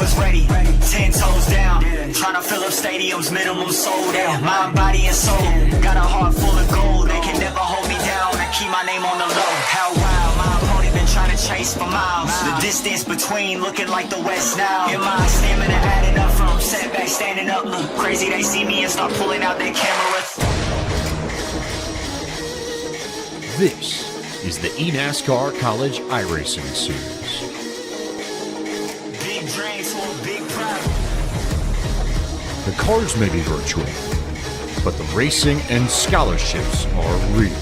was ready. 10 toes down, trying to fill up stadiums, minimum sold out. Mind, body, and soul, got a heart full of gold. They can never hold me down, I keep my name on the low. How wild, my opponent been trying to chase for miles. The distance between looking like the West now. And my stamina adding up from setback, standing up. Look crazy, they see me and start pulling out their cameras. This is the eNASCAR College iRacing Series. Big dreams for a big pride. The cars may be virtual, but the racing and scholarships are real.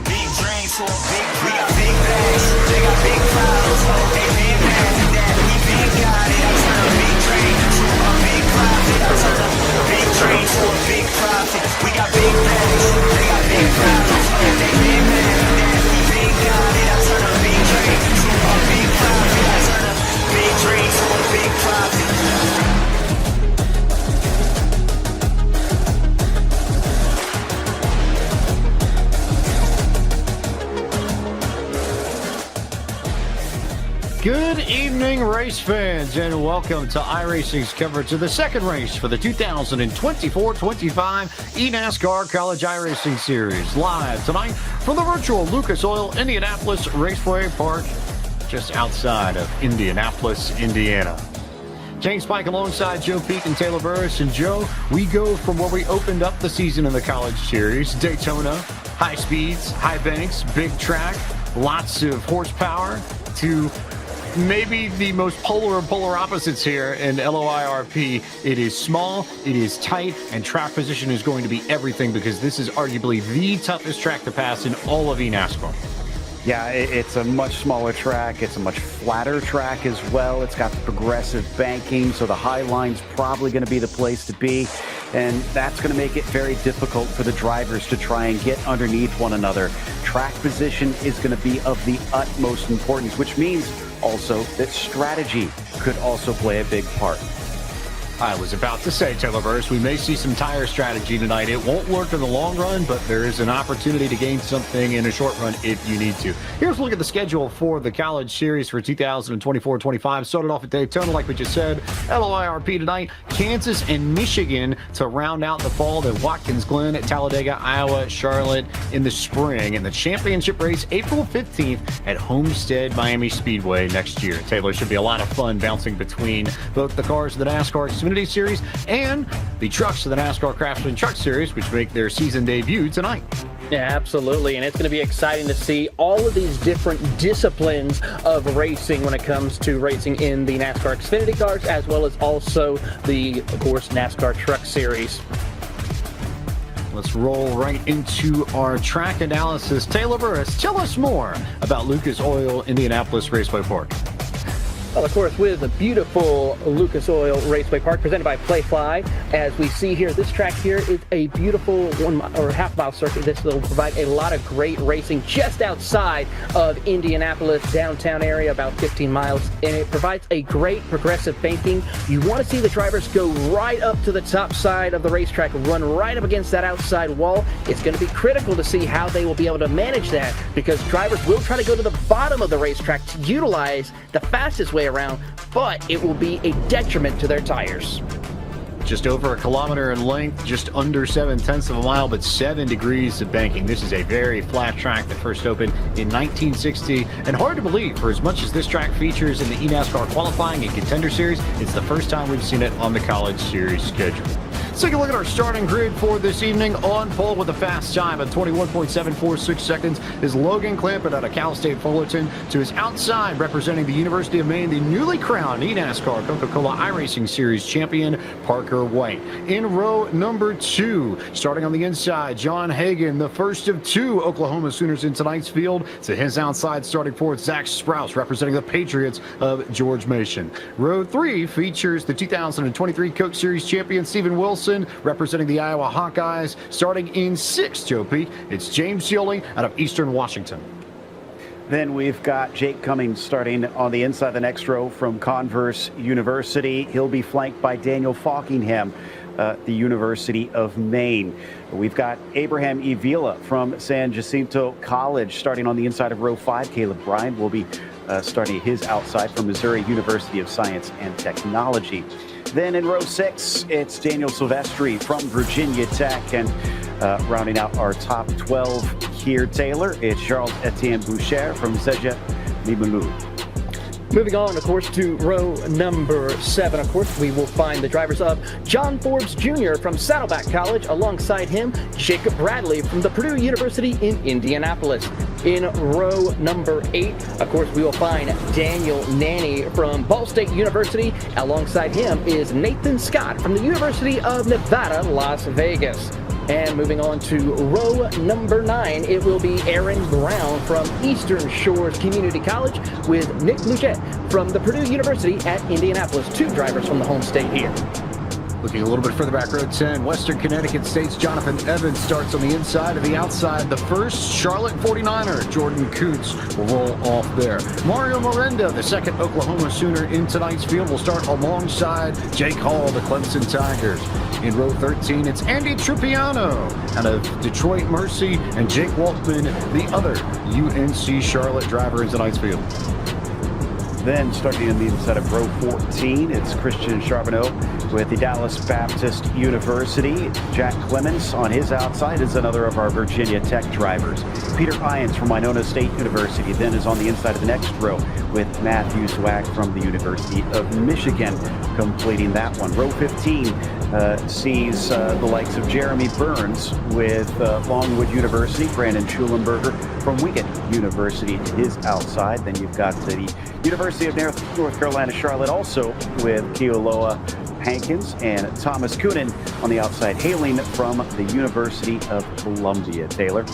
Big dreams for a big pride. We got big bags, they got big problems. They been mad at that, we been got it. I turn a big dream to a big profit. I turn a big dream to a big profit. We got big bags, they got big problems. They been mad at that, we been got it. I turn a big dream to a big profit. I turn a big dream to a big profit. Good evening, race fans, and welcome to iRacing's coverage of the second race for the 2024-25 eNASCAR College iRacing Series. Live tonight from the virtual Lucas Oil Indianapolis Raceway Park, just outside of Indianapolis, Indiana. James Pike alongside Joe Peak and Taylor Burris. And Joe, we go from where we opened up the season in the College Series, Daytona, high speeds, high banks, big track, lots of horsepower, to maybe the most polar of polar opposites here in LOIRP. It is small, it is tight, and track position is going to be everything, because this is arguably the toughest track to pass in all of eNASCAR. Yeah, it's a much smaller track. It's a much flatter track as well. It's got the progressive banking, so the high line's probably going to be the place to be. And that's going to make it very difficult for the drivers to try and get underneath one another. Track position is going to be of the utmost importance, which means also that strategy could also play a big part. I was about to say, Taylor Burris, we may see some tire strategy tonight. It won't work in the long run, but there is an opportunity to gain something in a short run if you need to. Here's a look at the schedule for the College Series for 2024-25. Started off at Daytona, like we just said. LOIRP tonight, Kansas and Michigan to round out the fall. Then Watkins Glen at Talladega, Iowa, Charlotte in the spring. And the championship race, April 15th at Homestead Miami Speedway next year. Taylor, should be a lot of fun bouncing between both the cars of the NASCAR Xfinity Series and the trucks of the NASCAR Craftsman Truck Series, which make their season debut tonight. Yeah, absolutely, and it's going to be exciting to see all of these different disciplines of racing when it comes to racing in the NASCAR Xfinity cars, as well as also the, of course, NASCAR Truck Series. Let's roll right into our track analysis. Taylor Burris, tell us more about Lucas Oil Indianapolis Raceway Park. Well, of course, with the beautiful Lucas Oil Raceway Park presented by Playfly, as we see here, this track here is a beautiful half-mile circuit. This will provide a lot of great racing just outside of Indianapolis downtown area, about 15 miles, and it provides a great progressive banking. You want to see the drivers go right up to the top side of the racetrack, run right up against that outside wall. It's going to be critical to see how they will be able to manage that, because drivers will try to go to the bottom of the racetrack to utilize the fastest way around, but it will be a detriment to their tires. Just over a kilometer in length, just under 7/10 of a mile, but 7 degrees of banking. This is a very flat track that first opened in 1960, and hard to believe, for as much as this track features in the eNASCAR qualifying and Contender Series, it's the first time we've seen it on the College Series schedule. Let's take a look at our starting grid for this evening. On pole with a fast time of 21.746 seconds is Logan Clampett out of Cal State Fullerton. To his outside, representing the University of Maine, the newly crowned eNASCAR Coca-Cola iRacing Series champion, Parker White. In row number 2, starting on the inside, John Hagan, the first of 2 Oklahoma Sooners in tonight's field. To his outside, starting fourth, Zach Sprouse, representing the Patriots of George Mason. Row 3 features the 2023 Coke Series champion, Stephen Wilson, representing the Iowa Hawkeyes. Starting in 6th, Joe Peak, it's James Sealy out of Eastern Washington. Then we've got Jake Cummings starting on the inside of the next row from Converse University. He'll be flanked by Daniel Falkingham, the University of Maine. We've got Abraham Evila from San Jacinto College starting on the inside of row 5. Caleb Bryan will be starting his outside from Missouri University of Science and Technology. Then in row 6, it's Daniel Silvestri from Virginia Tech. And rounding out our top 12 here, Taylor, it's Charles-Etienne Boucher from Ceja Limouou. Moving on, of course, to row number 7. Of course, we will find the drivers of John Forbes Jr. from Saddleback College. Alongside him, Jacob Bradley from the Purdue University in Indianapolis. In row number 8, of course, we will find Daniel Nanny from Ball State University. Alongside him is Nathan Scott from the University of Nevada, Las Vegas. And moving on to row number 9, it will be Aaron Brown from Eastern Shores Community College with Nick Luget from the Purdue University at Indianapolis. 2 drivers from the home state here. Looking a little bit further back, row 10, Western Connecticut State's Jonathan Evans starts on the inside. Of the outside, the first Charlotte 49er, Jordan Coots, will roll off there. Mario Miranda, the second Oklahoma Sooner in tonight's field, will start alongside Jake Hall, the Clemson Tigers. In row 13, it's Andy Trupiano out of Detroit Mercy, and Jake Waltman, the other UNC Charlotte driver in tonight's field. Then starting on the inside of row 14, it's Christian Charbonneau with the Dallas Baptist University. Jack Clemens on his outside is another of our Virginia Tech drivers. Peter Irons from Winona State University then is on the inside of the next row with Matthew Swag from the University of Michigan completing that one. Row 15 sees the likes of Jeremy Burns with Longwood University, Brandon Schulenberger from Wigan University to his outside. Then you've got the University of North Carolina, Charlotte, also with Keoloa Hankins and Thomas Coonan on the outside, hailing from the University of Columbia. Taylor.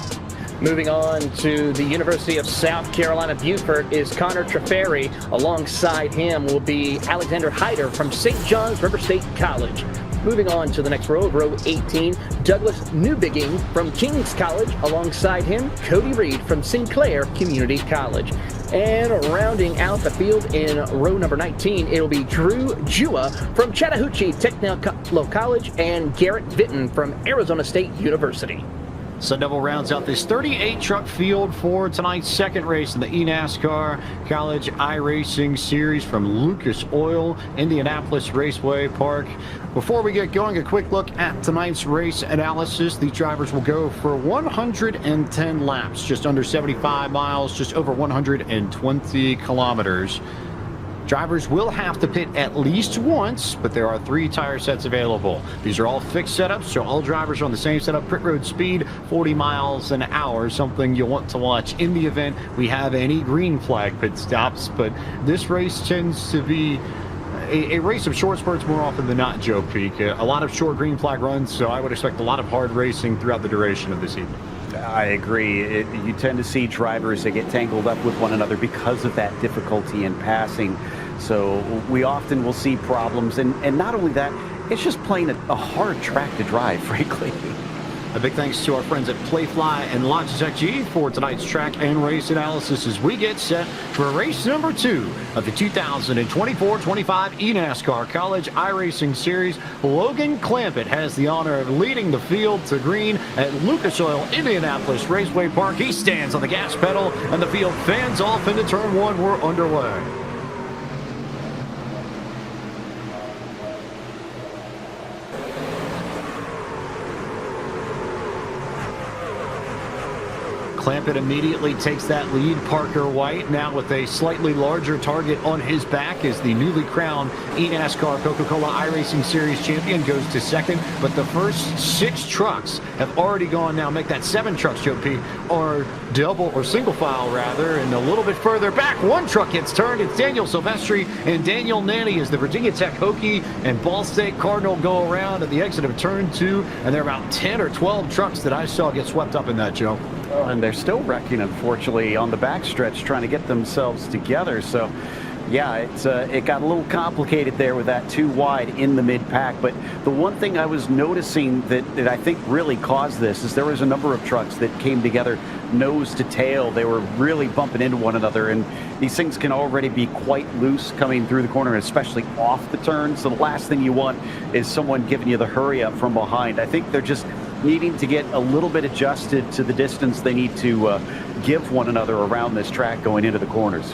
Moving on to the University of South Carolina, Beaufort, is Connor Treferi. Alongside him will be Alexander Hyder from St. John's River State College. Moving on to the next row, row 18, Douglas Newbigging from King's College. Alongside him, Cody Reed from Sinclair Community College. And rounding out the field in row number 19, it'll be Drew Jua from Chattahoochee Technical College and Garrett Vitton from Arizona State University. Sun Devil rounds out this 38-truck field for tonight's second race in the eNASCAR College iRacing Series from Lucas Oil, Indianapolis Raceway Park. Before we get going, a quick look at tonight's race analysis. These drivers will go for 110 laps, just under 75 miles, just over 120 kilometers. Drivers will have to pit at least once, but there are 3 tire sets available. These are all fixed setups, so all drivers are on the same setup. Pit road speed, 40 miles an hour, something you'll want to watch in the event we have any green flag pit stops. But this race tends to be a race of short spurts more often than not, Joe Peak. A lot of short green flag runs, so I would expect a lot of hard racing throughout the duration of this evening. I agree. You tend to see drivers that get tangled up with one another because of that difficulty in passing. So we often will see problems. And not only that, it's just plain a hard track to drive, frankly. A big thanks to our friends at Playfly and Logitech G for tonight's track and race analysis as we get set for race number 2 of the 2024-25 eNASCAR College iRacing Series. Logan Clampett has the honor of leading the field to green at Lucas Oil Indianapolis Raceway Park. He stands on the gas pedal and the field fans off into turn 1. We're underway. Clampett immediately takes that lead. Parker White now with a slightly larger target on his back as the newly crowned eNASCAR Coca-Cola iRacing Series champion goes to second. But the first 6 trucks have already gone now. Make that 7 trucks, Joe P, or double or single file rather. And a little bit further back, 1 truck gets turned. It's Daniel Silvestri and Daniel Nanny as the Virginia Tech Hokie and Ball State Cardinal go around at the exit of turn 2. And there are about 10 or 12 trucks that I saw get swept up in that, Joe. And they're still wrecking, unfortunately, on the backstretch, trying to get themselves together. So, yeah, it got a little complicated there with that 2 wide in the mid-pack. But the one thing I was noticing that I think really caused this is there was a number of trucks that came together nose to tail. They were really bumping into one another, and these things can already be quite loose coming through the corner, especially off the turn. So the last thing you want is someone giving you the hurry up from behind. I think they're just needing to get a little bit adjusted to the distance they need to give one another around this track going into the corners.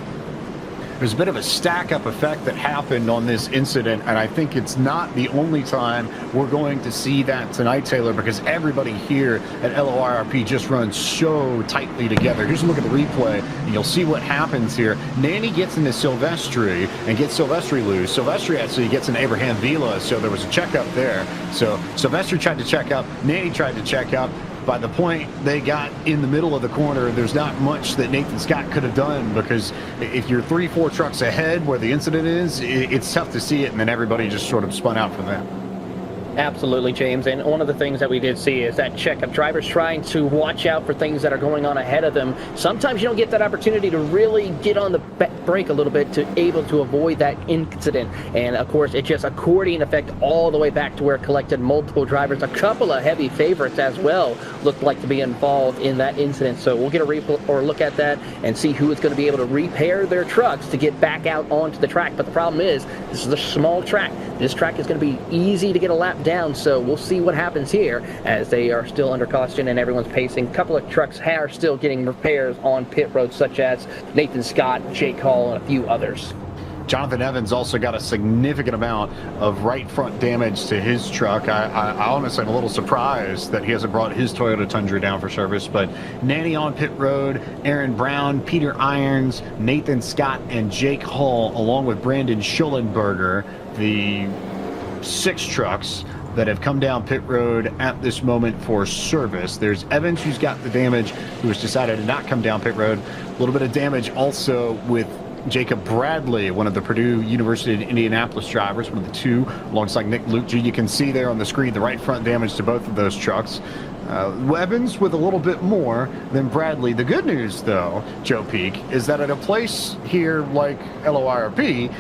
there's a bit of a stack-up effect that happened on this incident, and I think it's not the only time we're going to see that tonight, Taylor, because everybody here at LOIRP just runs so tightly together. Here's a look at the replay, and you'll see what happens here. Nanny gets into Silvestri and gets Silvestri loose. Silvestri actually gets in Abraham Vila, so there was a checkup there. So Silvestri tried to check up, Nanny tried to check up. By the point they got in the middle of the corner, there's not much that Nathan Scott could have done, because if you're 3-4 trucks ahead where the incident is, it's tough to see it, and then everybody just sort of spun out from that. Absolutely, James. And one of the things that we did see is that checkup drivers trying to watch out for things that are going on ahead of them. Sometimes you don't get that opportunity to really get on the brake a little bit to able to avoid that incident. And of course, it just accordion effect all the way back to where it collected multiple drivers. A couple of heavy favorites as well looked like to be involved in that incident. So we'll get a replay or look at that and see who is going to be able to repair their trucks to get back out onto the track. But the problem is, this is a small track. This track is going to be easy to get a lap down, so we'll see what happens here as they are still under caution and everyone's pacing. A couple of trucks are still getting repairs on pit road, such as Nathan Scott, Jake Hall, and a few others. Jonathan Evans also got a significant amount of right front damage to his truck. I honestly am a little surprised that he hasn't brought his Toyota Tundra down for service, but Nanny on pit road, Aaron Brown, Peter Irons, Nathan Scott, and Jake Hall, along with Brandon Schullenberger, the 6 trucks that have come down pit road at this moment for service. There's Evans, who's got the damage, who has decided to not come down pit road. A little bit of damage also with Jacob Bradley, one of the Purdue University in Indianapolis drivers, one of the 2, alongside Nick Lucci. You can see there on the screen the right front damage to both of those trucks. Evans with a little bit more than Bradley. The good news, though, Joe Peak, is that at a place here like LOIRP,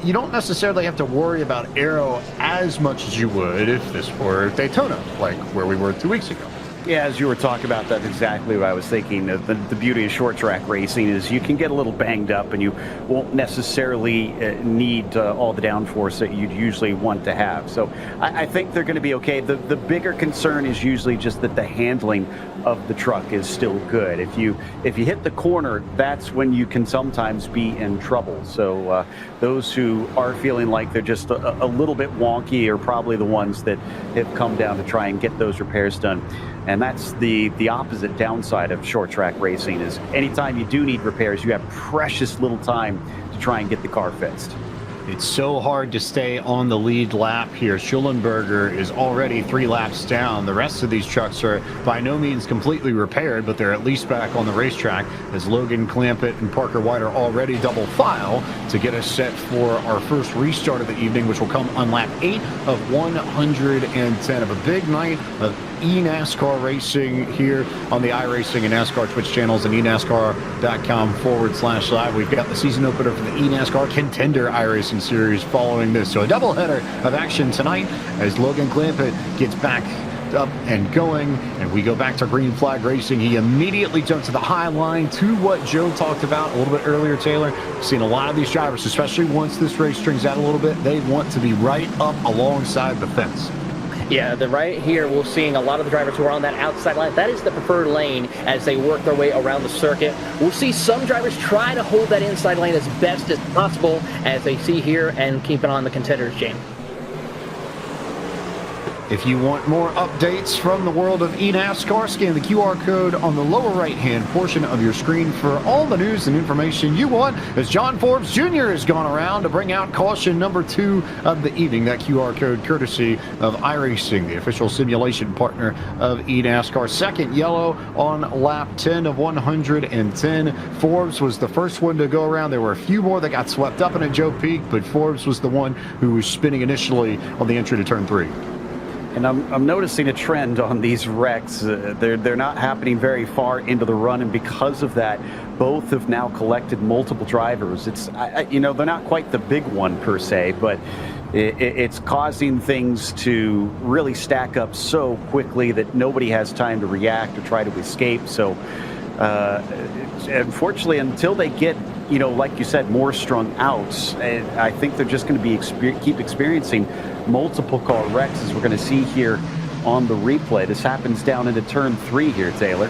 you don't necessarily have to worry about aero as much as you would if this were Daytona, like where we were 2 weeks ago. Yeah, as you were talking about, that's exactly what I was thinking. The beauty of short track racing is you can get a little banged up and you won't necessarily need all the downforce that you'd usually want to have. So I think they're going to be okay. The bigger concern is usually just that the handling of the truck is still good. If you hit the corner, that's when you can sometimes be in trouble. So those who are feeling like they're just a little bit wonky are probably the ones that have come down to try and get those repairs done. And that's the opposite downside of short track racing is anytime you do need repairs, you have precious little time to try and get the car fixed. It's so hard to stay on the lead lap here. Schullenberger is already 3 laps down. The rest of these trucks are by no means completely repaired, but they're at least back on the racetrack as Logan Clampett and Parker White are already double file to get us set for our first restart of the evening, which will come on lap 8 of 110 of a big night of eNASCAR racing here on the iRacing and NASCAR Twitch channels and eNASCAR.com/live. We've got the season opener for the eNASCAR Contender iRacing series following this. So a doubleheader of action tonight as Logan Clampett gets back up and going, and we go back to green flag racing. He immediately jumps to the high line to what Joe talked about a little bit earlier, Taylor. Seen a lot of these drivers, especially once this race strings out a little bit, they want to be right up alongside the fence. Yeah, right here we're seeing a lot of the drivers who are on that outside line. That is the preferred lane as they work their way around the circuit. We'll see some drivers try to hold that inside lane as best as possible as they see here and keep it on the contenders, James. If you want more updates from the world of eNASCAR, scan the QR code on the lower right-hand portion of your screen for all the news and information you want, as John Forbes Jr. has gone around to bring out caution number 2 of the evening. That QR code courtesy of iRacing, the official simulation partner of eNASCAR. Second yellow on lap 10 of 110. Forbes was the first one to go around. There were a few more that got swept up in a Joe Peak, but Forbes was the one who was spinning initially on the entry to turn 3. And I'm noticing a trend on these wrecks. They're not happening very far into the run, and because of that, both have now collected multiple drivers. It's they're not quite the big one per se, but it's causing things to really stack up so quickly that nobody has time to react or try to escape. So unfortunately, until they get, like you said, more strung out, I think they're just going to be keep experiencing multiple car wrecks, as we're going to see here on the replay. This happens down into turn 3 here, Taylor.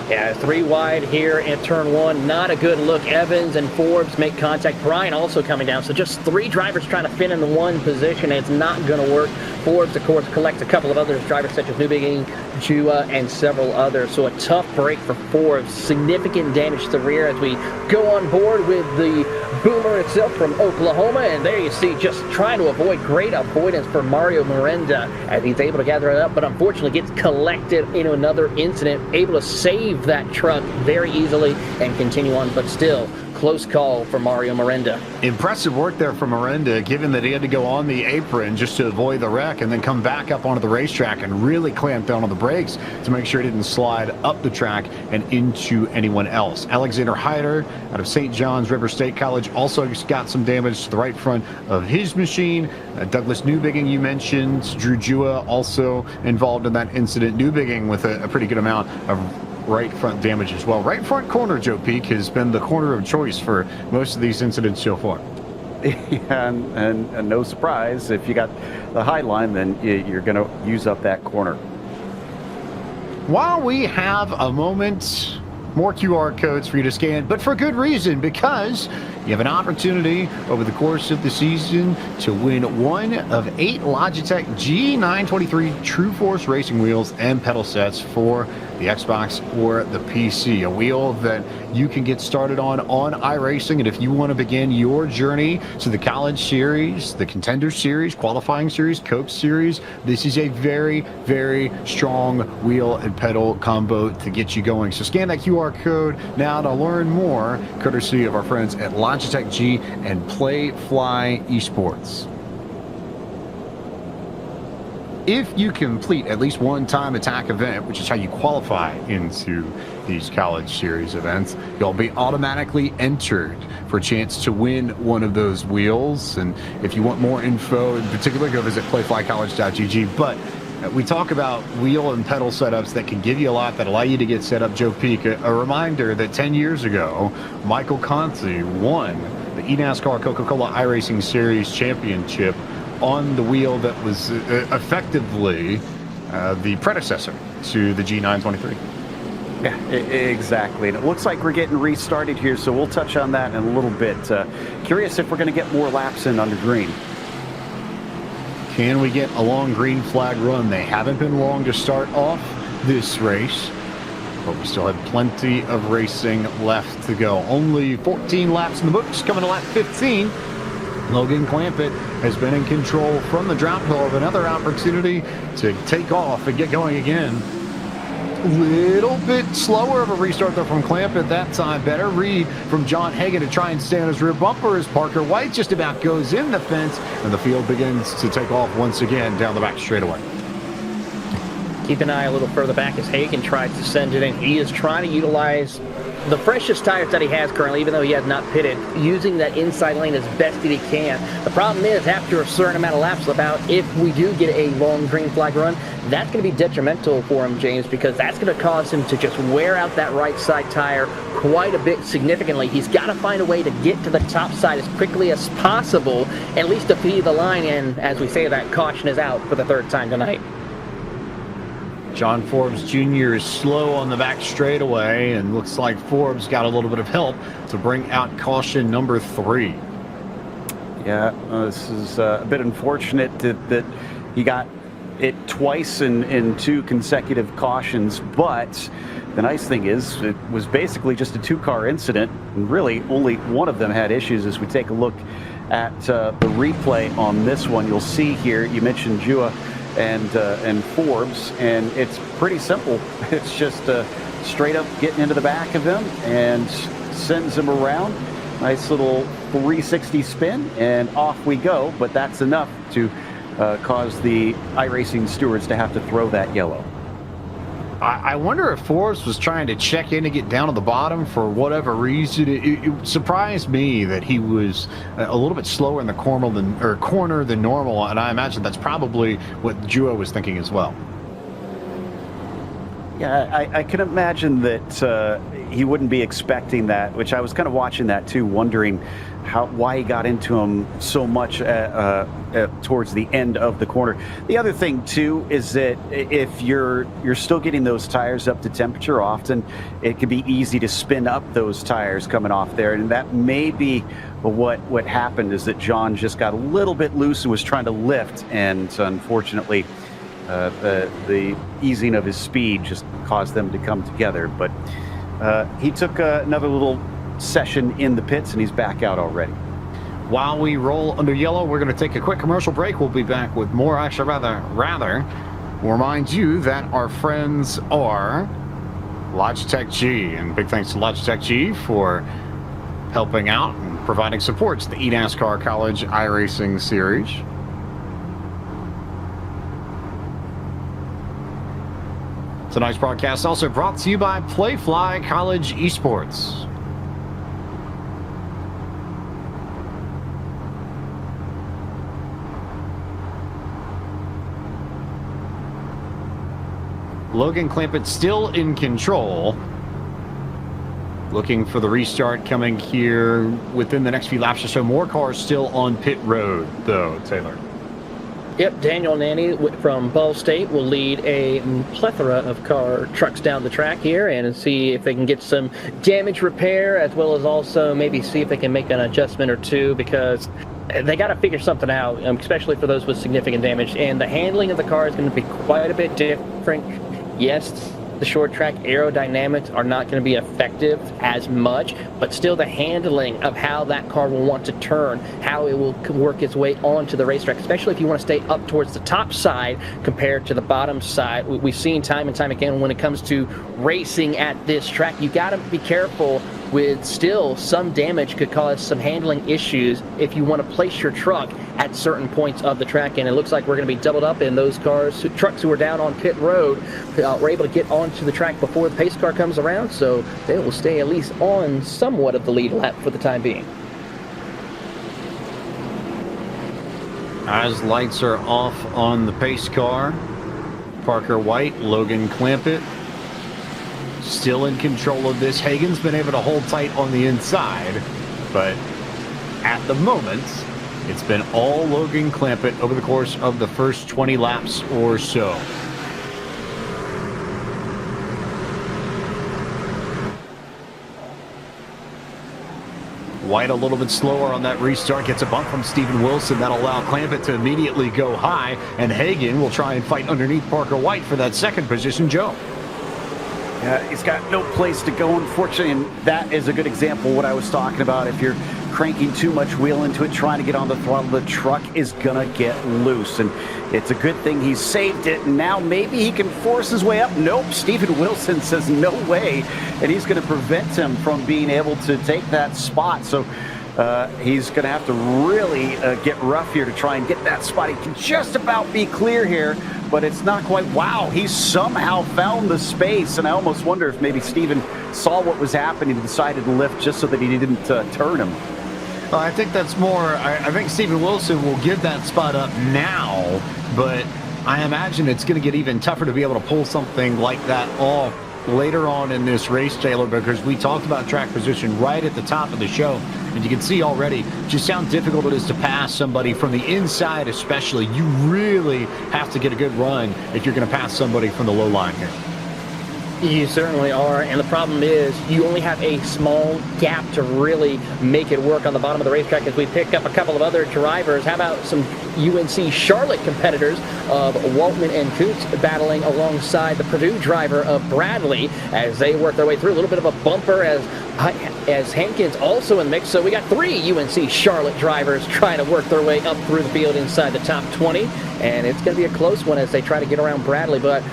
Yeah, 3 wide here in turn 1. Not a good look. Evans and Forbes make contact. Bryan also coming down. So just 3 drivers trying to fit in the one position. It's not going to work. Forbes, of course, collects a couple of others, drivers such as Newbigging, Jua, and several others. So a tough break for Forbes. Significant damage to the rear as we go on board with the Boomer itself from Oklahoma. And there you see, just trying to avoid, great avoidance for Mario Miranda as he's able to gather it up, but unfortunately gets collected into another incident, able to save that truck very easily and continue on, but still close call for Mario Miranda. Impressive work there from Miranda, given that he had to go on the apron just to avoid the wreck and then come back up onto the racetrack and really clamp down on the brakes to make sure he didn't slide up the track and into anyone else. Alexander Hyder out of St. John's River State College also got some damage to the right front of his machine. Douglas Newbigging, you mentioned. Drew Jua also involved in that incident. Newbigging with a pretty good amount of right front damage as well. Right front corner, Joe Peak, has been the corner of choice for most of these incidents so far. Yeah, and no surprise, if you got the high line, then you're going to use up that corner. While we have a moment, more QR codes for you to scan, but for good reason, because you have an opportunity over the course of the season to win one of 8 Logitech G923 True Force racing wheels and pedal sets for the Xbox or the PC. A wheel that you can get started on iRacing, and if you want to begin your journey to the College Series, the Contender Series, Qualifying Series, Cope Series, this is a very, very strong wheel and pedal combo to get you going. So scan that QR code now to learn more, courtesy of our friends at Logitech G and Playfly Esports. If you complete at least one time attack event, which is how you qualify into these College Series events, you'll be automatically entered for a chance to win one of those wheels. And if you want more info in particular, go visit playflycollege.gg. But we talk about wheel and pedal setups that can give you a lot, that allow you to get set up. Joe Peak, a reminder that 10 years ago, Michael Conti won the eNASCAR Coca-Cola iRacing Series Championship on the wheel that was effectively the predecessor to the G923. Yeah, exactly. And it looks like we're getting restarted here, so we'll touch on that in a little bit. Curious if we're going to get more laps in under green. Can we get a long green flag run? They haven't been long to start off this race, but we still have plenty of racing left to go. Only 14 laps in the books, coming to lap 15. Logan Clampett has been in control from the drop hill of another opportunity to take off and get going again. Little bit slower of a restart though from Clampett that time. Better read from John Hagan to try and stay on his rear bumper as Parker White just about goes in the fence, and the field begins to take off once again down the back straightaway. Keep an eye a little further back as Hagan tries to send it in. He is trying to utilize the freshest tires that he has currently, even though he has not pitted, using that inside lane as best that he can. The problem is, after a certain amount of laps about, if we do get a long green flag run, that's going to be detrimental for him, James, because that's going to cause him to just wear out that right side tire quite a bit significantly. He's got to find a way to get to the top side as quickly as possible, at least to feed the line, and as we say, that caution is out for the 3rd time tonight. John Forbes Jr. is slow on the back straightaway, and looks like Forbes got a little bit of help to bring out caution number 3. Yeah, this is a bit unfortunate that he got it twice in 2 consecutive cautions, but the nice thing is it was basically just a 2-car incident, and really only one of them had issues. As we take a look at the replay on this one, you'll see here, you mentioned Jua and Forbes, and it's pretty simple. It's just straight up getting into the back of him and sends him around. Nice little 360 spin, and off we go. But that's enough to cause the iRacing stewards to have to throw that yellow. I wonder if Forbes was trying to check in to get down to the bottom for whatever reason. It surprised me that he was a little bit slower in the corner than normal, and I imagine that's probably what Jua was thinking as well. Yeah, I can imagine that he wouldn't be expecting that, which I was kind of watching that too, wondering why he got into him so much towards the end of the corner. The other thing too is that if you're still getting those tires up to temperature, often it can be easy to spin up those tires coming off there, and that may be what happened, is that John just got a little bit loose and was trying to lift, and unfortunately the easing of his speed just caused them to come together. But he took another little session in the pits, and he's back out already. While we roll under yellow, we're going to take a quick commercial break. We'll be back with more. Actually, rather we'll remind you that our friends are Logitech G, and big thanks to Logitech G for helping out and providing support to the eNASCAR College iRacing Series. Tonight's broadcast also brought to you by Playfly College Esports. Logan Clampett still in control. Looking for the restart coming here within the next few laps or so. More cars still on pit road, though, Taylor. Yep, Daniel Nanny from Ball State will lead a plethora of trucks down the track here and see if they can get some damage repair, as well as also maybe see if they can make an adjustment or two, because they got to figure something out, especially for those with significant damage. And the handling of the car is going to be quite a bit different. Yes, the short track aerodynamics are not going to be effective as much, but still the handling of how that car will want to turn, how it will work its way onto the racetrack, especially if you want to stay up towards the top side compared to the bottom side. We've seen time and time again when it comes to racing at this track, you got to be careful with still some damage could cause some handling issues if you want to place your truck at certain points of the track. And it looks like we're going to be doubled up in those trucks who are down on pit road were able to get onto the track before the pace car comes around, so they will stay at least on somewhat of the lead lap for the time being. As lights are off on the pace car, Parker White, Logan Clampett still in control of this. Hagan's been able to hold tight on the inside, but at the moment, it's been all Logan Clampett over the course of the first 20 laps or so. White a little bit slower on that restart, gets a bump from Steven Wilson. That'll allow Clampett to immediately go high, and Hagan will try and fight underneath Parker White for that second position. Joe. He's got no place to go, unfortunately, and that is a good example of what I was talking about. If you're cranking too much wheel into it, trying to get on the throttle, the truck is gonna get loose, and it's a good thing he saved it, and now maybe he can force his way up. Nope, Steven Wilson says no way, and he's gonna prevent him from being able to take that spot. So he's going to have to really get rough here to try and get that spot. He can just about be clear here, but it's not quite. Wow, he somehow found the space, and I almost wonder if maybe Steven saw what was happening and decided to lift just so that he didn't turn him. Well, I think that's more, I think Steven Wilson will give that spot up now, but I imagine it's going to get even tougher to be able to pull something like that off later on in this race, Taylor, because we talked about track position right at the top of the show, and you can see already just how difficult it is to pass somebody from the inside. Especially, you really have to get a good run if you're going to pass somebody from the low line here. You certainly are, and the problem is you only have a small gap to really make it work on the bottom of the racetrack as we pick up a couple of other drivers. How about some UNC Charlotte competitors of Waltman and Coots battling alongside the Purdue driver of Bradley as they work their way through. A little bit of a bumper as Hankins also in the mix. So we got three UNC Charlotte drivers trying to work their way up through the field inside the top 20. And it's going to be a close one as they try to get around Bradley. But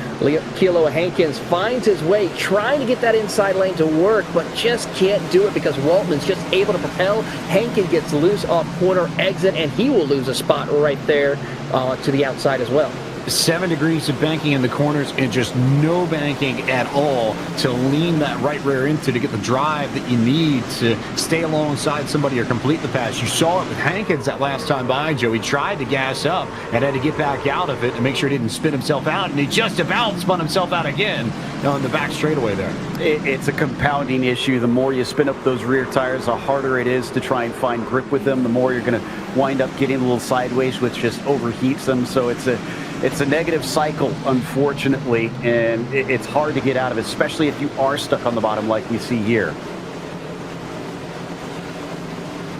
Kilo Hankins finds his way, trying to get that inside lane to work, but just can't do it because Waltman's just able to propel. Hankins gets loose off corner exit, and he will lose a spot right there to the outside as well. 7 degrees of banking in the corners and just no banking at all to lean that right rear into to get the drive that you need to stay alongside somebody or complete the pass. You saw it with Hankins that last time by, Joe. He tried to gas up and had to get back out of it to make sure he didn't spin himself out, and he just about spun himself out again on the back straightaway there. It's a compounding issue. The more you spin up those rear tires, the harder it is to try and find grip with them. The more you're going to wind up getting a little sideways, which just overheats them. So it's a negative cycle, unfortunately, and it's hard to get out of it, especially if you are stuck on the bottom like we see here.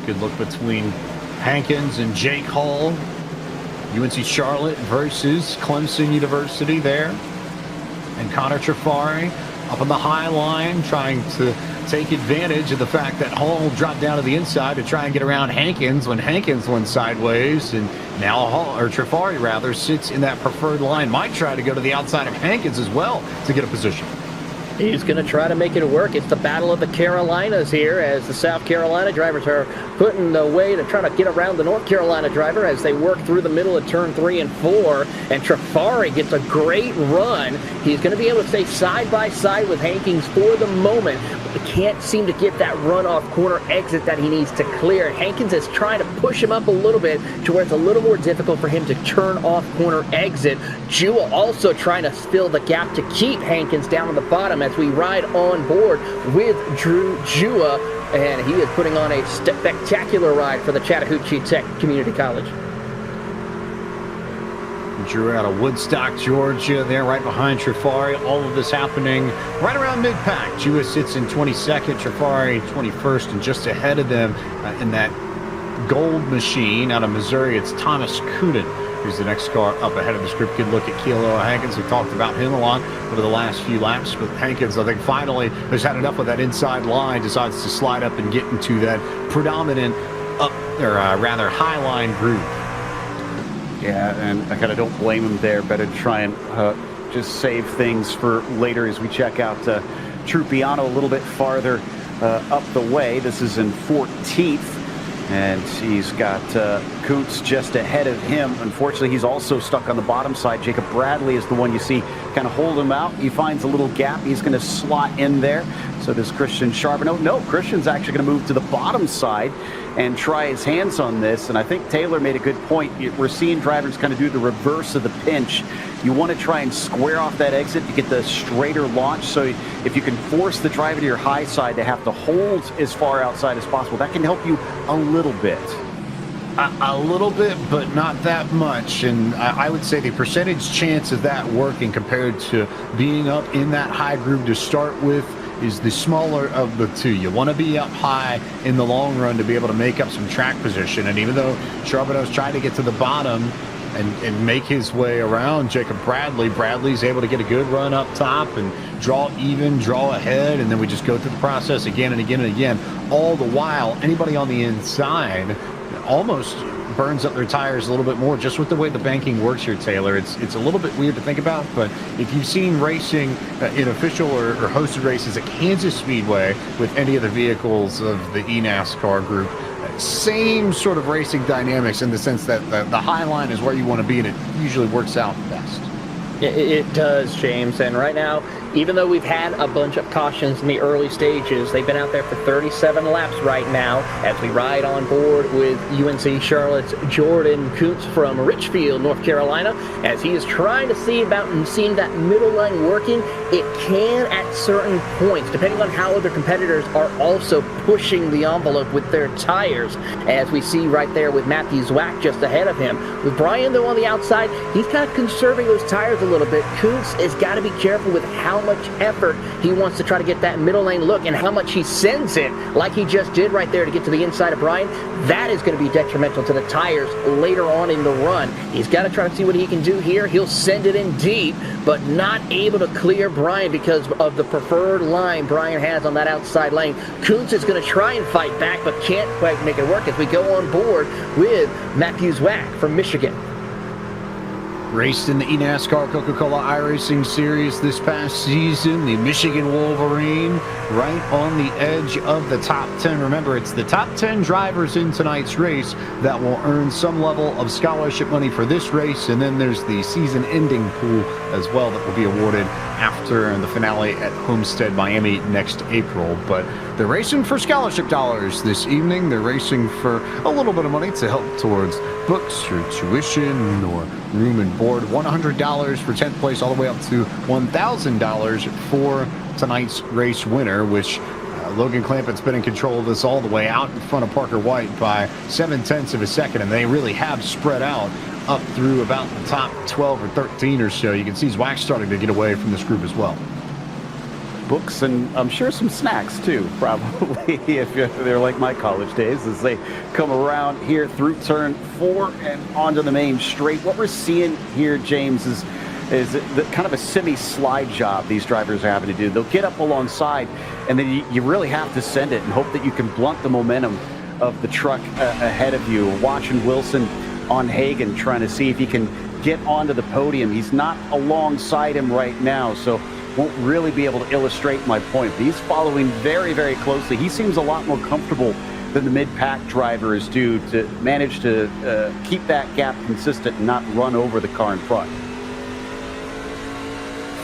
Good look between Hankins and Jake Hall. UNC Charlotte versus Clemson University there. And Connor Trafari up on the high line trying to take advantage of the fact that Hall dropped down to the inside to try and get around Hankins when Hankins went sideways, and now Hall, or Trafari rather, sits in that preferred line. Might try to go to the outside of Hankins as well to get a position. He's going to try to make it work. It's the battle of the Carolinas here as the South Carolina drivers are putting the way to try to get around the North Carolina driver as they work through the middle of turn 3 and 4. And Trafari gets a great run. He's going to be able to stay side by side with Hankins for the moment. But he can't seem to get that run off corner exit that he needs to clear. Hankins is trying to push him up a little bit to where it's a little more difficult for him to turn off corner exit. Jewell also trying to fill the gap to keep Hankins down on the bottom as we ride on board with Drew Jua, and he is putting on a spectacular ride for the Chattahoochee Tech Community College. Drew out of Woodstock, Georgia, there right behind Trafari. All of this happening right around mid-pack. Jua sits in 22nd, Trafari 21st, and just ahead of them in that gold machine out of Missouri, it's Thomas Coonan, who's the next car up ahead of this group. Good look at Kilo Hankins. We've talked about him a lot over the last few laps. But Hankins, I think, finally has had enough of that inside line, decides to slide up and get into that predominant up, or rather high line group. Yeah, and I kind of don't blame him there. Better try and just save things for later as we check out Trupiano a little bit farther up the way. This is in 14th. And he's got Kuntz just ahead of him. Unfortunately, he's also stuck on the bottom side. Jacob Bradley is the one you see kind of hold him out. He finds a little gap. He's going to slot in there. So does Christian Charbonneau. No, Christian's actually going to move to the bottom side and try his hands on this. And I think Taylor made a good point. We're seeing drivers kind of do the reverse of the pinch. You want to try and square off that exit to get the straighter launch. So if you can force the driver to your high side to have to hold as far outside as possible, that can help you a little bit. A little bit, but not that much. And I would say the percentage chance of that working compared to being up in that high groove to start with is the smaller of the two. You want to be up high in the long run to be able to make up some track position. And even though Charbonneau's trying to get to the bottom and make his way around Jacob Bradley, Bradley's able to get a good run up top and draw even, draw ahead, and then we just go through the process again and again and again. All the while, anybody on the inside almost burns up their tires a little bit more just with the way the banking works here, Taylor. It's a little bit weird to think about, but if you've seen racing in official or hosted races at Kansas Speedway with any of the vehicles of the eNASCAR group, same sort of racing dynamics in the sense that the high line is where you want to be, and it usually works out best. It does, James, and right now, even though we've had a bunch of cautions in the early stages, they've been out there for 37 laps right now as we ride on board with UNC Charlotte's Jordan Kuntz from Richfield, North Carolina, as he is trying to see about and seeing that middle line working. It can at certain points, depending on how other competitors are also pushing the envelope with their tires, as we see right there with Matthew Zwack just ahead of him. With Brian, though, on the outside, he's kind of conserving those tires a little bit. Kuntz has got to be careful with how much effort he wants to try to get that middle lane look and how much he sends it, like he just did right there to get to the inside of Brian. That is going to be detrimental to the tires later on in the run. He's got to try to see what he can do here. He'll send it in deep, but not able to clear Brian because of the preferred line Brian has on that outside lane. Kuntz is going to try and fight back, but can't quite make it work as we go on board with Matthew Zwack from Michigan. Raced in the eNASCAR Coca-Cola iRacing Series this past season, the Michigan Wolverine right on the edge of the top 10. Remember, it's the top 10 drivers in tonight's race that will earn some level of scholarship money for this race, and then there's the season-ending pool as well that will be awarded after the finale at Homestead, Miami next April. But they're racing for scholarship dollars this evening. They're racing for a little bit of money to help towards books or tuition or room and board. $100 for 10th place, all the way up to $1,000 for tonight's race winner, which Logan Clampett's been in control of this all the way out in front of Parker White by 0.7 of a second, and they really have spread out up through about the top 12 or 13 or so. You can see Zwack starting to get away from this group as well. Books and I'm sure some snacks too, probably, if they're like my college days, as they come around here through turn 4 and onto the main straight. What we're seeing here, James, is kind of a semi-slide job these drivers are having to do. They'll get up alongside, and then you really have to send it and hope that you can blunt the momentum of the truck ahead of you. Watching Wilson on Hagan, trying to see if he can get onto the podium. He's not alongside him right now, so won't really be able to illustrate my point. But he's following very, very closely. He seems a lot more comfortable than the mid-pack drivers do to manage to keep that gap consistent and not run over the car in front.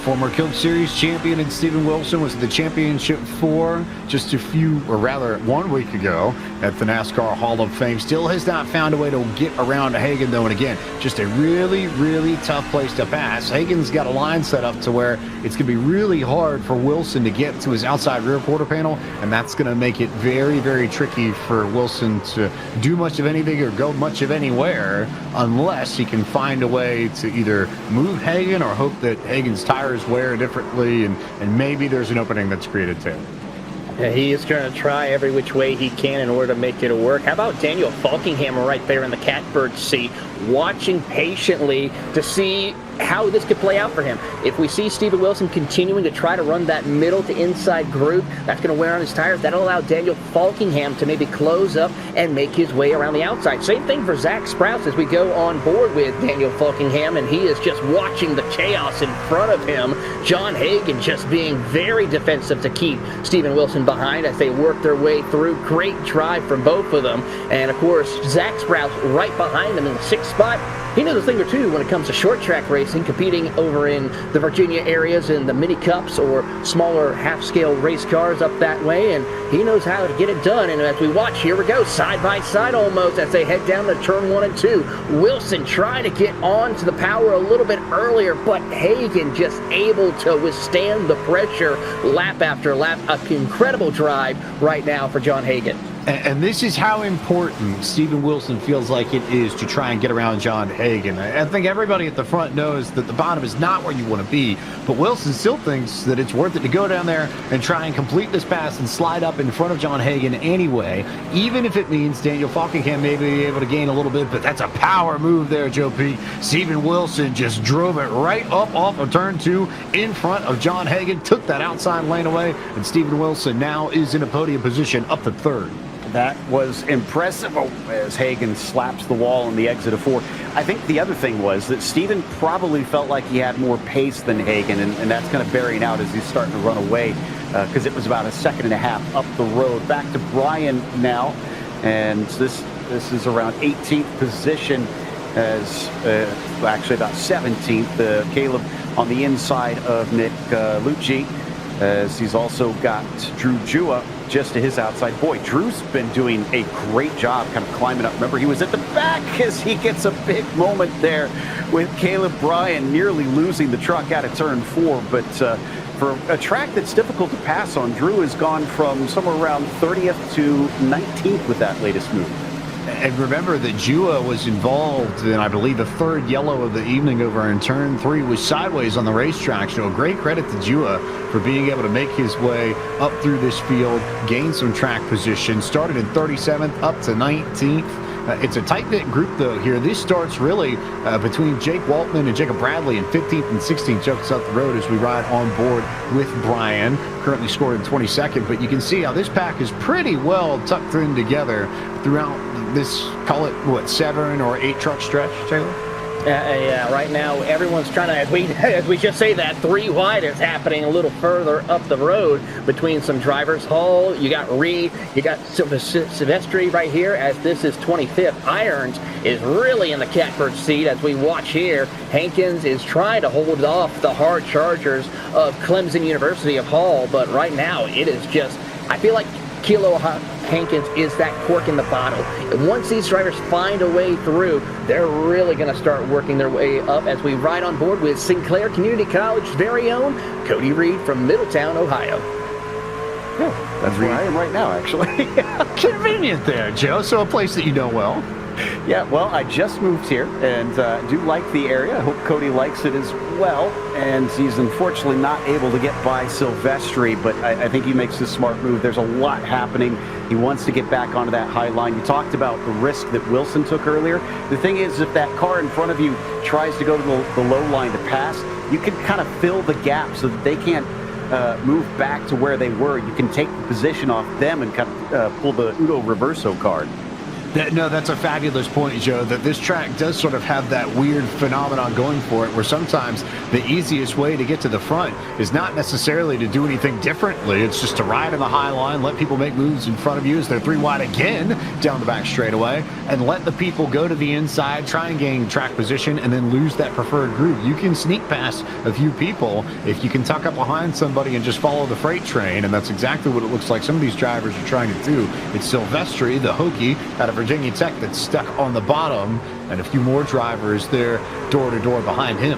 Former Coke Series champion and Steven Wilson was at the championship 4 just 1 week ago at the NASCAR Hall of Fame. Still has not found a way to get around to Hagan, though, and again, just a really, really tough place to pass. Hagan's got a line set up to where it's going to be really hard for Wilson to get to his outside rear quarter panel, and that's going to make it very, very tricky for Wilson to do much of anything or go much of anywhere unless he can find a way to either move Hagan or hope that Hagan's tires wear differently, and maybe there's an opening that's created too. Yeah, he is going to try every which way he can in order to make it work. How about Daniel Falkingham right there in the catbird seat, watching patiently to see how this could play out for him. If we see Steven Wilson continuing to try to run that middle to inside group, that's going to wear on his tires. That'll allow Daniel Falkingham to maybe close up and make his way around the outside. Same thing for Zach Sprouse as we go on board with Daniel Falkingham, and he is just watching the chaos in front of him. John Hagan just being very defensive to keep Steven Wilson behind as they work their way through. Great drive from both of them. And of course, Zach Sprouse right behind them in the 6th spot. He knows a thing or two when it comes to short track racing, competing over in the Virginia areas in the mini cups or smaller half-scale race cars up that way, and he knows how to get it done. And as we watch, here we go, side by side almost as they head down to turn 1 and 2. Wilson trying to get on to the power a little bit earlier, but Hagan just able to withstand the pressure lap after lap. An incredible drive right now for John Hagan. And this is how important Steven Wilson feels like it is to try and get around John Hagan. I think everybody at the front knows that the bottom is not where you want to be, but Wilson still thinks that it's worth it to go down there and try and complete this pass and slide up in front of John Hagan anyway, even if it means Daniel Falkingham may be able to gain a little bit, but that's a power move there, Joe P. Steven Wilson just drove it right up off of turn 2 in front of John Hagan, took that outside lane away, and Steven Wilson now is in a podium position up to 3rd. That was impressive as Hagan slaps the wall on the exit of 4. I think the other thing was that Steven probably felt like he had more pace than Hagan, and that's kind of bearing out as he's starting to run away because it was about 1.5 seconds up the road. Back to Brian now, and this is around 18th position as actually about 17th. Caleb on the inside of Nick Lucci, as he's also got Drew Jua just to his outside. Boy, Drew's been doing a great job kind of climbing up. Remember, he was at the back as he gets a big moment there with Caleb Bryan nearly losing the truck out of turn 4. But for a track that's difficult to pass on, Drew has gone from somewhere around 30th to 19th with that latest move. And remember that Jua was involved in, I believe, the 3rd yellow of the evening over in turn 3, was sideways on the racetrack. So a great credit to Jua for being able to make his way up through this field, gain some track position, started in 37th up to 19th. It's a tight-knit group, though, here. This starts really between Jake Waltman and Jacob Bradley in 15th and 16th, just up the road as we ride on board with Brian, currently scored in 22nd. But you can see how this pack is pretty well tucked in together throughout this, call it, what, 7 or 8 truck stretch, Taylor? Yeah, right now everyone's trying to, as we just say that, 3 wide is happening a little further up the road between some drivers. Hall, you got Reed, you got Silvestri right here, as this is 25th. Irons is really in the catbird seat as we watch here. Hankins is trying to hold off the hard chargers of Clemson University of Hall, but right now it is just, I feel like Kilo Hankins is that cork in the bottle. And once these drivers find a way through, they're really going to start working their way up as we ride on board with Sinclair Community College's very own Cody Reed from Middletown, Ohio. Yeah, that's where I am right now, actually. Convenient there, Joe. So a place that you know well. Yeah, well, I just moved here and do like the area. I hope Cody likes it as well. And he's unfortunately not able to get by Silvestri, but I think he makes a smart move. There's a lot happening. He wants to get back onto that high line. You talked about the risk that Wilson took earlier. The thing is, if that car in front of you tries to go to the low line to pass, you can kind of fill the gap so that they can't move back to where they were. You can take the position off them and kind of pull the Udo Reverso card. No, that's a fabulous point, Joe, that this track does sort of have that weird phenomenon going for it, where sometimes the easiest way to get to the front is not necessarily to do anything differently. It's just to ride in the high line, let people make moves in front of you as they're 3 wide again down the back straightaway, and let the people go to the inside, try and gain track position, and then lose that preferred groove. You can sneak past a few people if you can tuck up behind somebody and just follow the freight train, and that's exactly what it looks like some of these drivers are trying to do. It's Silvestri, the Hokie, out of Virginia Tech, that's stuck on the bottom, and a few more drivers there door to door behind him.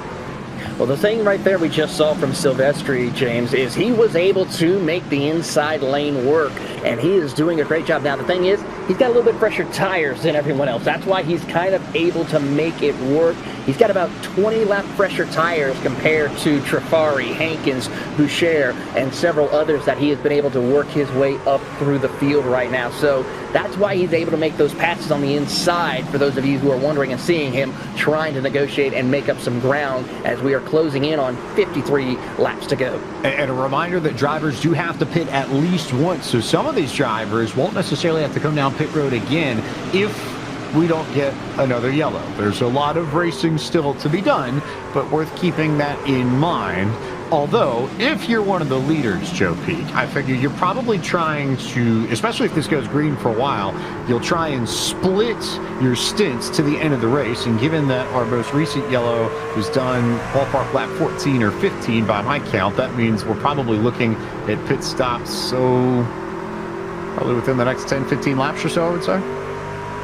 Well, the thing right there we just saw from Silvestri, James, is he was able to make the inside lane work, and he is doing a great job. Now, the thing is, he's got a little bit fresher tires than everyone else. That's why he's kind of able to make it work. He's got about 20 lap fresher tires compared to Trafari, Hankins, Boucher, and several others that he has been able to work his way up through the field right now. So that's why he's able to make those passes on the inside, for those of you who are wondering and seeing him trying to negotiate and make up some ground as we are closing in on 53 laps to go. And a reminder that drivers do have to pit at least once, so some of these drivers won't necessarily have to come down pit road again if we don't get another yellow. There's a lot of racing still to be done, but worth keeping that in mind. Although, if you're one of the leaders, Joe Peak, I figure you're probably trying to, especially if this goes green for a while, you'll try and split your stints to the end of the race. And given that our most recent yellow was done ballpark lap 14 or 15 by my count, that means we're probably looking at pit stops, so probably within the next 10, 15 laps or so, I would say.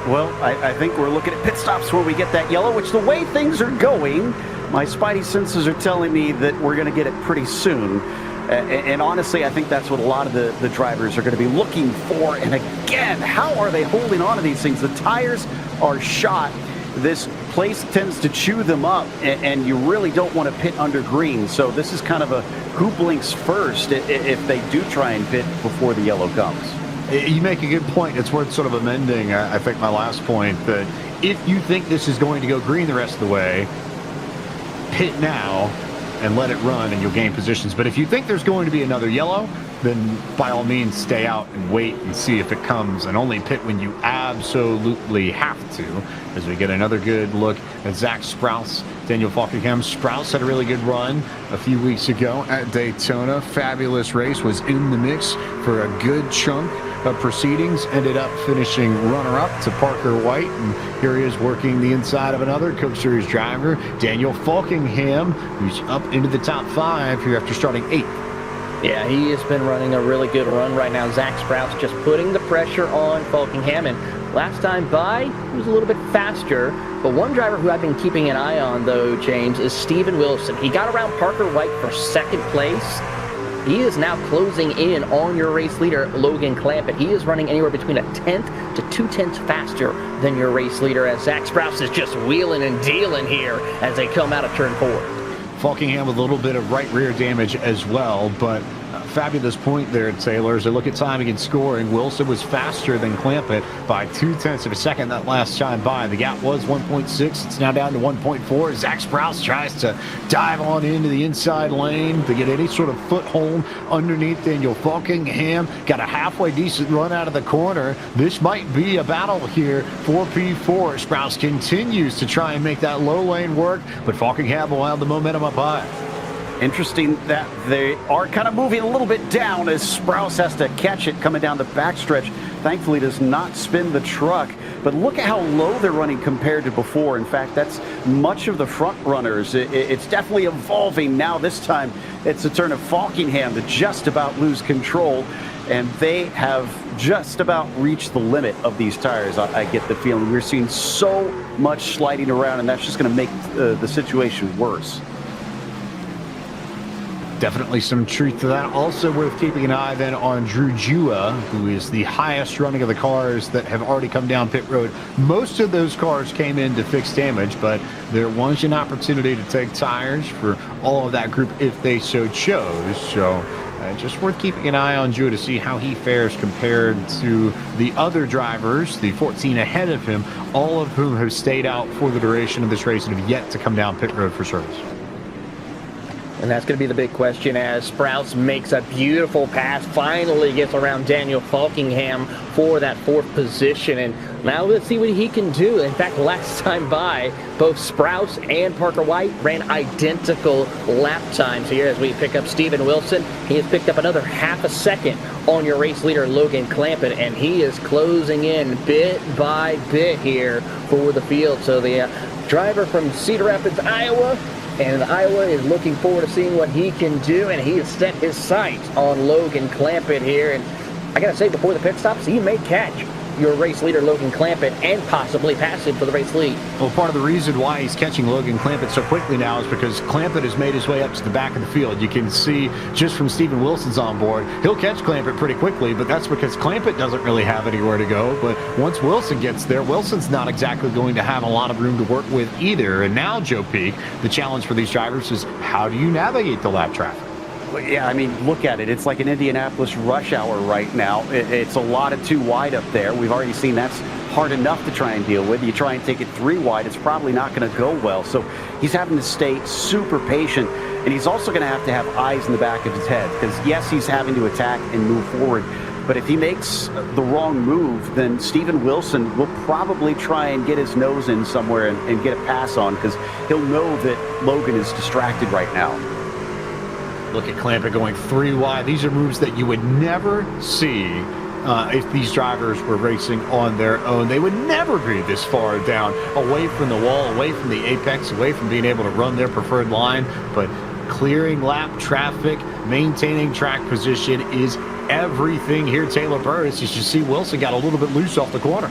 Well, I think we're looking at pit stops where we get that yellow, which the way things are going, my spidey senses are telling me that we're going to get it pretty soon. And honestly, I think that's what a lot of the drivers are going to be looking for. And again, how are they holding on to these things? The tires are shot. This place tends to chew them up, and you really don't want to pit under green. So this is kind of a who blinks first if they do try and pit before the yellow comes. You make a good point. It's worth sort of amending, I think, my last point, that if you think this is going to go green the rest of the way, pit now and let it run and you'll gain positions. But if you think there's going to be another yellow, then by all means stay out and wait and see if it comes, and only pit when you absolutely have to. As we get another good look at Zach Sprouse, Daniel Falkingham. Sprouse had a really good run a few weeks ago at Daytona. Fabulous race, was in the mix for a good chunk of proceedings, ended up finishing runner-up to Parker White, and here he is working the inside of another Coke Series driver, Daniel Falkingham, who's up into the top 5 here after starting 8th. Yeah, he has been running a really good run right now. Zach Sprouse just putting the pressure on Falkingham, and last time by, he was a little bit faster. But one driver who I've been keeping an eye on, though, James, is Steven Wilson. He got around Parker White for 2nd place. He is now closing in on your race leader, Logan Clampett. He is running anywhere between 1/10 to 2/10 faster than your race leader, as Zach Sprouse is just wheeling and dealing here as they come out of turn 4. Falkingham with a little bit of right rear damage as well, but fabulous point there, Taylor. As I look at timing and scoring, Wilson was faster than Clampett by 0.2 of a second that last time by. The gap was 1.6. It's now down to 1.4. Zach Sprouse tries to dive on into the inside lane to get any sort of foothold underneath Daniel Falkingham. Got a halfway decent run out of the corner. This might be a battle here for P4. Sprouse continues to try and make that low lane work, but Falkingham will have the momentum up high. Interesting that they are kind of moving a little bit down as Sprouse has to catch it coming down the backstretch. Thankfully does not spin the truck, but look at how low they're running compared to before. In fact, that's much of the front runners. It's definitely evolving now. This time it's the turn of Falkingham to just about lose control, and they have just about reached the limit of these tires. I get the feeling we're seeing so much sliding around, and that's just going to make the situation worse. Definitely some truth to that. Also worth keeping an eye then on Drew Jua, who is the highest running of the cars that have already come down pit road. Most of those cars came in to fix damage, but there was an opportunity to take tires for all of that group if they so chose. So just worth keeping an eye on Jua to see how he fares compared to the other drivers, the 14 ahead of him, all of whom have stayed out for the duration of this race and have yet to come down pit road for service. And that's going to be the big question as Sprouse makes a beautiful pass, finally gets around Daniel Falkingham for that 4th position. And now let's see what he can do. In fact, last time by, both Sprouse and Parker White ran identical lap times here as we pick up Steven Wilson. He has picked up another half a second on your race leader, Logan Clampett, and he is closing in bit by bit here for the field. So the driver from Cedar Rapids, Iowa, and Iowa is looking forward to seeing what he can do, and he has set his sights on Logan Clampett here. And I got to say, before the pit stops, he may catch your race leader, Logan Clampett, and possibly pass him for the race lead. Well, part of the reason why he's catching Logan Clampett so quickly now is because Clampett has made his way up to the back of the field. You can see just from Steven Wilson's on board, he'll catch Clampett pretty quickly, but that's because Clampett doesn't really have anywhere to go. But once Wilson gets there, Wilson's not exactly going to have a lot of room to work with either. And now, Joe Peak, the challenge for these drivers is how do you navigate the lap traffic? Yeah, I mean, look at it. It's like an Indianapolis rush hour right now. It's a lot of 2 wide up there. We've already seen that's hard enough to try and deal with. You try and take it 3 wide, it's probably not going to go well. So he's having to stay super patient, and he's also going to have eyes in the back of his head because, yes, he's having to attack and move forward. But if he makes the wrong move, then Steven Wilson will probably try and get his nose in somewhere and get a pass on because he'll know that Logan is distracted right now. Look at Clampett going 3 wide. These are moves that you would never see if these drivers were racing on their own. They would never be this far down, away from the wall, away from the apex, away from being able to run their preferred line. But clearing lap traffic, maintaining track position is everything here. Taylor Burris, as you see, Wilson got a little bit loose off the corner.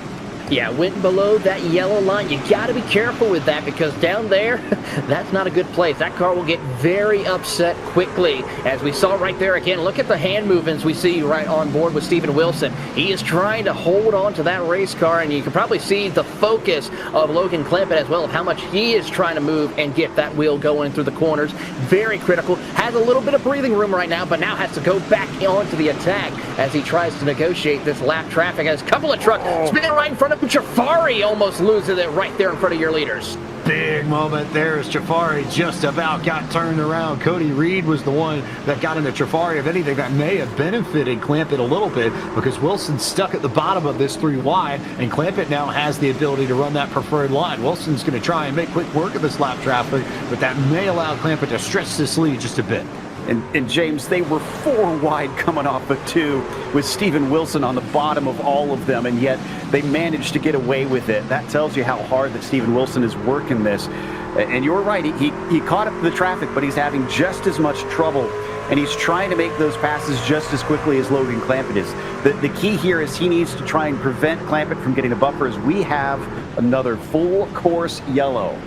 Yeah, went below that yellow line. You got to be careful with that because down there, that's not a good place. That car will get very upset quickly. As we saw right there again, look at the hand movements we see right on board with Steven Wilson. He is trying to hold on to that race car, and you can probably see the focus of Logan Clampett as well of how much he is trying to move and get that wheel going through the corners. Very critical. Has a little bit of breathing room right now, but now has to go back onto the attack as he tries to negotiate this lap traffic. Has a couple of trucks spinning right in front of Jafari, almost loses it right there in front of your leaders. Big moment there as Jafari just about got turned around. Cody Reed was the one that got into Jafari. If anything, that may have benefited Clampett a little bit because Wilson's stuck at the bottom of this 3 wide, and Clampett now has the ability to run that preferred line. Wilson's going to try and make quick work of this lap traffic, but that may allow Clampett to stretch this lead just a bit. And James, they were 4 wide coming off of 2 with Steven Wilson on the bottom of all of them, and yet they managed to get away with it. That tells you how hard that Steven Wilson is working this. And you're right, he caught up to the traffic, but he's having just as much trouble, and he's trying to make those passes just as quickly as Logan Clampett is. The key here is he needs to try and prevent Clampett from getting a buffer as we have another full course yellow.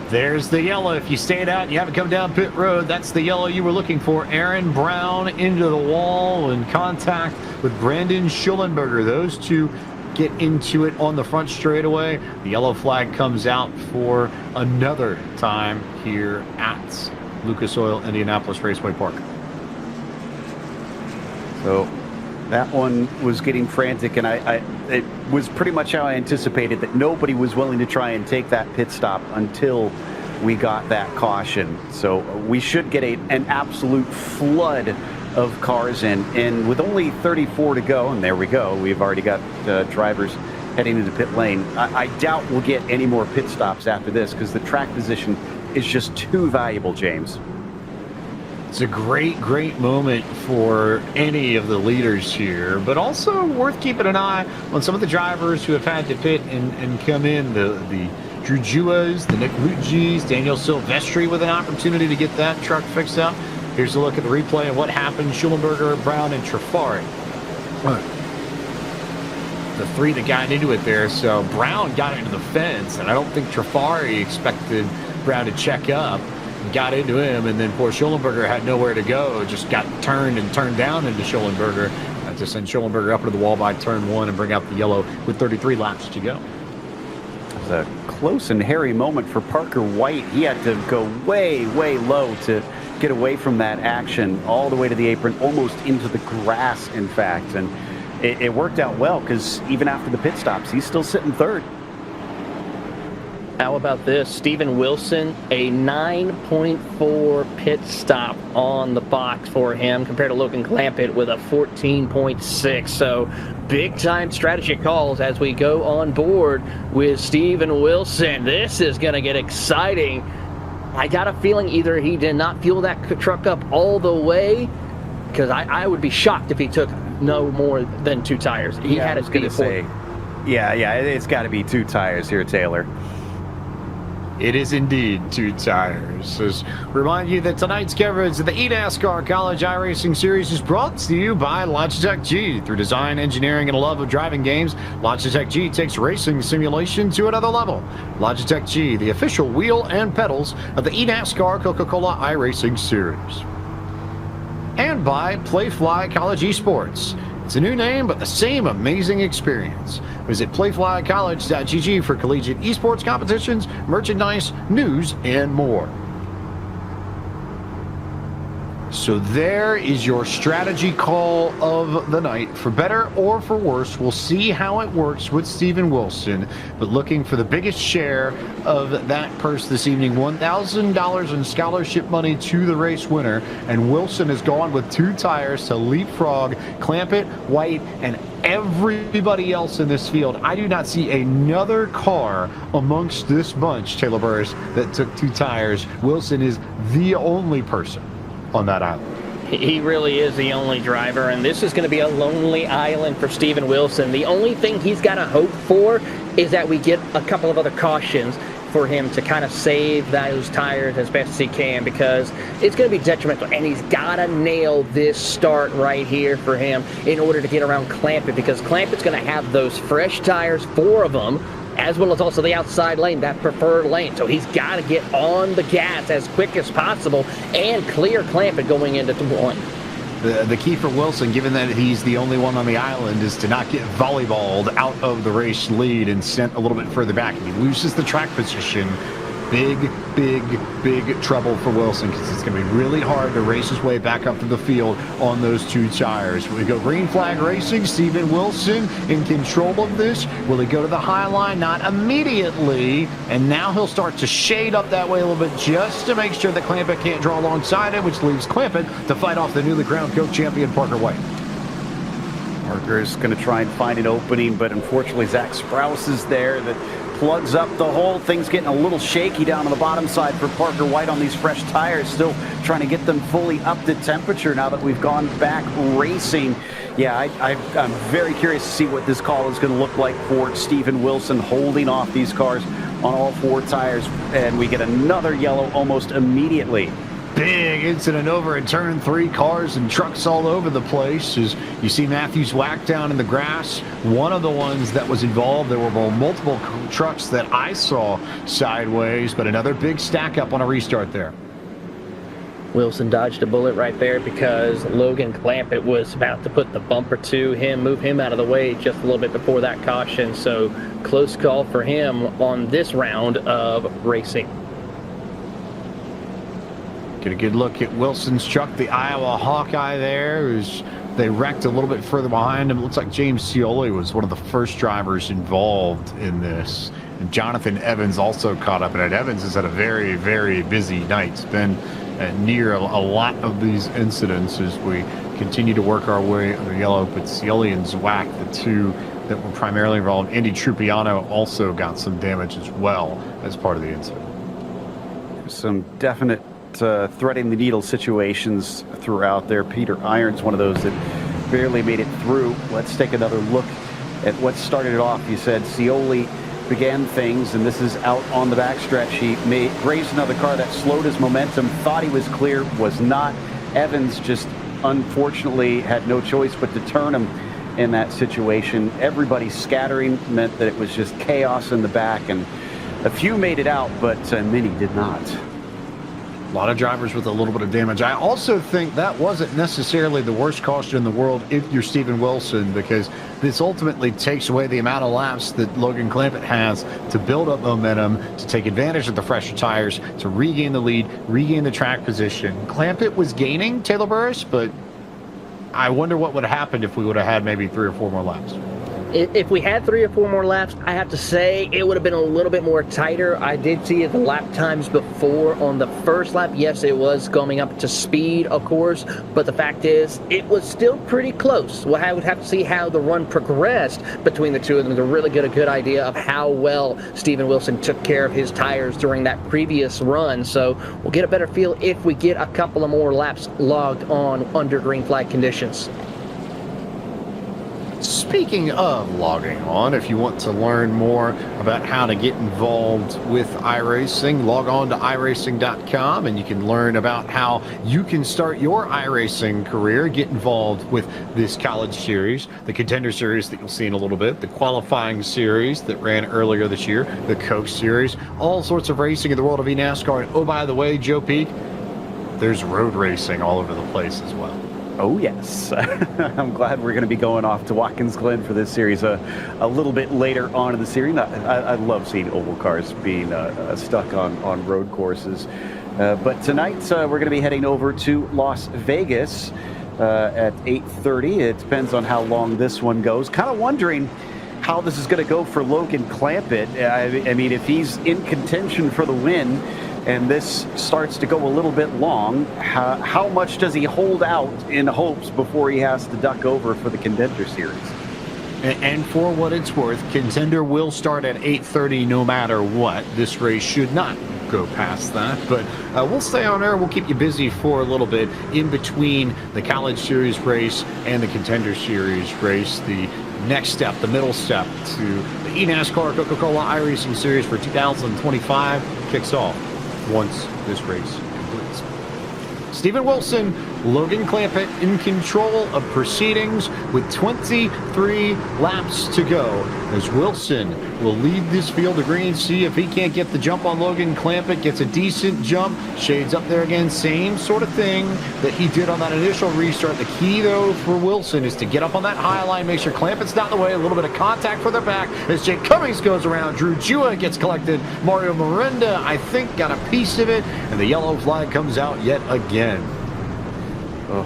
There's the yellow. If you stayed out and you haven't come down pit road, that's the yellow you were looking for. Aaron Brown into the wall in contact with Brandon Schullenberger. Those two get into it on the front straightaway. The yellow flag comes out for another time here at Lucas Oil Indianapolis Raceway Park. So that one was getting frantic, and it was pretty much how I anticipated, that nobody was willing to try and take that pit stop until we got that caution. So we should get an absolute flood of cars in. And with only 34 to go, and there we go, we've already got drivers heading into pit lane. I doubt we'll get any more pit stops after this, because the track position is just too valuable, James. It's a great, great moment for any of the leaders here, but also worth keeping an eye on some of the drivers who have had to pit and come in. The Drew Juas, the Nick Lugis, Daniel Silvestri with an opportunity to get that truck fixed up. Here's a look at the replay of what happened. Schulenberger, Brown, and Trafari. The three that got into it there. So Brown got into the fence, and I don't think Trafari expected Brown to check up. Got into him, and then poor Schulenberger had nowhere to go. Just got turned and turned down into Schulenberger to send Schulenberger up to the wall by turn one and bring out the yellow with 33 laps to go. It was a close and hairy moment for Parker White. He had to go way, way low to get away from that action, all the way to the apron, almost into the grass, in fact. And it worked out well, because even after the pit stops, he's still sitting third. How about this? Steven Wilson, a 9.4 pit stop on the box for him compared to Logan Clampett with a 14.6. So big time strategy calls as we go on board with Steven Wilson. This is going to get exciting. I got a feeling either he did not fuel that truck up all the way, because I would be shocked if he took no more than 2 tires. He had his going to say, yeah, it's got to be 2 tires here, Taylor. It is indeed 2 tires. Just remind you that tonight's coverage of the eNASCAR College iRacing Series is brought to you by Logitech G. Through design, engineering, and a love of driving games, Logitech G takes racing simulation to another level. Logitech G, the official wheel and pedals of the eNASCAR Coca-Cola iRacing Series. And by Playfly College Esports. It's a new name, but the same amazing experience. Visit playflycollege.gg for collegiate esports competitions, merchandise, news, and more. So there is your strategy call of the night. For better or for worse, we'll see how it works with Steven Wilson. But looking for the biggest share of that purse this evening, $1,000 in scholarship money to the race winner. And Wilson has gone with 2 tires to leapfrog Clampett, White, and everybody else in this field. I do not see another car amongst this bunch, Taylor Burris, that took 2 tires. Wilson is the only person on that island. He really is the only driver, and this is going to be a lonely island for Steven Wilson. The only thing he's got to hope for is that we get a couple of other cautions for him to kind of save those tires as best as he can, because it's going to be detrimental, and he's got to nail this start right here for him in order to get around Clampett, because Clampett's going to have those fresh tires, 4 of them, as well as also the outside lane, that preferred lane. So he's got to get on the gas as quick as possible and clear Clampett going into 1. The key for Wilson, given that he's the only one on the island, is to not get volleyballed out of the race lead and sent a little bit further back. If he loses the track position, big, big, big trouble for Wilson, because it's going to be really hard to race his way back up to the field on those 2 tires. We go green flag racing. Steven Wilson in control of this. Will he go to the high line? Not immediately. And now he'll start to shade up that way a little bit just to make sure that Clampett can't draw alongside him, which leaves Clampett to fight off the newly crowned Coke champion Parker White. Parker is going to try and find an opening, but unfortunately Zach Sprouse is there that plugs up the hole. Things getting a little shaky down on the bottom side for Parker White on these fresh tires. Still trying to get them fully up to temperature now that we've gone back racing. Yeah, I'm very curious to see what this call is going to look like for Steven Wilson, holding off these cars on all 4 tires. And we get another yellow almost immediately. Big incident over in turn 3, cars and trucks all over the place. As you see Matthews whacked down in the grass, one of the ones that was involved. There were multiple trucks that I saw sideways, but another big stack up on a restart there. Wilson dodged a bullet right there because Logan Clampett was about to put the bumper to him, move him out of the way just a little bit before that caution. So close call for him on this round of racing. Get a good look at Wilson's truck, the Iowa Hawkeye there, who's they wrecked a little bit further behind him. It looks like James Scioli was one of the first drivers involved in this. And Jonathan Evans also caught up in it. Evans has had a very, very busy night. It's been near a lot of these incidents as we continue to work our way on the yellow. But Scioli and Zwack, the two that were primarily involved. Indy Trupiano also got some damage as well as part of the incident. Some definite threading the needle situations throughout there. Peter Irons, one of those that barely made it through. Let's take another look at what started it off. You said Scioli began things, and this is out on the backstretch. He grazed another car that slowed his momentum, thought he was clear, was not. Evans just unfortunately had no choice but to turn him in that situation. Everybody scattering meant that it was just chaos in the back, and a few made it out, but many did not. A lot of drivers with a little bit of damage. I also think that wasn't necessarily the worst caution in the world if you're Steven Wilson, because this ultimately takes away the amount of laps that Logan Clampett has to build up momentum, to take advantage of the fresher tires, to regain the lead, regain the track position. Clampett was gaining Taylor Burris, but I wonder what would have happened if we would have had maybe 3 or 4 more laps. If we had 3 or 4 more laps, I have to say it would have been a little bit more tighter. I did see the lap times before on the first lap. Yes, it was going up to speed, of course, but the fact is it was still pretty close. Well, I would have to see how the run progressed between the two of them to really get a good idea of how well Steven Wilson took care of his tires during that previous run. So we'll get a better feel if we get a couple of more laps logged on under green flag conditions. Speaking of logging on, if you want to learn more about how to get involved with iRacing, log on to iRacing.com and you can learn about how you can start your iRacing career, get involved with this college series, the Contender series that you'll see in a little bit, the qualifying series that ran earlier this year, the Coke series, all sorts of racing in the world of eNASCAR. And oh, by the way, Joe Peak, there's road racing all over the place as well. Oh, yes. I'm glad we're going to be going off to Watkins Glen for this series a little bit later on in the series. I love seeing oval cars being stuck on road courses. But tonight we're going to be heading over to Las Vegas at 8:30. It depends on how long this one goes. Kind of wondering how this is going to go for Logan Clampett. I mean, if he's in contention for the win, and this starts to go a little bit long, how much does he hold out in hopes before he has to duck over for the Contender series? And for what it's worth, Contender will start at 8:30 no matter what. This race should not go past that, but we'll stay on air. We'll keep you busy for a little bit in between the College Series race and the Contender Series race. The next step, the middle step to the eNASCAR Coca-Cola iRacing Series for 2025 kicks off once this race completes. Steven Wilson, Logan Clampett in control of proceedings with 23 laps to go as Wilson will lead this field of green, see if he can't get the jump on Logan Clampett, gets a decent jump, shades up there again, same sort of thing that he did on that initial restart. The key though for Wilson is to get up on that high line, make sure Clampett's not in the way, a little bit of contact for their back as Jake Cummings goes around, Drew Jua gets collected, Mario Miranda I think got a piece of it, and the yellow flag comes out yet again. Oh,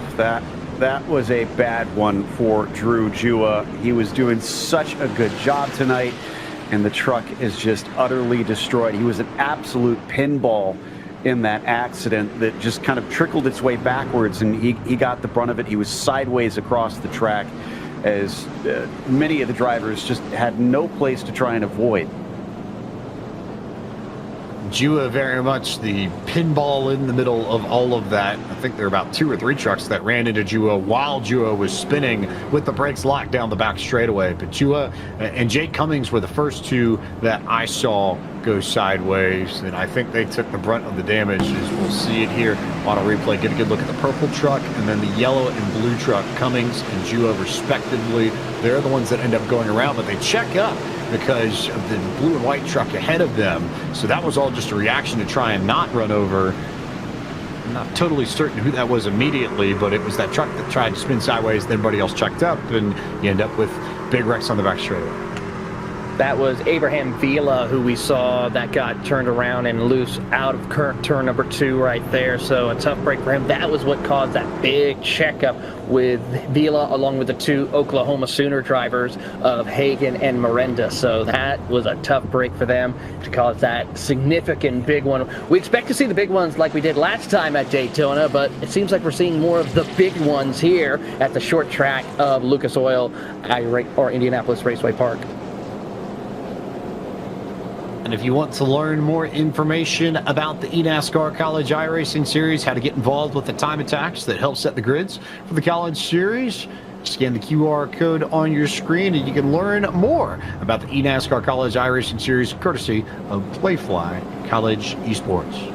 that was a bad one for Drew Jua. He was doing such a good job tonight, and the truck is just utterly destroyed. He was an absolute pinball in that accident that just kind of trickled its way backwards, and he got the brunt of it. He was sideways across the track as many of the drivers just had no place to try and avoid. Jua very much the pinball in the middle of all of that. I think there were about 2 or 3 trucks that ran into Jua while Jua was spinning with the brakes locked down the back straightaway. But Jua and Jake Cummings were the first 2 that I saw go sideways, and I think they took the brunt of the damage, as we'll see it here on a replay. Get a good look at the purple truck and then the yellow and blue truck, Cummings and Jua respectively. They're the ones that end up going around, but they check up because of the blue and white truck ahead of them. So that was all just a reaction to try and not run over. I'm not totally certain who that was immediately, but it was that truck that tried to spin sideways, then everybody else checked up, and you end up with big wrecks on the back straightaway. That was Abraham Vila, who we saw that got turned around and loose out of turn number 2 right there. So a tough break for him. That was what caused that big checkup with Vila, along with the 2 Oklahoma Sooner drivers of Hagan and Miranda. So that was a tough break for them to cause that significant big one. We expect to see the big ones like we did last time at Daytona, but it seems like we're seeing more of the big ones here at the short track of Lucas Oil or Indianapolis Raceway Park. And if you want to learn more information about the eNASCAR College iRacing Series, how to get involved with the time attacks that help set the grids for the College Series, scan the QR code on your screen and you can learn more about the eNASCAR College iRacing Series courtesy of Playfly College Esports.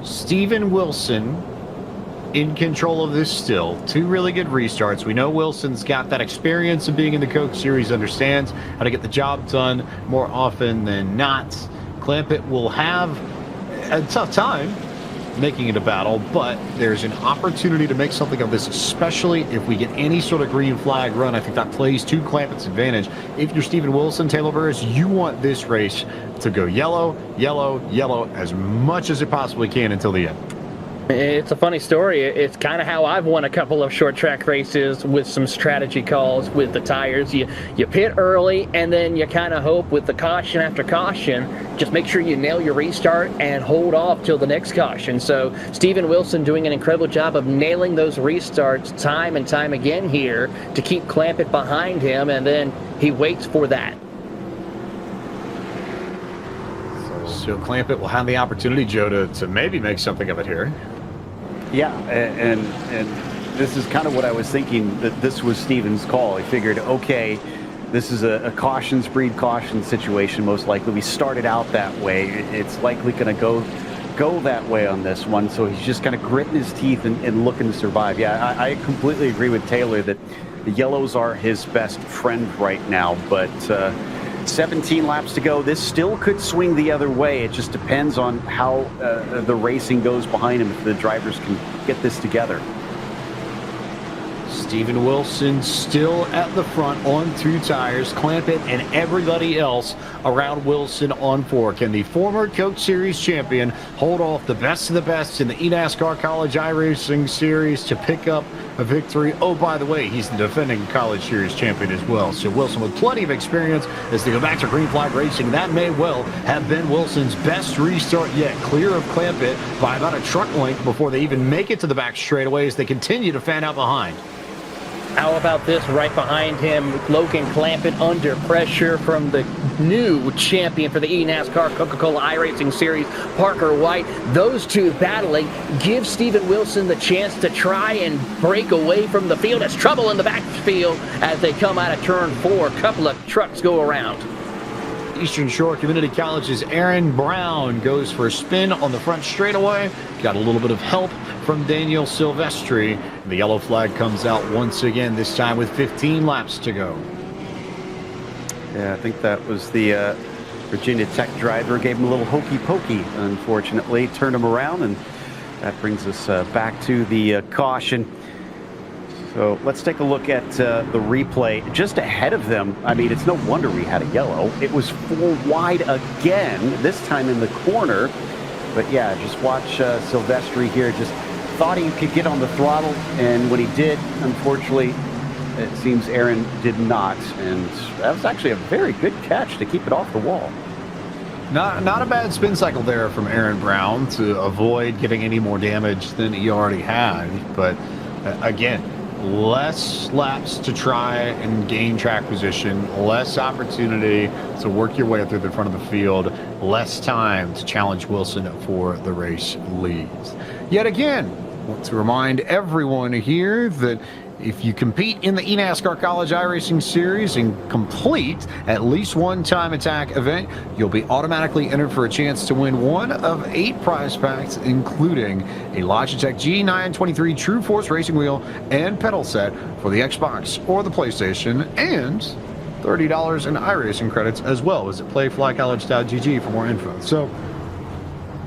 Steven Wilson in control of this still. 2 really good restarts. We know Wilson's got that experience of being in the Coke Series, understands how to get the job done more often than not. Clampett will have a tough time making it a battle, but there's an opportunity to make something of this, especially if we get any sort of green flag run. I think that plays to Clampett's advantage. If you're Steven Wilson, Taylor Burris, you want this race to go yellow, yellow, yellow as much as it possibly can until the end. It's a funny story. It's kind of how I've won a couple of short track races with some strategy calls with the tires. You pit early and then you kind of hope with the caution after caution, just make sure you nail your restart and hold off till the next caution. So Steven Wilson doing an incredible job of nailing those restarts time and time again here to keep Clampett behind him, and then he waits for that. So Clampett will have the opportunity, Joe, to maybe make something of it here. Yeah, and this is kind of what I was thinking, that this was Steven's call. He figured, okay, this is a cautions breed caution situation, most likely. We started out that way. It's likely going to go that way on this one, so he's just kind of gritting his teeth and looking to survive. Yeah, I completely agree with Taylor that the yellows are his best friend right now, but 17 laps to go. This still could swing the other way. It just depends on how the racing goes behind him, if the drivers can get this together. Steven Wilson still at the front on 2 tires. Clampett and everybody else around Wilson on 4. Can the former Coke Series champion hold off the best of the best in the eNASCAR College iRacing Series to pick up a victory? Oh, by the way, he's the defending College Series champion as well. So Wilson with plenty of experience as they go back to green flag racing. That may well have been Wilson's best restart yet. Clear of Clampett by about a truck length before they even make it to the back straightaway as they continue to fan out behind. How about this right behind him, Logan Clampett under pressure from the new champion for the eNASCAR Coca-Cola iRacing Series, Parker White. Those 2 battling gives Steven Wilson the chance to try and break away from the field. There's trouble in the backfield as they come out of turn 4. A couple of trucks go around. Eastern Shore Community College's Aaron Brown goes for a spin on the front straightaway. Got a little bit of help from Daniel Silvestri. The yellow flag comes out once again, this time with 15 laps to go. Yeah, I think that was the Virginia Tech driver. Gave him a little hokey pokey, unfortunately. Turned him around, and that brings us back to the caution. So let's take a look at the replay. Just ahead of them, I mean, it's no wonder we had a yellow. It was 4 wide again, this time in the corner. But yeah, just watch Silvestri here. Just thought he could get on the throttle, and when he did, unfortunately, it seems Aaron did not. And that was actually a very good catch to keep it off the wall. Not a bad spin cycle there from Aaron Brown to avoid getting any more damage than he already had. But again, less laps to try and gain track position, less opportunity to work your way through the front of the field, less time to challenge Wilson for the race leads. Yet again, I want to remind everyone here that if you compete in the eNASCAR College iRacing Series and complete at least one time attack event, you'll be automatically entered for a chance to win one of 8 prize packs, including a Logitech G923 True Force racing wheel and pedal set for the Xbox or the PlayStation, and $30 in iRacing credits as well as at playflycollege.gg for more info. So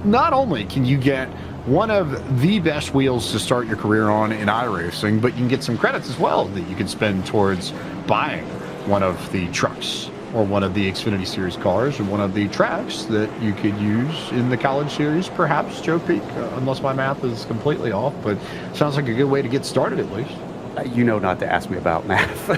not only can you get one of the best wheels to start your career on in iRacing, but you can get some credits as well that you can spend towards buying one of the trucks or one of the Xfinity Series cars or one of the tracks that you could use in the College Series, perhaps, Joe Peak, unless my math is completely off, but sounds like a good way to get started at least. You know not to ask me about math,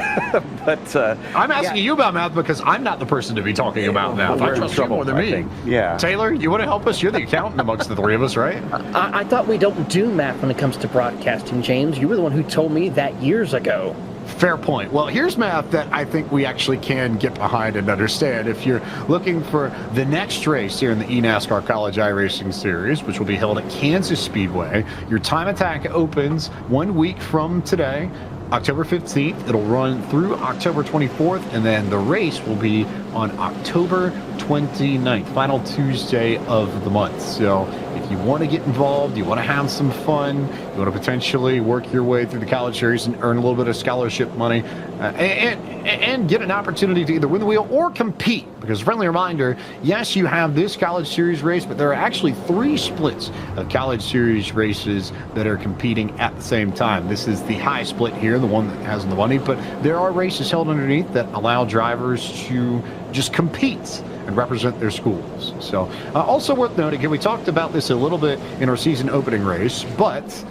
but I'm asking you about math because I'm not the person to be talking about math. I trust you more than me. Yeah. Taylor, you want to help us? You're the accountant amongst the three of us, right? I thought we don't do math when it comes to broadcasting, James. You were the one who told me that years ago. Fair point. Well, here's math that I think we actually can get behind and understand. If you're looking for the next race here in the eNASCAR College iRacing Series, which will be held at Kansas Speedway, your time attack opens 1 week from today, October 15th. It'll run through October 24th, and then the race will be on October 29th, final Tuesday of the month. So if you want to get involved, you want to have some fun, you want to potentially work your way through the College Series and earn a little bit of scholarship money, and get an opportunity to either win the wheel or compete. Because, friendly reminder, yes, you have this College Series race, but there are actually 3 splits of College Series races that are competing at the same time. This is the high split here, the one that has the money, but there are races held underneath that allow drivers to just compete and represent their schools. So also worth noting here, we talked about this a little bit in our season opening race, but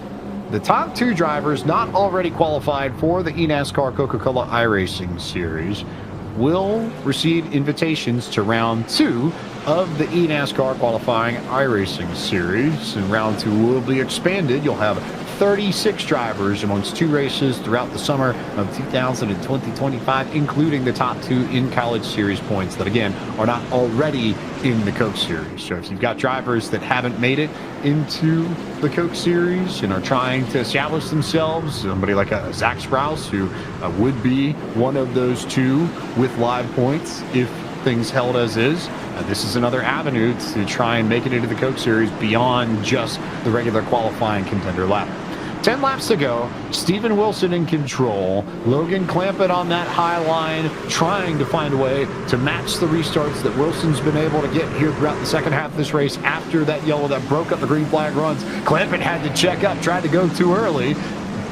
the top 2 drivers not already qualified for the eNASCAR Coca-Cola iRacing Series will receive invitations to round 2 of the eNASCAR qualifying iRacing Series. And round 2 will be expanded. You'll have 36 drivers amongst 2 races throughout the summer of 2025, including the top 2 in College Series points that, again, are not already in the Coke Series. So if you've got drivers that haven't made it into the Coke Series and are trying to establish themselves, somebody like a Zach Sprouse, who would be one of those 2 with live points if things held as is, this is another avenue to try and make it into the Coke Series beyond just the regular qualifying contender lap. 10 laps to go, Steven Wilson in control, Logan Clampett on that high line, trying to find a way to match the restarts that Wilson's been able to get here throughout the second half of this race after that yellow that broke up the green flag runs. Clampett had to check up, tried to go too early,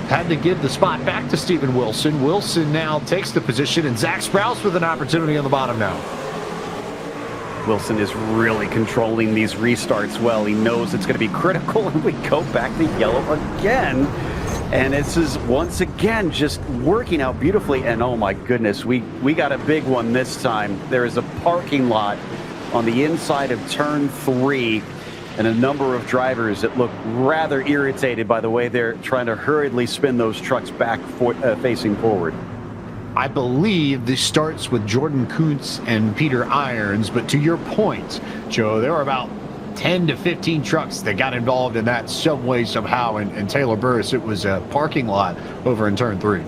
had to give the spot back to Steven Wilson. Wilson now takes the position, and Zach Sprouse with an opportunity on the bottom now. Wilson is really controlling these restarts well. He knows it's going to be critical, and we go back to yellow again. And this is once again just working out beautifully. And oh my goodness, we got a big one this time. There is a parking lot on the inside of turn 3, and a number of drivers that look rather irritated by the way they're trying to hurriedly spin those trucks back facing forward. I believe this starts with Jordan Kuntz and Peter Irons, but to your point, Joe, there were about 10 to 15 trucks that got involved in that some way, somehow, and Taylor Burris, it was a parking lot over in turn 3.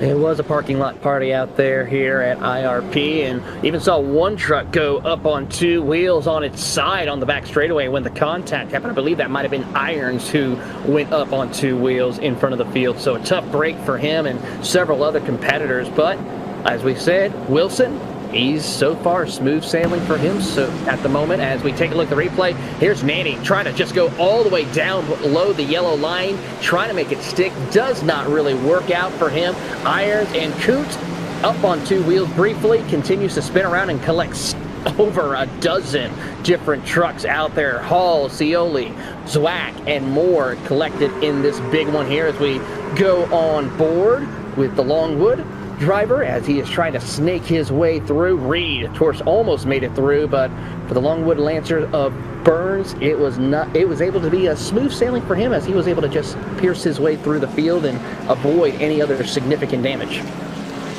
It was a parking lot party out there here at IRP, and even saw one truck go up on 2 wheels on its side on the back straightaway when the contact happened. I believe that might have been Irons who went up on 2 wheels in front of the field. So a tough break for him and several other competitors. But as we said, Wilson, he's so far smooth sailing for him. So at the moment, as we take a look at the replay, here's Nanny trying to just go all the way down below the yellow line, trying to make it stick. Does not really work out for him. Irons and Kuntz up on 2 wheels briefly, continues to spin around and collects over a dozen different trucks out there. Hall, Scioli, Zwack, and more collected in this big one here as we go on board with the Longwood driver as he is trying to snake his way through. Reed, of course, almost made it through, but for the Longwood Lancer of Burns, it was able to be a smooth sailing for him as he was able to just pierce his way through the field and avoid any other significant damage.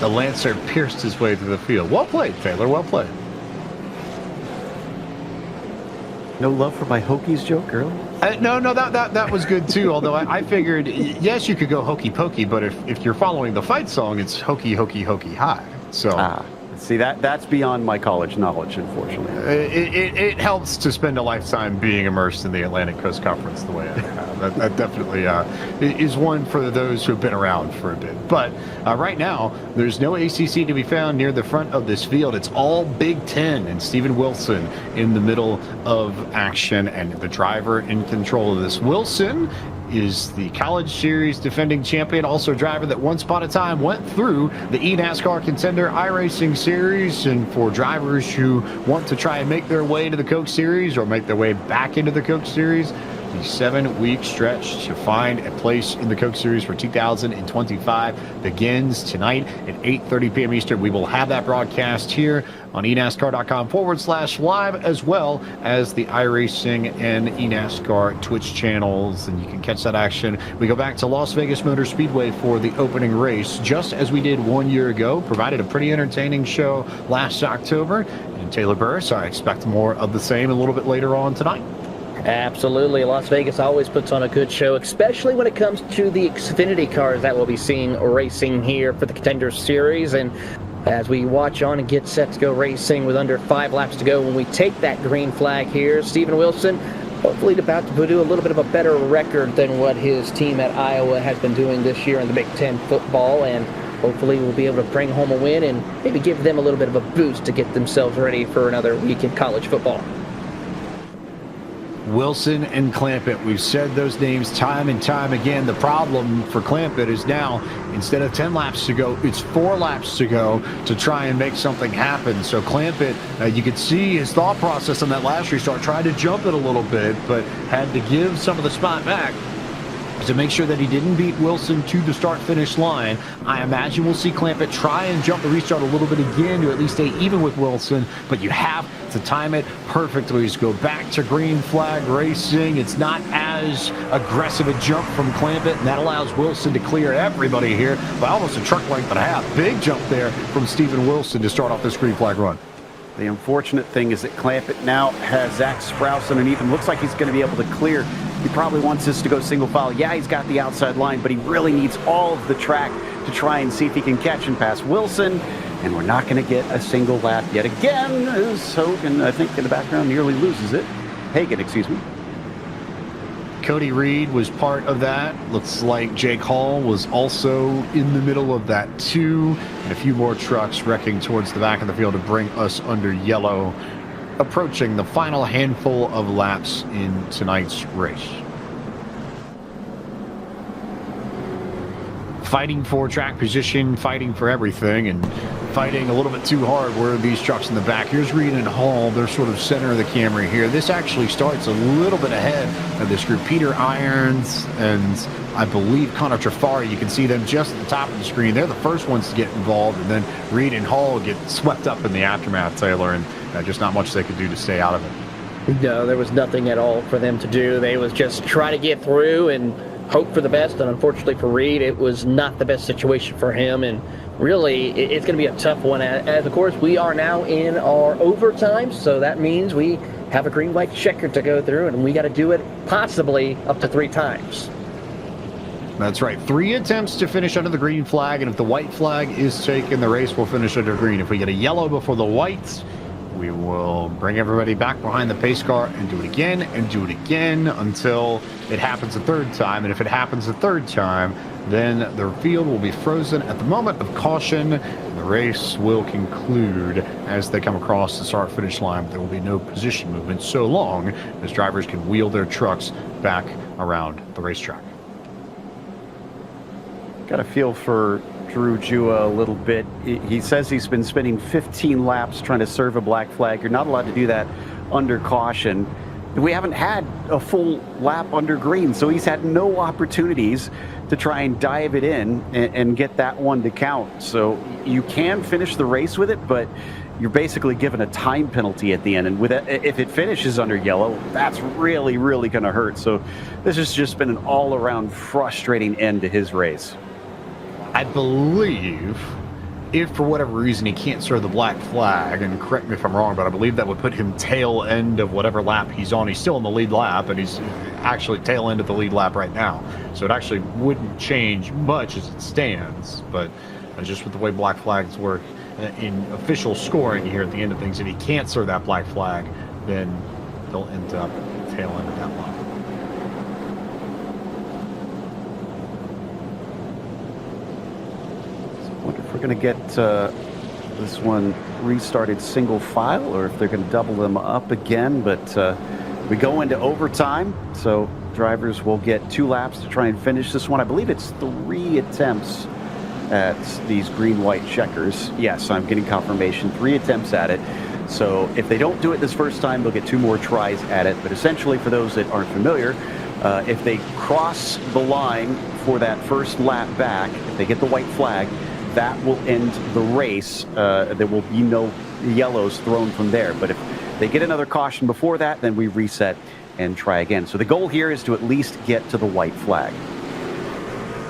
The Lancer pierced his way through the field. Well played, Taylor, well played. No love for my Hokies joke early? No, that was good too. Although I figured, yes, you could go hokey pokey, but if you're following the fight song, it's hokey hokey hokey high. So See, that's beyond my college knowledge, unfortunately. It helps to spend a lifetime being immersed in the Atlantic Coast Conference the way I have. That definitely is one for those who've been around for a bit. But right now, there's no ACC to be found near the front of this field. It's all Big Ten, and Steven Wilson in the middle of action, and the driver in control of this. Wilson is the College Series defending champion, also a driver that once upon a time went through the eNASCAR Contender iRacing Series. And for drivers who want to try and make their way to the Coke Series or make their way back into the Coke Series, the 7-week stretch to find a place in the Coke Series for 2025 begins tonight at 8:30 p.m. Eastern. We will have that broadcast here on eNASCAR.com/live, as well as the iRacing and eNASCAR Twitch channels, and you can catch that action. We go back to Las Vegas Motor Speedway for the opening race, just as we did 1 year ago. Provided a pretty entertaining show last October. And Taylor Burris, I expect more of the same a little bit later on tonight. Absolutely. Las Vegas always puts on a good show, especially when it comes to the Xfinity cars that we'll be seeing racing here for the Contender Series. And as we watch on and get set to go racing with under 5 laps to go, when we take that green flag here, Steven Wilson hopefully about to do a little bit of a better record than what his team at Iowa has been doing this year in the Big Ten football, and hopefully we'll be able to bring home a win and maybe give them a little bit of a boost to get themselves ready for another week in college football. Wilson and Clampett, we've said those names time and time again. The problem for Clampett is now, instead of 10 laps to go, it's 4 laps to go to try and make something happen. So Clampett, you could see his thought process on that last restart, tried to jump it a little bit, but had to give some of the spot back to make sure that he didn't beat Wilson to the start-finish line. I imagine we'll see Clampett try and jump the restart a little bit again to at least stay even with Wilson, but you have to time it perfectly. Just go back to green flag racing. It's not as aggressive a jump from Clampett, and that allows Wilson to clear everybody here by almost a truck length and a half. Big jump there from Steven Wilson to start off this green flag run. The unfortunate thing is that Clampett now has Zach Sprouse underneath him. Looks like he's going to be able to clear. He probably wants this to go single file. Yeah, he's got the outside line, but he really needs all of the track to try and see if he can catch and pass Wilson. And we're not going to get a single lap yet again, as Hogan, I think, in the background nearly loses it. Hagan, excuse me. Cody Reed was part of that. Looks like Jake Hall was also in the middle of that too. And a few more trucks wrecking towards the back of the field to bring us under yellow, approaching the final handful of laps in tonight's race. Fighting for track position, fighting for everything, and fighting a little bit too hard were these trucks in the back. Here's Reed and Hall. They're sort of center of the camera here. This actually starts a little bit ahead of this group. Peter Irons and I believe Connor Trafari, you can see them just at the top of the screen. They're the first ones to get involved, and then Reed and Hall get swept up in the aftermath, Taylor, and just not much they could do to stay out of it. No, there was nothing at all for them to do. They was just try to get through and hope for the best, and unfortunately for Reed, it was not the best situation for him, and really, it's going to be a tough one, as of course we are now in our overtime, so that means we have a green-white-checkered to go through, and we got to do it possibly up to 3 times. That's right. 3 attempts to finish under the green flag, and if the white flag is taken, the race will finish under green. If we get a yellow before the white, we will bring everybody back behind the pace car and do it again until it happens a 3rd time. And if it happens a 3rd time, then the field will be frozen at the moment of caution. And the race will conclude as they come across the start-finish line. There will be no position movement so long as drivers can wheel their trucks back around the racetrack. Got a feel for Drew Jua a little bit. He says he's been spending 15 laps trying to serve a black flag. You're not allowed to do that under caution. We haven't had a full lap under green, so he's had no opportunities to try and dive it in and get that one to count. So you can finish the race with it, but you're basically given a time penalty at the end. And with it, if it finishes under yellow, that's really, really going to hurt. So this has just been an all-around frustrating end to his race. I believe if for whatever reason he can't serve the black flag, and correct me if I'm wrong, but I believe that would put him tail end of whatever lap he's on. He's still in the lead lap, and he's actually tail end of the lead lap right now. So it actually wouldn't change much as it stands, but just with the way black flags work in official scoring here at the end of things. If he can't serve that black flag, then they'll end up tail end of that line. I wonder if we're going to get this one restarted single file or if they're going to double them up again. But we go into overtime, so drivers will get 2 laps to try and finish this one. I believe it's 3 attempts at these green-white checkers. Yes, I'm getting confirmation. 3 attempts at it. So if they don't do it this first time, they'll get 2 more tries at it. But essentially, for those that aren't familiar, if they cross the line for that first lap back, if they get the white flag, that will end the race. There will be no yellows thrown from there. But if they get another caution before that, then we reset and try again. So the goal here is to at least get to the white flag.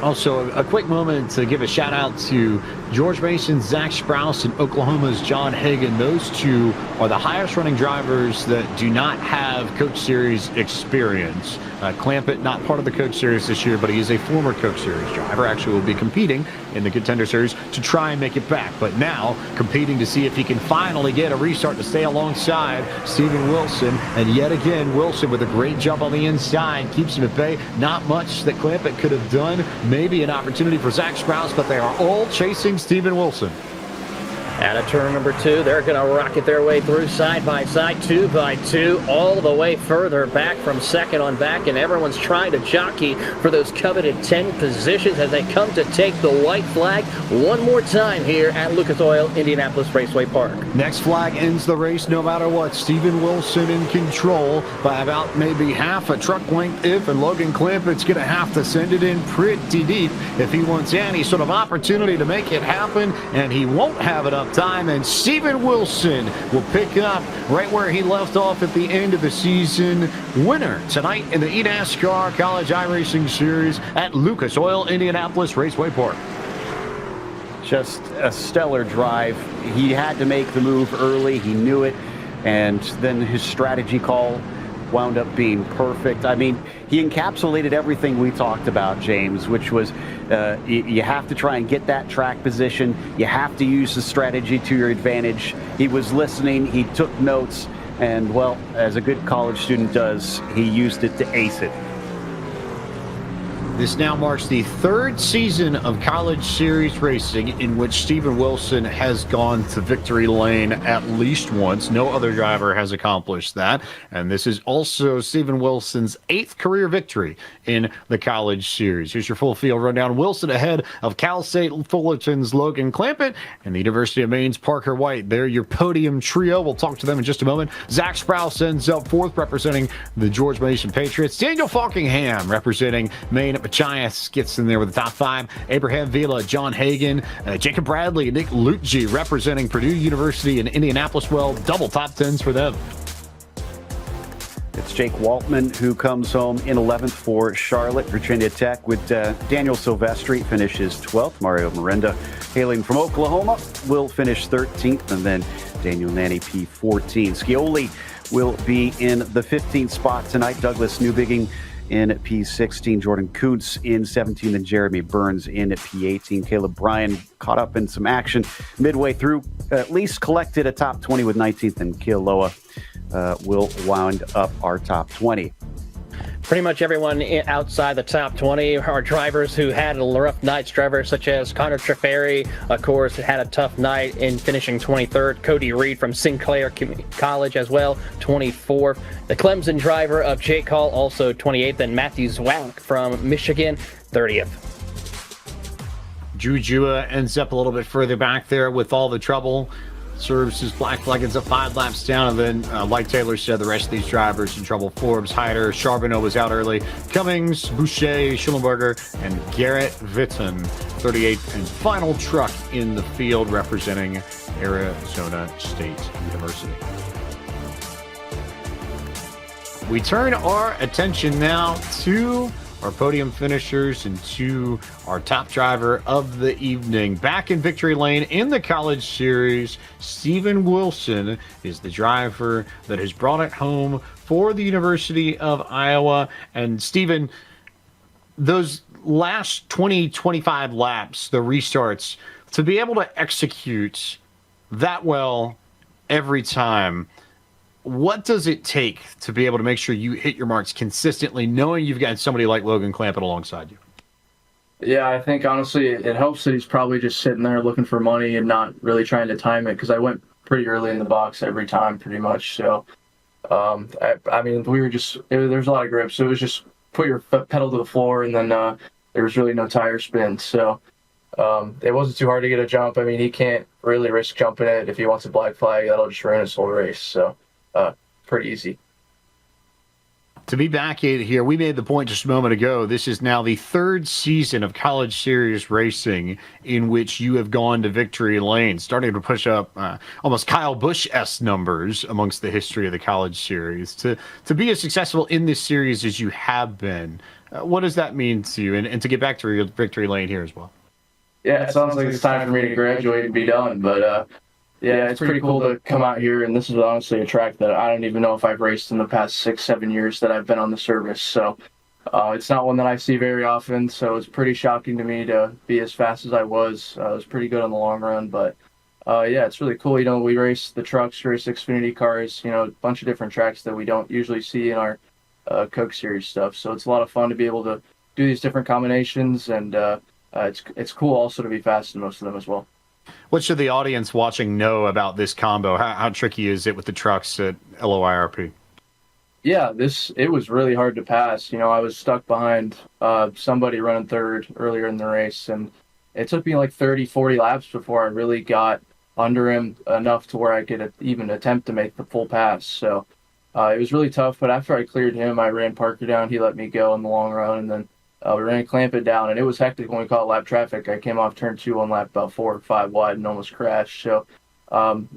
Also, a quick moment to give a shout out to George Mason's Zach Sprouse and Oklahoma's John Hagan. Those 2 are the highest running drivers that do not have Coach Series experience. Clampett, not part of the Coach Series this year, but he is a former Coach Series driver. Actually will be competing in the Contender Series to try and make it back. But now competing to see if he can finally get a restart to stay alongside Steven Wilson. And yet again, Wilson with a great jump on the inside keeps him at bay. Not much that Clampett could have done. Maybe an opportunity for Zach Sprouse, but they are all chasing Steven Wilson. Out of turn number 2, they're going to rocket their way through side by side, 2 by 2, all the way further back from second on back, and everyone's trying to jockey for those coveted 10 positions as they come to take the white flag one more time here at Lucas Oil Indianapolis Raceway Park. Next flag ends the race no matter what. Steven Wilson in control by about maybe half a truck length if, and Logan Clampett's going to have to send it in pretty deep if he wants any sort of opportunity to make it happen, and he won't have it up time, and Steven Wilson will pick up right where he left off at the end of the season. Winner tonight in the eNASCAR College iRacing Series at Lucas Oil Indianapolis Raceway Park. Just a stellar drive. He had to make the move early. He knew it, and then his strategy call wound up being perfect. I mean, he encapsulated everything we talked about, James, which was you have to try and get that track position. You have to use the strategy to your advantage. He was listening. He took notes. And, well, as a good college student does, he used it to ace it. This now marks the 3rd season of College Series racing in which Steven Wilson has gone to victory lane at least once. No other driver has accomplished that. And this is also Steven Wilson's 8th career victory in the College Series. Here's your full field rundown. Wilson ahead of Cal State Fullerton's Logan Clampett and the University of Maine's Parker White. They're your podium trio. We'll talk to them in just a moment. Zach Sprouse ends up 4th representing the George Mason Patriots. Daniel Falkingham representing Maine Machias gets in there with the top 5. Abraham Vila, John Hagan, Jacob Bradley, Nick Lutji representing Purdue University in Indianapolis. Well, double top 10s for them. It's Jake Waltman who comes home in 11th for Charlotte, Virginia Tech, with Daniel Silvestri finishes 12th. Mario Miranda, hailing from Oklahoma, will finish 13th, and then Daniel Nanny P14. Scioli will be in the 15th spot tonight. Douglas Newbigging in P16, Jordan Kuntz in 17, and Jeremy Burns in P18. Caleb Bryan caught up in some action midway through, at least collected a top 20 with 19th, and Kealoha will wound up our top 20. Pretty much everyone outside the top 20 are drivers who had rough nights. Drivers such as Connor Treferi, of course, had a tough night in finishing 23rd. Cody Reed from Sinclair College as well, 24th. The Clemson driver of Jake Hall, also 28th. And Matthew Zwack from Michigan, 30th. Drew Jua ends up a little bit further back there with all the trouble. Serves his black flag, ends up 5 laps down, and then, like Taylor said, the rest of these drivers in trouble. Forbes, Hyder, Charbonneau was out early. Cummings, Boucher, Schullenberger, and Garrett Vitton, 38th and final truck in the field representing Arizona State University. We turn our attention now to our podium finishers and to our top driver of the evening. Back in victory lane in the College Series, Steven Wilson is the driver that has brought it home for the University of Iowa. And Steven, those last 20, 25 laps, the restarts, to be able to execute that well every time. What does it take to be able to make sure you hit your marks consistently, knowing you've got somebody like Logan Clampett alongside you? Yeah, I think honestly it helps that he's probably just sitting there looking for money and not really trying to time it, because I went pretty early in the box every time pretty much. So, I mean, there's a lot of grips. So it was just put your pedal to the floor, and then there was really no tire spin. So it wasn't too hard to get a jump. I mean, he can't really risk jumping it. If he wants a black flag, that'll just ruin his whole race. So pretty easy. To be back here, we made the point just a moment ago. This is now the third season of College Series racing in which you have gone to victory lane, starting to push up almost Kyle Busch-esque numbers amongst the history of the College Series. To be as successful in this series as you have been, what does that mean to you? And to get back to your victory lane here as well. Yeah, it sounds like it's time for me to graduate and be done, but yeah, it's pretty cool to come out here, and this is honestly a track that I don't even know if I've raced in the past 6-7 years that I've been on the service. So it's not one that I see very often, so it's pretty shocking to me to be as fast as I was. It was pretty good on the long run, but yeah, it's really cool. You know, we race the trucks, race Xfinity cars, you know, a bunch of different tracks that we don't usually see in our Coke Series stuff. So it's a lot of fun to be able to do these different combinations, and it's cool also to be fast in most of them as well. What should the audience watching know about this combo? How tricky is it with the trucks at LOIRP? Yeah, it was really hard to pass. You know, I was stuck behind somebody running third earlier in the race, and it took me like 30, 40 laps before I really got under him enough to where I could even attempt to make the full pass. So it was really tough, but after I cleared him, I ran Parker down. He let me go in the long run, and then we ran Clampett down, and it was hectic when we caught lap traffic. I came off turn 2 on lap about 4 or 5 wide and almost crashed. So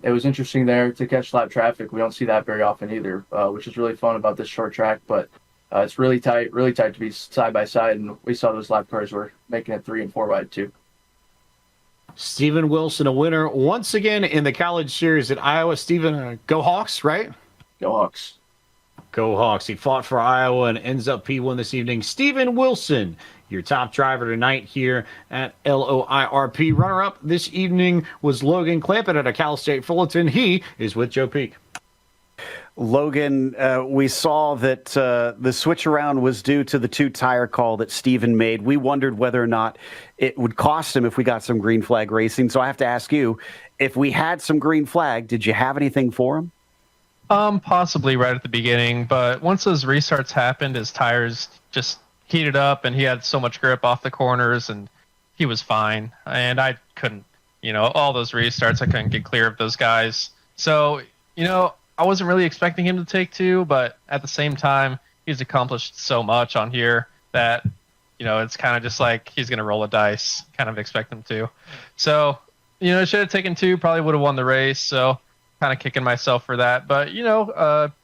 it was interesting there to catch lap traffic. We don't see that very often either, which is really fun about this short track. But it's really tight to be side by side, and we saw those lap cars were making it 3 and 4 wide too. Steven Wilson, a winner once again in the College Series at Iowa. Steven, go Hawks, right? Go Hawks. Go Hawks. He fought for Iowa and ends up P1 this evening. Steven Wilson, your top driver tonight here at LOIRP. Runner-up this evening was Logan Clampett at a Cal State Fullerton. He is with Joe Peak. Logan, we saw that the switch around was due to the 2-tire call that Steven made. We wondered whether or not it would cost him if we got some green flag racing. So I have to ask you, if we had some green flag, did you have anything for him? Possibly right at the beginning, but once those restarts happened, his tires just heated up and he had so much grip off the corners and he was fine. And I couldn't, all those restarts, I couldn't get clear of those guys. So, I wasn't really expecting him to take 2, but at the same time, he's accomplished so much on here that, it's kind of just like he's going to roll a dice, kind of expect him to. So, should have taken 2, probably would have won the race. So, kind of kicking myself for that, but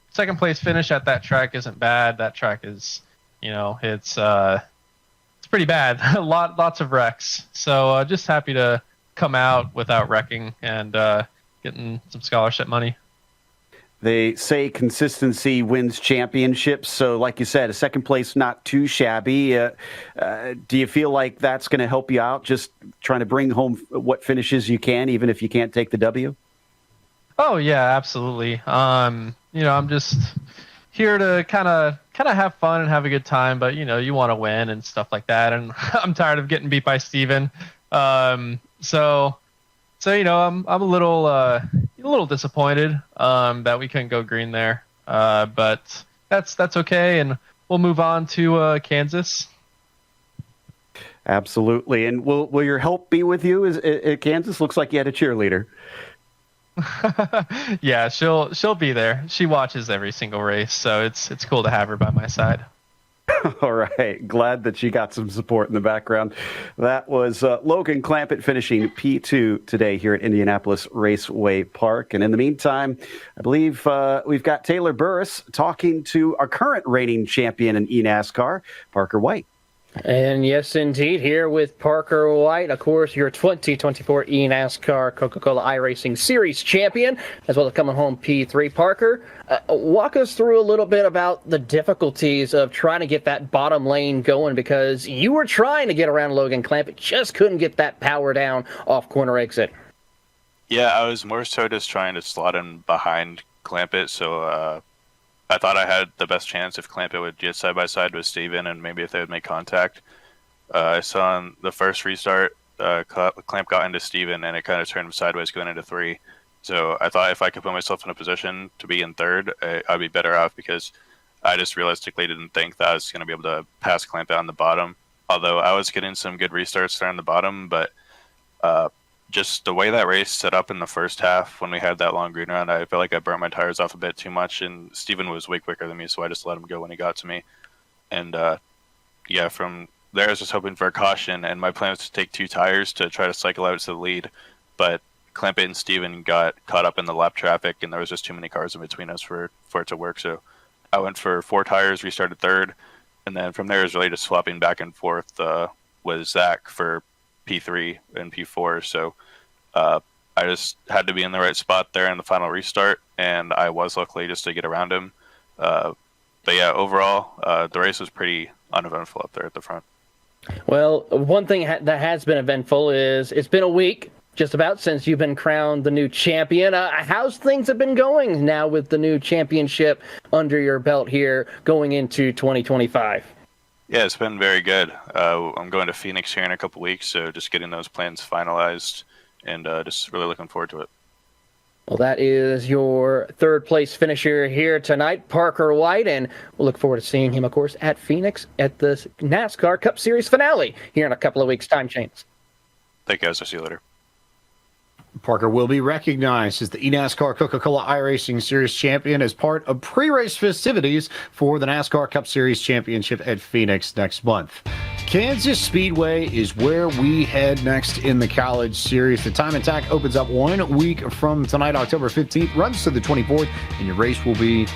second place finish at that track isn't bad. That track is, it's pretty bad. Lots of wrecks. So just happy to come out without wrecking and getting some scholarship money. They say consistency wins championships. So like you said, a second place, not too shabby. Do you feel like that's going to help you out? Just trying to bring home what finishes you can, even if you can't take the W? Oh yeah, absolutely. I'm just here to kind of have fun and have a good time, but you want to win and stuff like that. And I'm tired of getting beat by Steven. So I'm a little disappointed that we couldn't go green there. But that's okay, and we'll move on to Kansas. Absolutely. And will your help be with you at Kansas? Looks like you had a cheerleader. Yeah, she'll be there. She watches every single race, so it's cool to have her by my side. All right. Glad that you got some support in the background. That was Logan Clampett finishing P2 today here at Indianapolis Raceway Park. And in the meantime, I believe we've got Taylor Burris talking to our current reigning champion in eNASCAR, Parker White. And yes, indeed, here with Parker White, of course, your 2024 eNASCAR Coca-Cola iRacing Series champion, as well as coming home P3. Parker, walk us through a little bit about the difficulties of trying to get that bottom lane going, because you were trying to get around Logan Clampett, just couldn't get that power down off corner exit. Yeah, I was more so just trying to slot in behind Clampett, so I thought I had the best chance if Clampett would get side by side with Steven and maybe if they would make contact. I saw on the first restart, Clamp got into Steven and it kind of turned him sideways going into 3. So I thought if I could put myself in a position to be in 3rd, I'd be better off because I just realistically didn't think that I was going to be able to pass Clampett on the bottom. Although I was getting some good restarts there on the bottom, but just the way that race set up in the first half when we had that long green run, I felt like I burnt my tires off a bit too much, and Steven was way quicker than me, so I just let him go when he got to me. And yeah, from there I was just hoping for a caution, and my plan was to take 2 tires to try to cycle out to the lead, but Clampett and Steven got caught up in the lap traffic, and there was just too many cars in between us for it to work, so I went for 4 tires, restarted 3rd, and then from there it was really just swapping back and forth with Zach for P3 and P4, so I just had to be in the right spot there in the final restart, and I was luckily just to get around him. But yeah, overall, the race was pretty uneventful up there at the front. Well, one thing that has been eventful is it's been a week just about since you've been crowned the new champion. How's things have been going now with the new championship under your belt here going into 2025? Yeah, it's been very good. I'm going to Phoenix here in a couple weeks, so just getting those plans finalized and just really looking forward to it. Well, that is your 3rd place finisher here tonight, Parker White, and we'll look forward to seeing him, of course, at Phoenix at the NASCAR Cup Series finale here in a couple of weeks' time, James. Thank you guys. I'll see you later. Parker will be recognized as the eNASCAR Coca-Cola iRacing Series champion as part of pre-race festivities for the NASCAR Cup Series Championship at Phoenix next month. Kansas Speedway is where we head next in the College Series. The time attack opens up 1 week from tonight, October 15th, runs to the 24th, and your race will be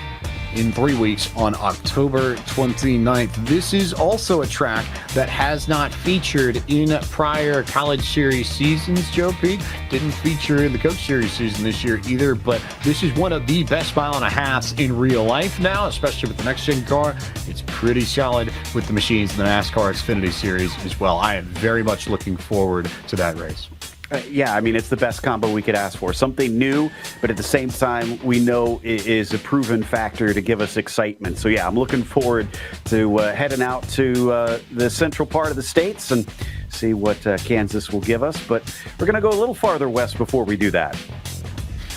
in 3 weeks on October 29th. This is also a track that has not featured in prior College Series seasons, Joe Pete. Didn't feature in the Coach Series season this year either, but this is one of the best mile and a halves in real life now, especially with the next-gen car. It's pretty solid with the machines in the NASCAR Xfinity Series as well. I am very much looking forward to that race. Yeah, I mean, it's the best combo we could ask for. Something new, but at the same time, we know it is a proven factor to give us excitement. So, yeah, I'm looking forward to heading out to the central part of the states and see what Kansas will give us. But we're going to go a little farther west before we do that.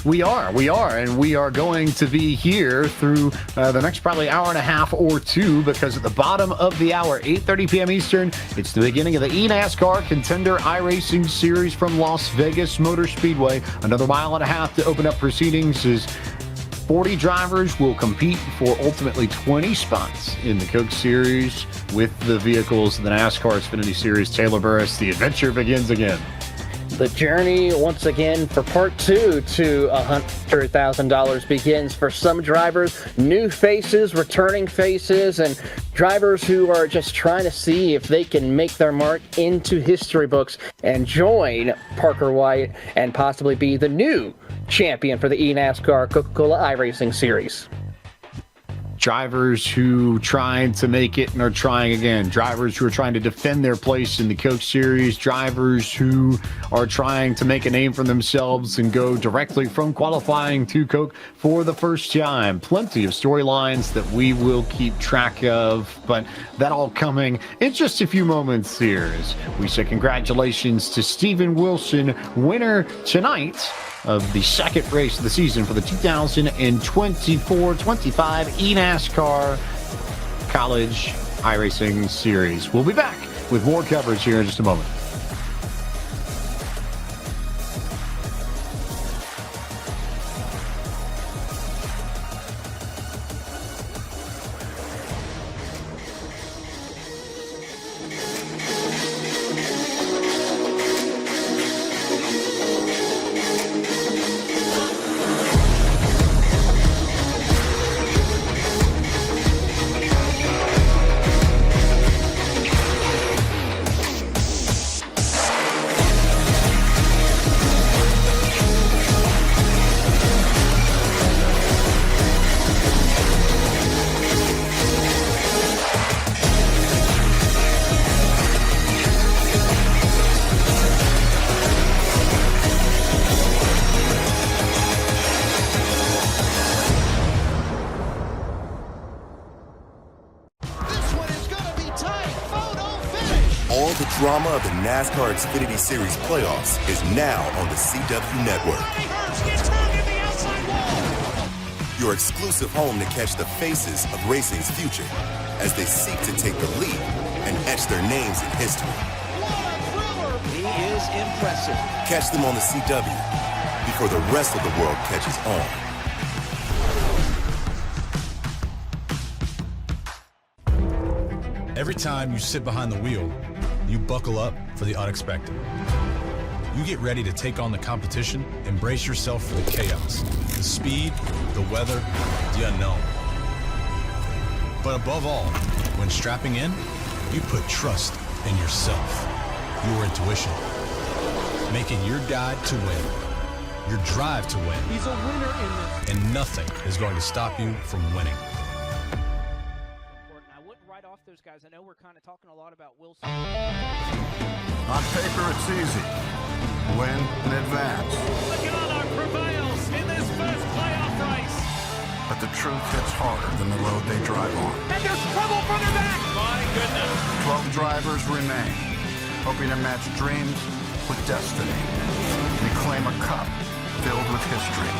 We are, and we are going to be here through the next probably hour and a half or 2, because at the bottom of the hour, 8:30 p.m. Eastern, it's the beginning of the eNASCAR Contender iRacing Series from Las Vegas Motor Speedway. Another mile and a half to open up proceedings as 40 drivers will compete for ultimately 20 spots in the Coke Series with the vehicles of the NASCAR Xfinity Series. Taylor Burris, the adventure begins again. The journey, once again, for part 2 to $100,000 begins for some drivers. New faces, returning faces, and drivers who are just trying to see if they can make their mark into history books and join Parker White and possibly be the new champion for the eNASCAR Coca-Cola iRacing Series. Drivers who tried to make it and are trying again. Drivers who are trying to defend their place in the Coke Series. Drivers who are trying to make a name for themselves and go directly from qualifying to Coke for the first time. Plenty of storylines that we will keep track of, but that all coming in just a few moments here as we say congratulations to Steven Wilson, winner tonight of the second race of the season for the 2024-25 eNASCAR College iRacing Series. We'll be back with more coverage here in just a moment. drama of the NASCAR Xfinity Series playoffs is now on the CW Network. Your exclusive home to catch the faces of racing's future as they seek to take the lead and etch their names in history. He is impressive. Catch them on the CW before the rest of the world catches on. Every time you sit behind the wheel, you buckle up for the unexpected. You get ready to take on the competition and brace yourself for the chaos, the speed, the weather, the unknown. But above all, when strapping in, you put trust in yourself, your intuition, making your guide to win, your drive to win. He's a winner in this. And nothing is going to stop you from winning. I wouldn't write off those guys. I know we're kind of talking a lot about Wilson. On paper, it's easy. Win and advance. Logano prevails in this first playoff race. But the truth hits harder than the road they drive on. And there's trouble for their back. My goodness. 12 drivers remain, hoping to match dreams with destiny and claim a cup filled with history.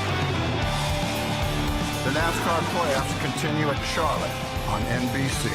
The NASCAR playoffs continue at Charlotte on NBC.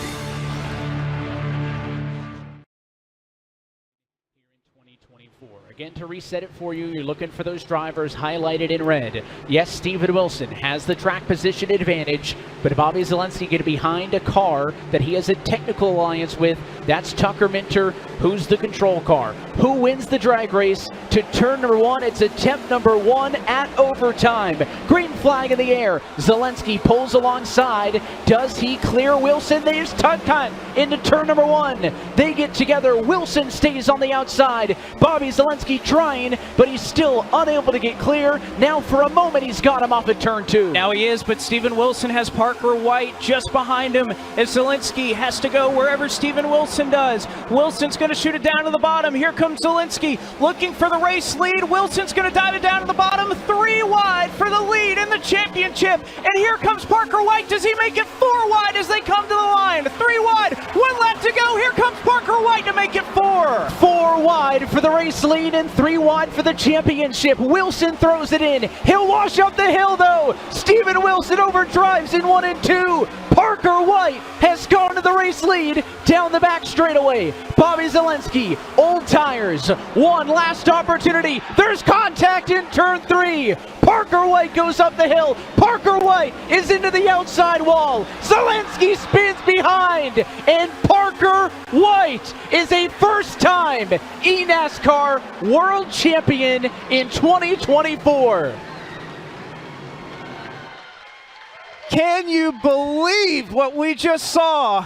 Again, to reset it for you, you're looking for those drivers highlighted in red. Yes, Steven Wilson has the track position advantage, but Bobby Zalenski getting behind a car that he has a technical alliance with. That's Tucker Minter, who's the control car. Who wins the drag race to turn number 1? It's attempt number 1 at overtime. Green flag in the air. Zalenski pulls alongside. Does he clear Wilson? There's Tucker into turn number 1. They get together. Wilson stays on the outside. Bobby Zalenski trying, but he's still unable to get clear. Now for a moment he's got him off at turn 2. Now he is, but Steven Wilson has Parker White just behind him as Zalenski has to go wherever Steven Wilson does. Wilson's going to shoot it down to the bottom. Here comes Zalenski looking for the race lead. Wilson's going to dive it down to the bottom. 3 wide for the lead in the championship. And here comes Parker White. Does he make it 4 wide as they come to the line? 3 wide, 1 lap to go. Here comes Parker White to make it 4. 4 wide for the race lead and 3 wide for the championship. Wilson throws it in. He'll wash up the hill though. Steven Wilson overdrives in 1 and 2. Parker White has gone to the race lead down the back straightaway. Bobby Zalenski, old tires, 1 last opportunity. There's contact in turn 3. Parker White goes up the hill. Parker White is into the outside wall. Zalenski spins behind, and Parker White is a first-time eNASCAR World Champion in 2024. Can you believe what we just saw?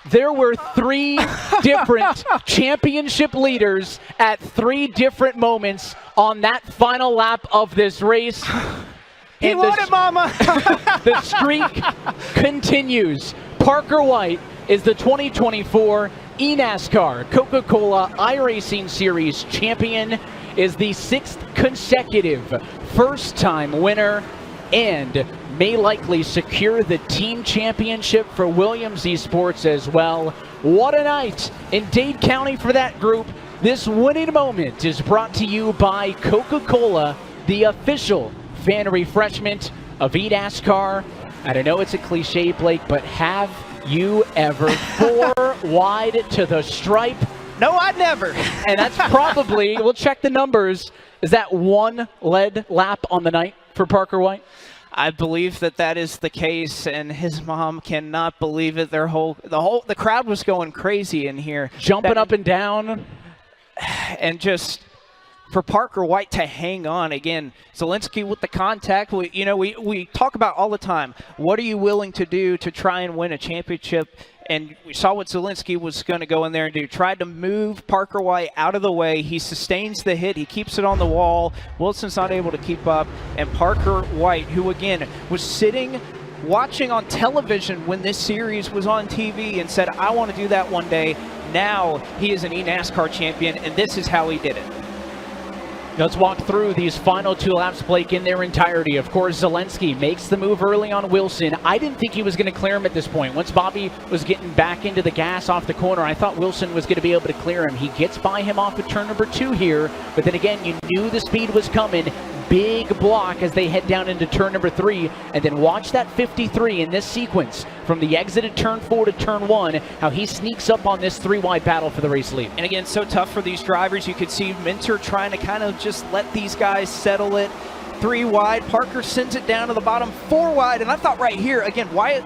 There were 3 different championship leaders at 3 different moments on that final lap of this race. He won it, mama! The streak continues. Parker White is the 2024 eNASCAR Coca-Cola iRacing Series champion, is the 6th consecutive first-time winner, and may likely secure the team championship for Williams Esports as well. What a night in Dade County for that group. This winning moment is brought to you by Coca-Cola, the official fan refreshment of eNASCAR. And I know it's a cliche, Blake, but have you ever 4 wide to the stripe? No, I'd never. And that's probably, we'll check the numbers, is that 1 lead lap on the night for Parker White? I believe that is the case, and his mom cannot believe it. The crowd was going crazy in here, jumping up and down, and just for Parker White to hang on again. Zalenski with the contact. We talk about all the time. What are you willing to do to try and win a championship? And we saw what Zalenski was going to go in there and do. Tried to move Parker White out of the way. He sustains the hit. He keeps it on the wall. Wilson's not able to keep up. And Parker White, who again was sitting watching on television when this series was on TV and said, I want to do that one day. Now he is an eNASCAR champion, and this is how he did it. Let's walk through these final 2 laps, Blake, in their entirety. Of course, Zelensky makes the move early on Wilson. I didn't think he was going to clear him at this point. Once Bobby was getting back into the gas off the corner, I thought Wilson was going to be able to clear him. He gets by him off of turn number 2 here, but then again, you knew the speed was coming. Big block as they head down into turn number 3, and then watch that 53 in this sequence from the exit at turn 4 to turn 1, how he sneaks up on this 3-wide battle for the race lead. And again, so tough for these drivers. You could see Minter trying to kind of just let these guys settle it. 3 wide. Parker sends it down to the bottom, 4 wide. And I thought right here, again, White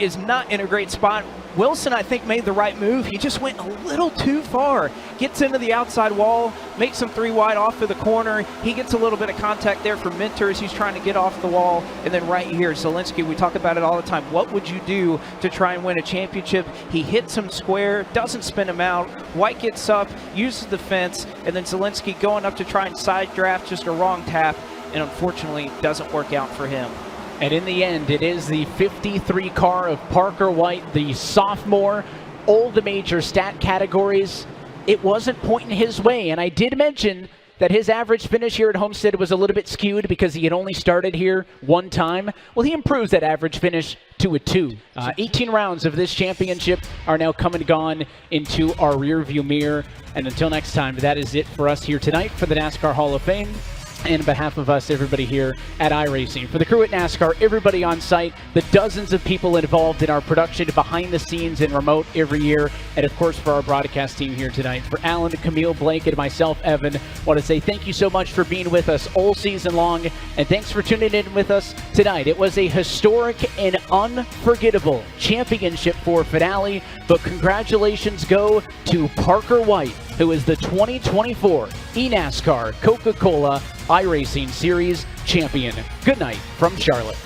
is not in a great spot. Wilson, I think, made the right move. He just went a little too far. Gets into the outside wall, makes him 3 wide off of the corner. He gets a little bit of contact there from Minter as he's trying to get off the wall. And then right here, Zelensky, we talk about it all the time. What would you do to try and win a championship? He hits him square, doesn't spin him out. White gets up, uses the fence, and then Zelensky going up to try and side draft, just a wrong tap, and unfortunately doesn't work out for him. And in the end, it is the 53 car of Parker White, the sophomore, all the major stat categories. It wasn't pointing his way, and I did mention that his average finish here at Homestead was a little bit skewed because he had only started here 1 time. Well, he improves that average finish to a 2. 18 rounds of this championship are now come and gone into our rearview mirror. And until next time, that is it for us here tonight for the NASCAR Hall of Fame. And on behalf of us, everybody here at iRacing, for the crew at NASCAR, everybody on site, the dozens of people involved in our production behind the scenes and remote every year, and of course for our broadcast team here tonight, for Alan, Camille, Blake, and myself, Evan, I want to say thank you so much for being with us all season long, and thanks for tuning in with us tonight. It was a historic and unforgettable championship for finale, but congratulations go to Parker White, who is the 2024 eNASCAR Coca-Cola iRacing Series champion. Good night from Charlotte.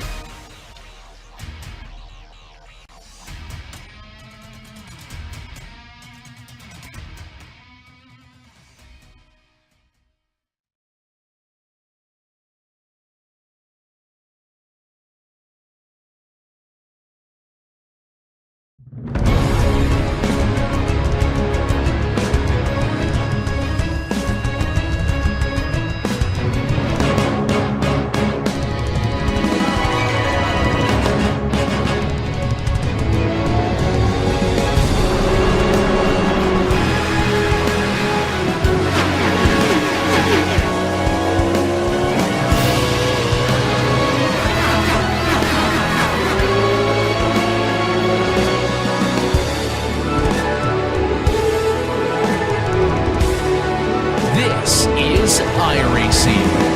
This is iRacing.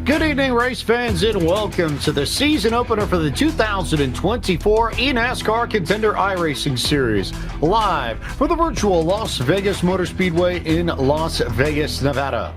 Good evening, race fans, and welcome to the season opener for the 2024 eNASCAR Contender iRacing Series, live from the virtual Las Vegas Motor Speedway in Las Vegas, Nevada.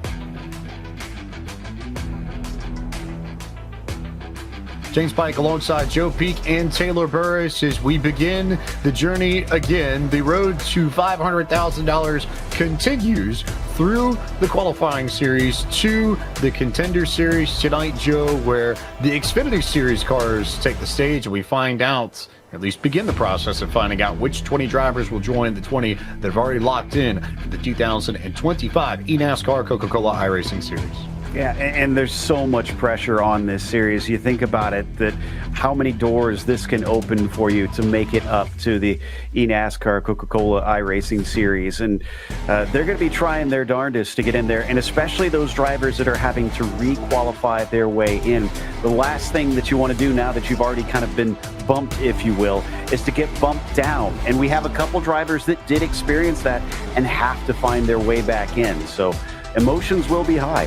James Pike alongside Joe Peak and Taylor Burris as we begin the journey again. The road to $500,000 continues through the qualifying series to the Contender Series tonight, Joe, where the Xfinity Series cars take the stage and we find out, at least begin the process of finding out which 20 drivers will join the 20 that have already locked in for the 2025 eNASCAR Coca-Cola iRacing Series. Yeah, and there's so much pressure on this series. You think about it, that how many doors this can open for you to make it up to the eNASCAR Coca-Cola iRacing Series. And they're going to be trying their darndest to get in there, and especially those drivers that are having to re-qualify their way in. The last thing that you want to do now that you've already kind of been bumped, if you will, is to get bumped down. And we have a couple drivers that did experience that and have to find their way back in. So emotions will be high.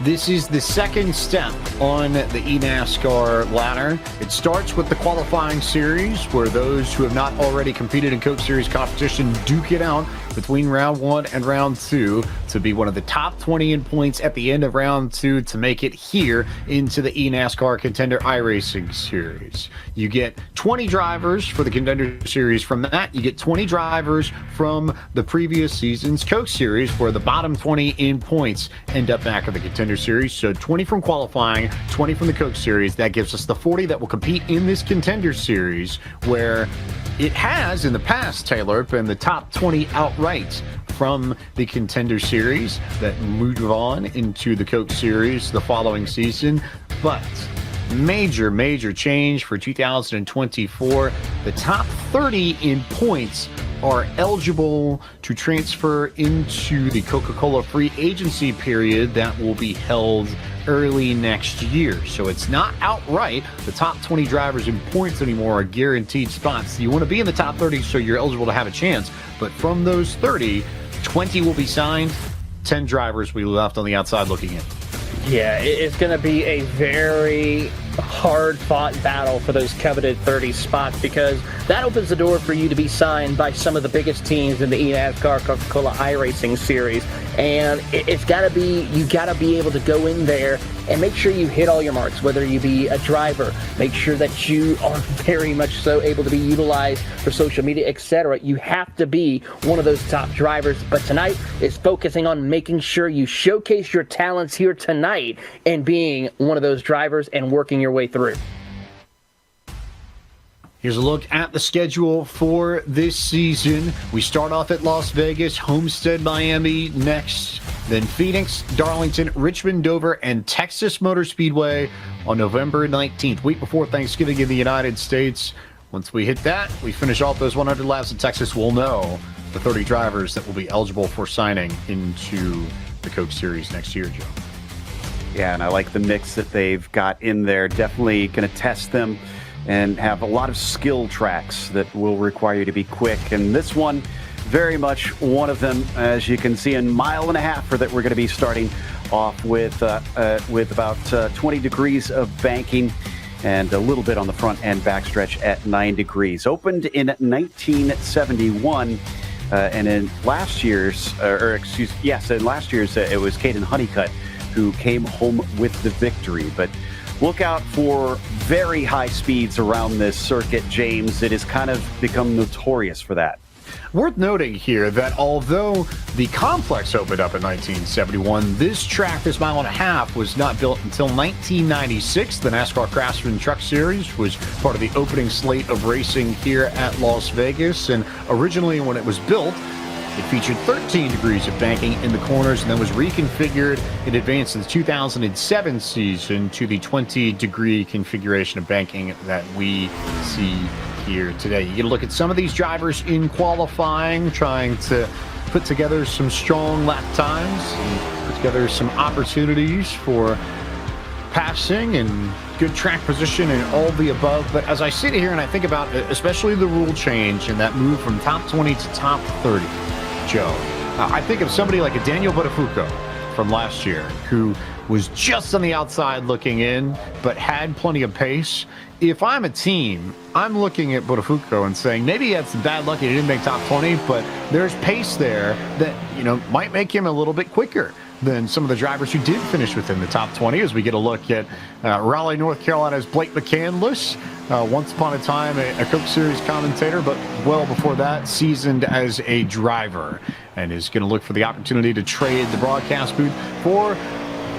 This is the second step on the eNASCAR ladder. It starts with the qualifying series, where those who have not already competed in Coke Series competition duke it out between round 1 and round 2 to be one of the top 20 in points at the end of round 2 to make it here into the eNASCAR Contender iRacing Series. You get 20 drivers for the Contender Series. From that, you get 20 drivers from the previous season's Coke Series, where the bottom 20 in points end up back in the Contender Series. So 20 from qualifying, 20 from the Coke Series. That gives us the 40 that will compete in this Contender Series, where it has in the past, Taylor, been the top 20 outright from the Contender Series that move on into the Coke Series the following season. But major change for 2024. The top 30 in points are eligible to transfer into the Coca-Cola free agency period that will be held early next year. So it's not outright the top 20 drivers in points anymore are guaranteed spots. You want to be in the top 30 so you're eligible to have a chance. But from those 30, 20 will be signed. 10 drivers we left on the outside looking in. Yeah, it's going to be a very hard-fought battle for those coveted 30 spots, because that opens the door for you to be signed by some of the biggest teams in the eNASCAR Coca-Cola iRacing Series. And it's got to be, you got to be able to go in there and make sure you hit all your marks, whether you be a driver, make sure that you are very much so able to be utilized for social media, etc. You have to be one of those top drivers. But tonight is focusing on making sure you showcase your talents here tonight and being one of those drivers and working your way through. Here's a look at the schedule for this season. We start off at Las Vegas, Homestead, Miami next, then Phoenix, Darlington, Richmond, Dover, and Texas Motor Speedway on November 19th, week before Thanksgiving in the United States. Once we hit that, we finish off those 100 laps in Texas, we'll know the 30 drivers that will be eligible for signing into the Coke Series next year, Joe. Yeah, and I like the mix that they've got in there. Definitely going to test them and have a lot of skill tracks that will require you to be quick. And this one, very much one of them, as you can see, in 1.5 miles that we're going to be starting off with about 20 degrees of banking and a little bit on the front end backstretch at 9 degrees. Opened in 1971. And in last year's, in last year's, it was Caden Honeycutt who came home with the victory. But look out for very high speeds around this circuit, James. It has kind of become notorious for that. Worth noting here that although the complex opened up in 1971, this track, this 1.5 miles, was not built until 1996. The NASCAR Craftsman Truck Series was part of the opening slate of racing here at Las Vegas. And originally when it was built, it featured 13 degrees of banking in the corners and then was reconfigured in advance of the 2007 season to the 20-degree configuration of banking that we see here today. You get a look at some of these drivers in qualifying, trying to put together some strong lap times and put together some opportunities for passing and good track position and all the above. But as I sit here and I think about especially the rule change and that move from top 20 to top 30, Joe, I think of somebody like a Daniel Buttafuoco from last year who was just on the outside looking in but had plenty of pace. If I'm a team, I'm looking at Buttafuoco and saying maybe he had some bad luck and he didn't make top 20, but there's pace there that, might make him a little bit quicker than some of the drivers who did finish within the top 20, as we get a look at Raleigh, North Carolina's Blake McCandless, once upon a time a Coke Series commentator, but well before that, seasoned as a driver, and is going to look for the opportunity to trade the broadcast booth for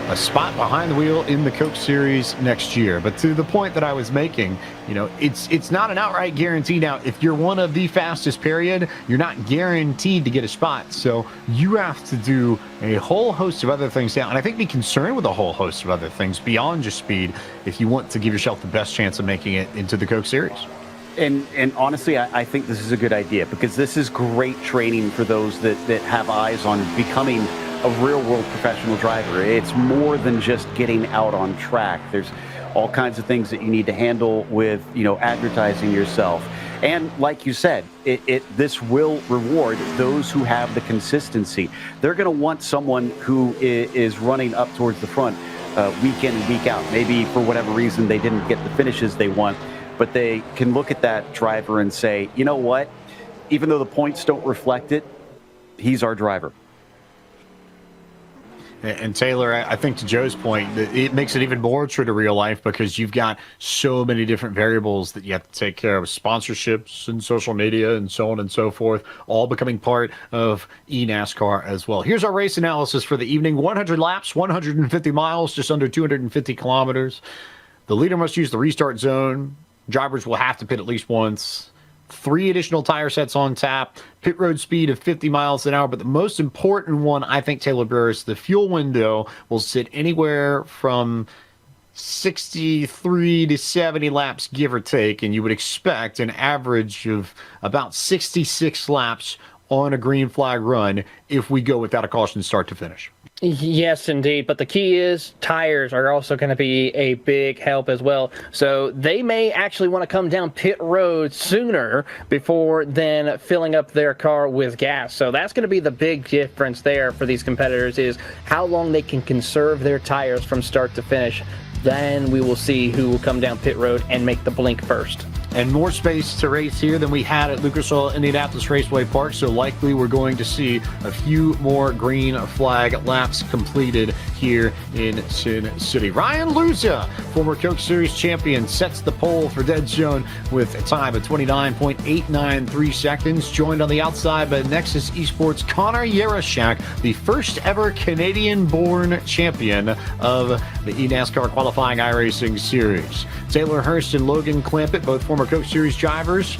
a spot behind the wheel in the Coke Series next year. But to the point that I was making, it's not an outright guarantee. Now, if you're one of the fastest, period, you're not guaranteed to get a spot. So you have to do a whole host of other things now. And I think be concerned with a whole host of other things beyond just speed if you want to give yourself the best chance of making it into the Coke Series. And honestly, I think this is a good idea, because this is great training for those that have eyes on becoming a real-world professional driver. It's more than just getting out on track. There's all kinds of things that you need to handle with, advertising yourself. And like you said, this will reward those who have the consistency. They're going to want someone who is running up towards the front week in and week out. Maybe for whatever reason they didn't get the finishes they want, but they can look at that driver and say, you know what? Even though the points don't reflect it, he's our driver. And Taylor, I think to Joe's point, it makes it even more true to real life because you've got so many different variables that you have to take care of, sponsorships and social media and so on and so forth, all becoming part of eNASCAR as well. Here's our race analysis for the evening. 100 laps, 150 miles, just under 250 kilometers. The leader must use the restart zone. Drivers will have to pit at least once. 3 additional tire sets on tap, pit road speed of 50 miles an hour. But the most important one, I think, Taylor Burris, the fuel window will sit anywhere from 63 to 70 laps, give or take. And you would expect an average of about 66 laps on a green flag run if we go without a caution start to finish. Yes, indeed. But the key is tires are also going to be a big help as well. So they may actually want to come down pit road sooner before then filling up their car with gas. So that's going to be the big difference there for these competitors is how long they can conserve their tires from start to finish. Then we will see who will come down pit road and make the blink first. And more space to race here than we had at Lucas Oil Indianapolis Raceway Park, so likely we're going to see a few more green flag laps completed here in Sin City. Ryan Luza, former Coke Series champion, sets the pole for Dead Zone with a time of 29.893 seconds, joined on the outside by Nexus Esports' Connor Yarashak, the first ever Canadian-born champion of the eNASCAR qualifying iRacing series. Taylor Hurst and Logan Clampett, both former Coke Series drivers,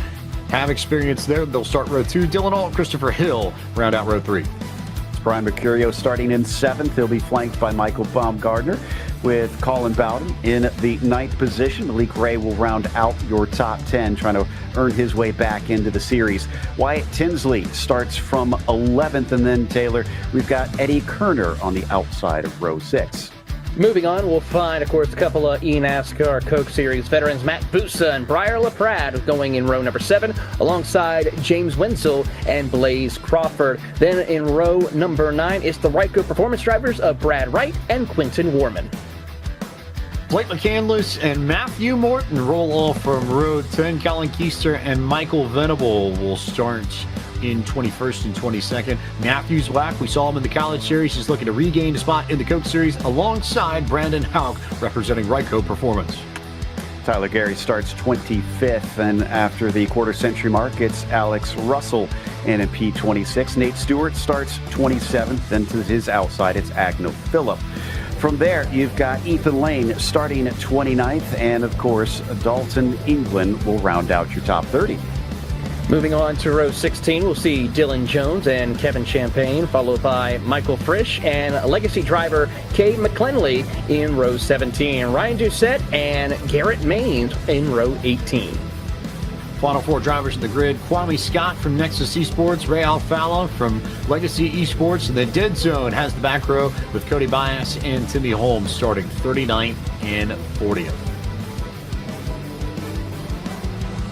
have experience there. They'll start row 2. Dylan Ault, Christopher Hill round out row 3. It's Brian Mercurio starting in 7th. He'll be flanked by Michael Baumgartner with Colin Bowden in the 9th position. Malik Ray will round out your top 10, trying to earn his way back into the series. Wyatt Tinsley starts from 11th, and then Taylor, we've got Eddie Kerner on the outside of row 6. Moving on, we'll find, of course, a couple of eNASCAR Coke Series veterans, Matt Busa and Briar LaPrade, going in row number 7, alongside James Wenzel and Blaze Crawford. Then in row number 9 is the Ryco Performance drivers of Brad Wright and Quinton Warman. Blake McCandless and Matthew Morton roll off from row 10. Colin Keister and Michael Venable will start in 21st and 22nd. Matthew's whack. We saw him in the College Series. He's looking to regain a spot in the Coke Series alongside Brandon Houck, representing Ryco Performance. Tyler Gary starts 25th, and after the quarter-century mark, it's Alex Russell in a P26. Nate Stewart starts 27th, then to his outside, it's Agno Phillip. From there, you've got Ethan Lane starting at 29th, and of course, Dalton England will round out your top 30. Moving on to row 16, we'll see Dylan Jones and Kevin Champagne, followed by Michael Frisch and legacy driver Kay McClenley in row 17. Ryan Doucette and Garrett Maines in row 18. Final 4 drivers in the grid: Kwame Scott from Nexus Esports, Ray Alfala from Legacy Esports, and the Dead Zone has the back row with Cody Bias and Timmy Holmes starting 39th and 40th.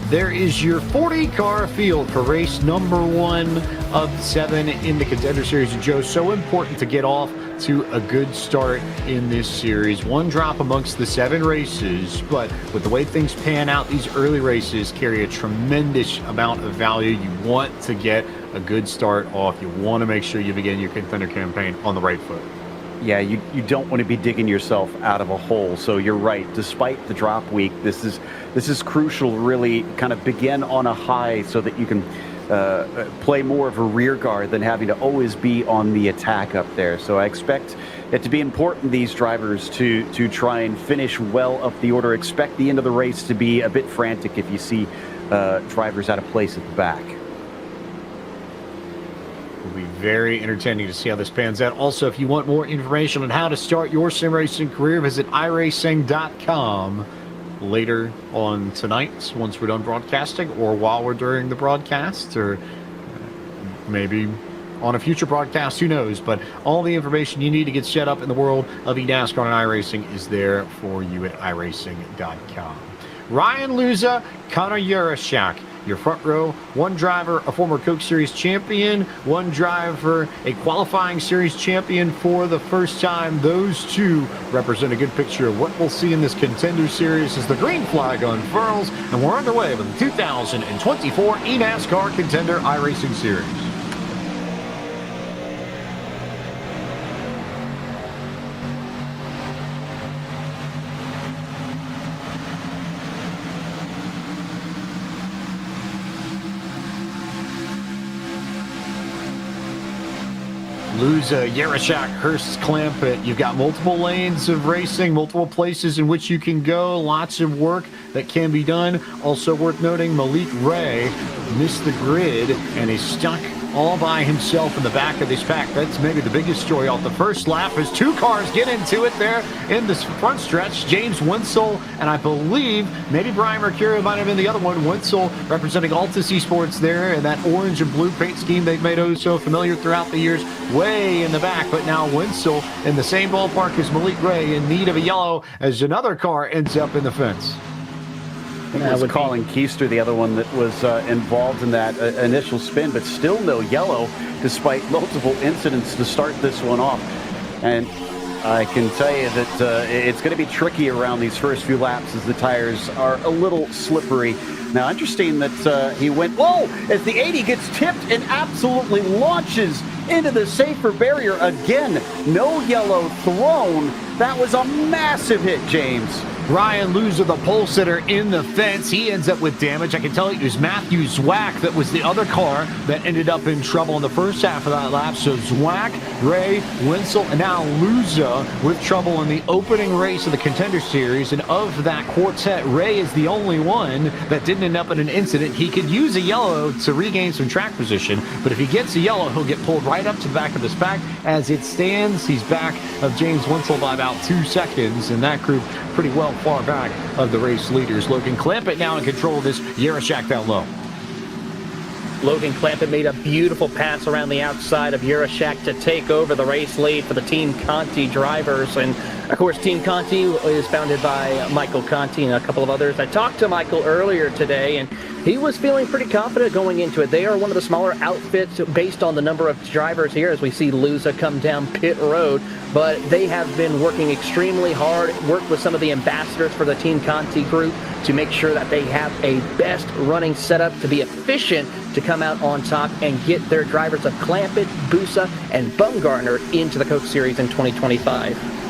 There is your 40-car field for race number 1 of 7 in the Contender Series. And Joe, so important to get off to a good start in this series. 1 drop amongst the 7 races, but with the way things pan out, these early races carry a tremendous amount of value. You want to get a good start off. You want to make sure you begin your Contender campaign on the right foot. Yeah, you don't want to be digging yourself out of a hole. So you're right. Despite the drop week, this is crucial to really kind of begin on a high so that you can play more of a rear guard than having to always be on the attack up there. So I expect it to be important, these drivers, to try and finish well up the order. Expect the end of the race to be a bit frantic if you see drivers out of place at the back. Will be very entertaining to see how this pans out. Also, if you want more information on how to start your sim racing career, visit iRacing.com later on tonight once we're done broadcasting, or while we're during the broadcast, or maybe on a future broadcast, who knows. But all the information you need to get set up in the world of eNASCAR and iRacing is there for you at iRacing.com. Ryan Luza, Connor Yarashak, your front row, one driver, a former Coke Series champion, one driver, a qualifying series champion for the first time. Those two represent a good picture of what we'll see in this Contender Series as the green flag unfurls, and we're underway with the 2024 eNASCAR Contender iRacing Series. Luza, Yarashak, Hurst, Clampett. You've got multiple lanes of racing, multiple places in which you can go, lots of work that can be done. Also worth noting, Malik Ray missed the grid and is stuck all by himself in the back of this pack. That's maybe the biggest story off the first lap as two cars get into it there in this front stretch. James Winsel and I believe maybe Brian Mercurio might have been the other one. Winsel representing Altus Esports there and that orange and blue paint scheme they've made oh so familiar throughout the years, way in the back. But now Winsel in the same ballpark as Malik Ray, in need of a yellow as another car ends up in the fence. I think it was Colin Keister, the other one that was involved in that initial spin, but still no yellow despite multiple incidents to start this one off. And I can tell you that it's going to be tricky around these first few laps as the tires are a little slippery. Now, interesting that he went, whoa, as the 80 gets tipped and absolutely launches into the safer barrier again. No yellow thrown. That was a massive hit, James. Ryan Luza, the pole sitter in the fence. He ends up with damage. I can tell you it was Matthew Zwack that was the other car that ended up in trouble in the first half of that lap. So Zwack, Ray, Winsel, and now Luza with trouble in the opening race of the Contender Series. And of that quartet, Ray is the only one that didn't end up in an incident. He could use a yellow to regain some track position, but if he gets a yellow, he'll get pulled right up to the back of this pack. As it stands, he's back of James Winsel by about 2 seconds, and that group pretty well far back of the race leaders. Logan Clampett now in control of this. Yarashak down low. Logan Clampett made a beautiful pass around the outside of Yarashak to take over the race lead for the Team Conti drivers. And of course, Team Conti is founded by Michael Conti and a couple of others. I talked to Michael earlier today, and he was feeling pretty confident going into it. They are one of the smaller outfits based on the number of drivers here as we see Luza come down pit road. But they have been working extremely hard, worked with some of the ambassadors for the Team Conti group to make sure that they have a best running setup to be efficient to come out on top and get their drivers of Clampett, Busa, and Bumgarner into the Coke Series in 2025.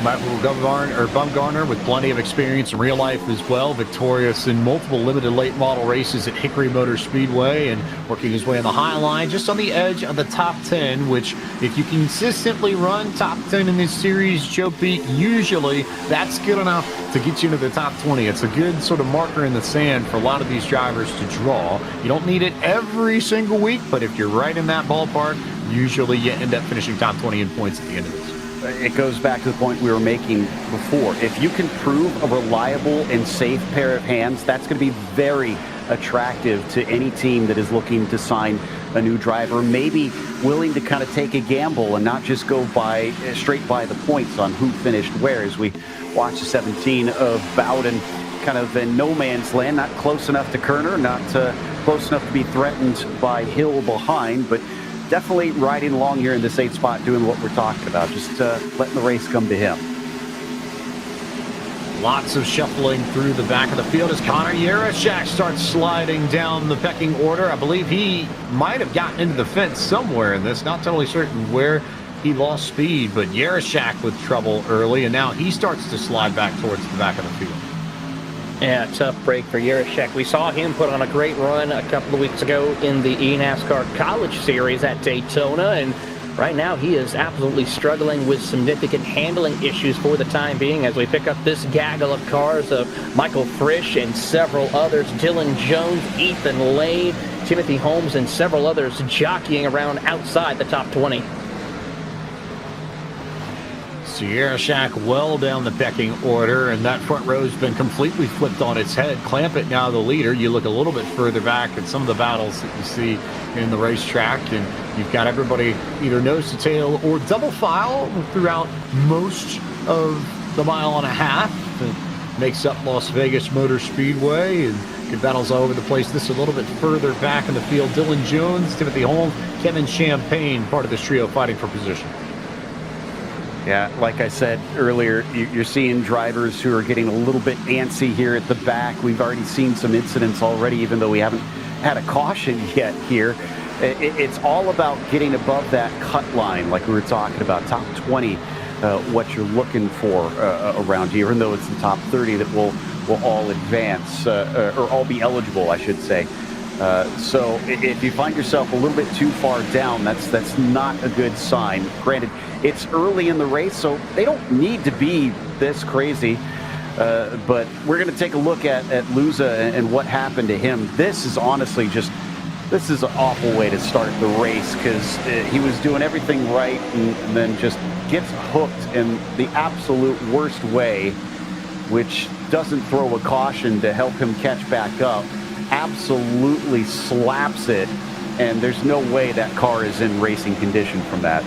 Michael Bumgarner with plenty of experience in real life as well, victorious in multiple limited late model races at Hickory Motor Speedway and working his way on the high line, just on the edge of the top 10, which if you consistently run top 10 in this series, Joe Peak, usually that's good enough to get you into the top 20. It's a good sort of marker in the sand for a lot of these drivers to draw. You don't need it every single week, but if you're right in that ballpark, usually you end up finishing top 20 in points at the end of this. It goes back to the point we were making before. If you can prove a reliable and safe pair of hands, that's going to be very attractive to any team that is looking to sign a new driver, maybe willing to kind of take a gamble and not just go by straight by the points on who finished where. As we watch the 17 of Bowden kind of in no man's land, not close enough to Kerner, not close enough to be threatened by Hill behind, but definitely riding along here in this 8th spot, doing what we're talking about, just letting the race come to him. Lots of shuffling through the back of the field as Connor Yarashak starts sliding down the pecking order. I believe he might have gotten into the fence somewhere in this, not totally certain where he lost speed, but Yarashak with trouble early, and now he starts to slide back towards the back of the field. Yeah, tough break for Yarashek. We saw him put on a great run a couple of weeks ago in the eNASCAR College Series at Daytona, and right now he is absolutely struggling with significant handling issues for the time being as we pick up this gaggle of cars of Michael Frisch and several others, Dylan Jones, Ethan Lane, Timothy Holmes, and several others jockeying around outside the top 20. Yarashak well down the pecking order, and that front row's been completely flipped on its head. Clampett now the leader. You look a little bit further back at some of the battles that you see in the racetrack, and you've got everybody either nose to tail or double file throughout most of the mile and a half that makes up Las Vegas Motor Speedway. And Good battles all over the place. This a little bit further back in the field. Dylan Jones, Timothy Holmes, Kevin Champagne, part of this trio fighting for position. Yeah, like I said earlier, you're seeing drivers who are getting a little bit antsy here at the back. We've already seen some incidents already, even though we haven't had a caution yet here. It's all about getting above that cut line, like we were talking about, top 20, what you're looking for around here, even though it's the top 30 that will all advance, or all be eligible, I should say. So if you find yourself a little bit too far down, that's not a good sign. Granted, it's early in the race, so they don't need to be this crazy. But we're going to take a look at Luza and what happened to him. This is honestly this is an awful way to start the race, because he was doing everything right and then just gets hooked in the absolute worst way, which doesn't throw a caution to help him catch back up. Absolutely slaps it, and there's no way that car is in racing condition from that.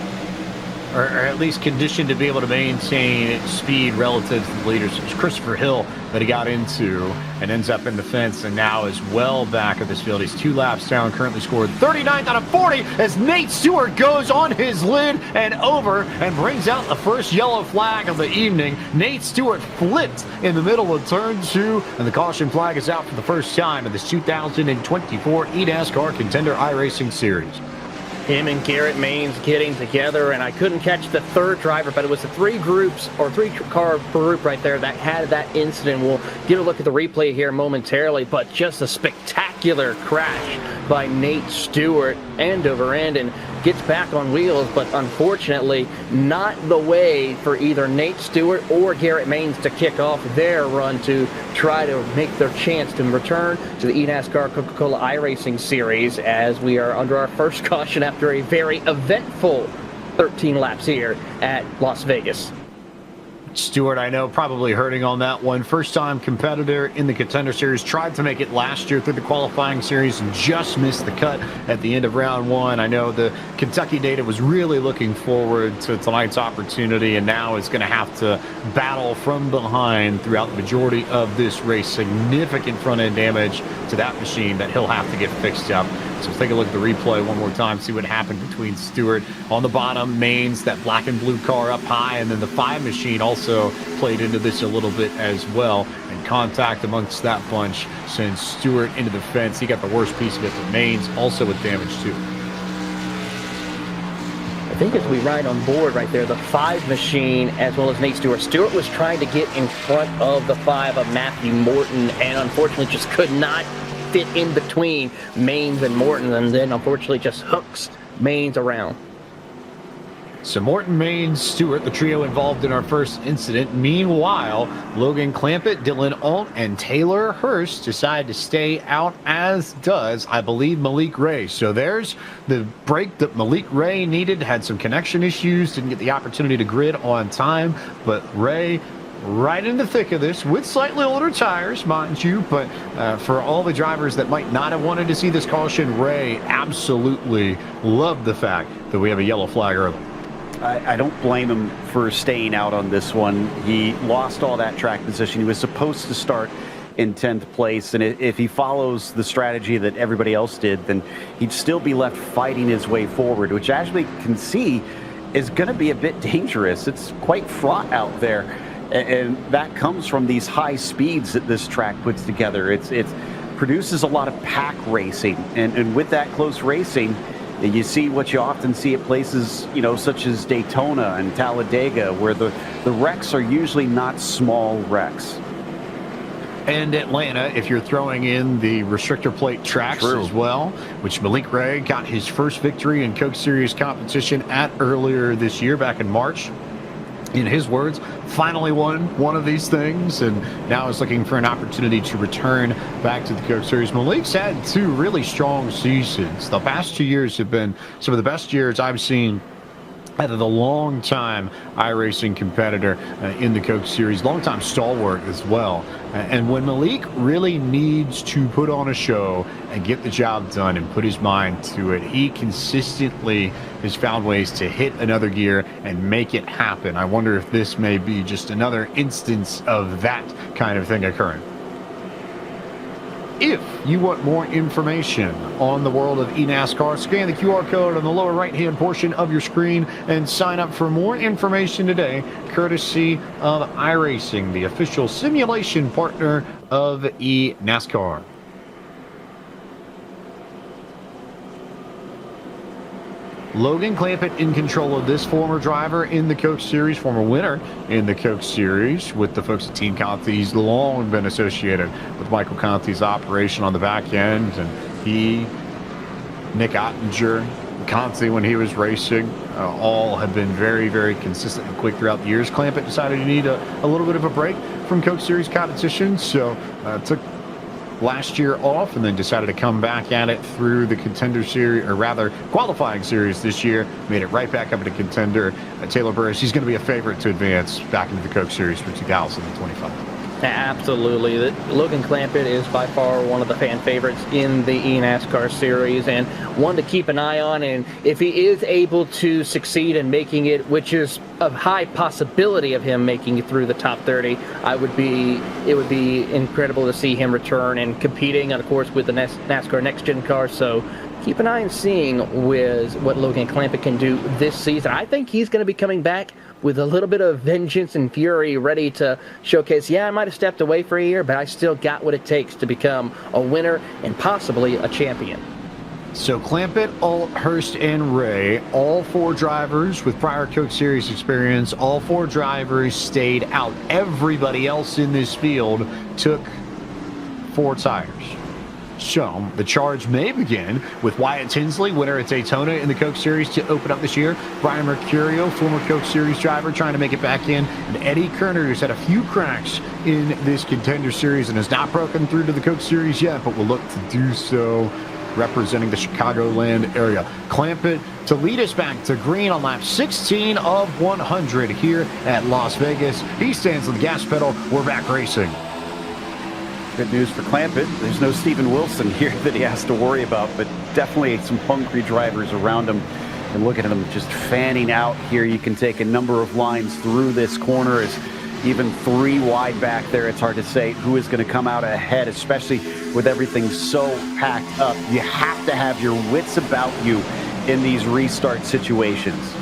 Or at least conditioned to be able to maintain speed relative to the leaders. It was Christopher Hill that he got into and ends up in the fence, and now is well back of this field. He's 2 laps down, currently scored 39th out of 40 as Nate Stewart goes on his lid and over and brings out the first yellow flag of the evening. Nate Stewart flipped in the middle of turn 2, and the caution flag is out for the first time in this 2024 eNASCAR Contender iRacing Series. Him and Garrett Maines getting together, and I couldn't catch the third driver, but it was the 3 groups or 3 car group right there that had that incident. We'll get a look at the replay here momentarily, but just a spectacular crash by Nate Stewart end over end, and gets back on wheels, but unfortunately not the way for either Nate Stewart or Garrett Maines to kick off their run to try to make their chance to return to the eNASCAR Coca-Cola iRacing Series, as we are under our first caution after a very eventful 13 laps here at Las Vegas. Stewart, I know, probably hurting on that one. First-time competitor in the Contender Series. Tried to make it last year through the qualifying series and just missed the cut at the end of round 1. I know the Kentucky data was really looking forward to tonight's opportunity, and now is going to have to battle from behind throughout the majority of this race. Significant front-end damage to that machine that he'll have to get fixed up. So take a look at the replay one more time, see what happened between Stewart on the bottom, Maines, that black and blue car up high, and then the 5 machine also played into this a little bit as well. And contact amongst that bunch sends Stewart into the fence. He got the worst piece of it, but Maines also with damage too. I think as we ride on board right there, the 5 machine as well as Nate Stewart. Stewart was trying to get in front of the 5 of Matthew Morton, and unfortunately just could not fit in between Maines and Morton, and then unfortunately just hooks Maines around. So Morton, Maines, Stewart, the trio involved in our first incident. Meanwhile, Logan Clampett, Dylan Alt, and Taylor Hurst decide to stay out, as does, I believe, Malik Ray. So there's the break that Malik Ray needed. Had some connection issues, didn't get the opportunity to grid on time, but Ray right in the thick of this with slightly older tires, mind you, but for all the drivers that might not have wanted to see this caution, Ray absolutely loved the fact that we have a yellow flag early. I don't blame him for staying out on this one. He lost all that track position. He was supposed to start in 10th place, and if he follows the strategy that everybody else did, then he'd still be left fighting his way forward, which as we can see is going to be a bit dangerous. It's quite fraught out there, and that comes from these high speeds that this track puts together. It produces a lot of pack racing, and with that close racing, you see what you often see at places, such as Daytona and Talladega, where the wrecks are usually not small wrecks. And Atlanta, if you're throwing in the restrictor plate tracks as well, which Malik Ray got his first victory in Coke Series competition at earlier this year, back in March. In his words, finally won one of these things, and now is looking for an opportunity to return back to the Coke Series. Malik's had 2 really strong seasons. The past 2 years have been some of the best years I've seen out of the long-time iRacing competitor in the Coke Series, long-time stalwart as well. And when Malik really needs to put on a show and get the job done and put his mind to it, he consistently has found ways to hit another gear and make it happen. I wonder if this may be just another instance of that kind of thing occurring. If you want more information on the world of eNASCAR, scan the QR code on the lower right-hand portion of your screen and sign up for more information today, courtesy of iRacing, the official simulation partner of eNASCAR. Logan Clampett in control of this, former driver in the Coke Series, former winner in the Coke Series with the folks at Team Conti. He's long been associated with Michael Conti's operation on the back end, and he, Nick Ottinger, Conti when he was racing, all have been very, very consistent and quick throughout the years. Clampett decided he needed a little bit of a break from Coke Series competition, so took last year off and then decided to come back at it through the Contender Series, or rather qualifying series this year. Made it right back up into Contender. Taylor Burris, he's going to be a favorite to advance back into the Coke Series for 2025. Absolutely. Logan Clampett is by far one of the fan favorites in the eNASCAR series, and one to keep an eye on. And if he is able to succeed in making it, which is a high possibility of him making it through the top 30, it would be incredible to see him return and competing, and of course, with the NASCAR Next Gen car. So keep an eye on seeing with what Logan Clampett can do this season. I think he's going to be coming back with a little bit of vengeance and fury, ready to showcase, yeah, I might have stepped away for a year, but I still got what it takes to become a winner and possibly a champion. So Clampett, Hurst, and Ray, all four drivers with prior Coke Series experience, all four drivers stayed out. Everybody else in this field took 4 tires. So the charge may begin with Wyatt Tinsley, winner at Daytona in the Coke Series to open up this year. Brian Mercurio, former Coke Series driver, trying to make it back in. And Eddie Kerner, who's had a few cracks in this Contender Series and has not broken through to the Coke Series yet, but will look to do so representing the Chicagoland area. Clampett to lead us back to green on lap 16 of 100 here at Las Vegas. He stands on the gas pedal. We're back racing. Good news for Clampett. There's no Steven Wilson here that he has to worry about, but definitely some hungry drivers around him. And look at him just fanning out here. You can take a number of lines through this corner. As even 3 wide back there, it's hard to say who is going to come out ahead, especially with everything so packed up. You have to have your wits about you in these restart situations.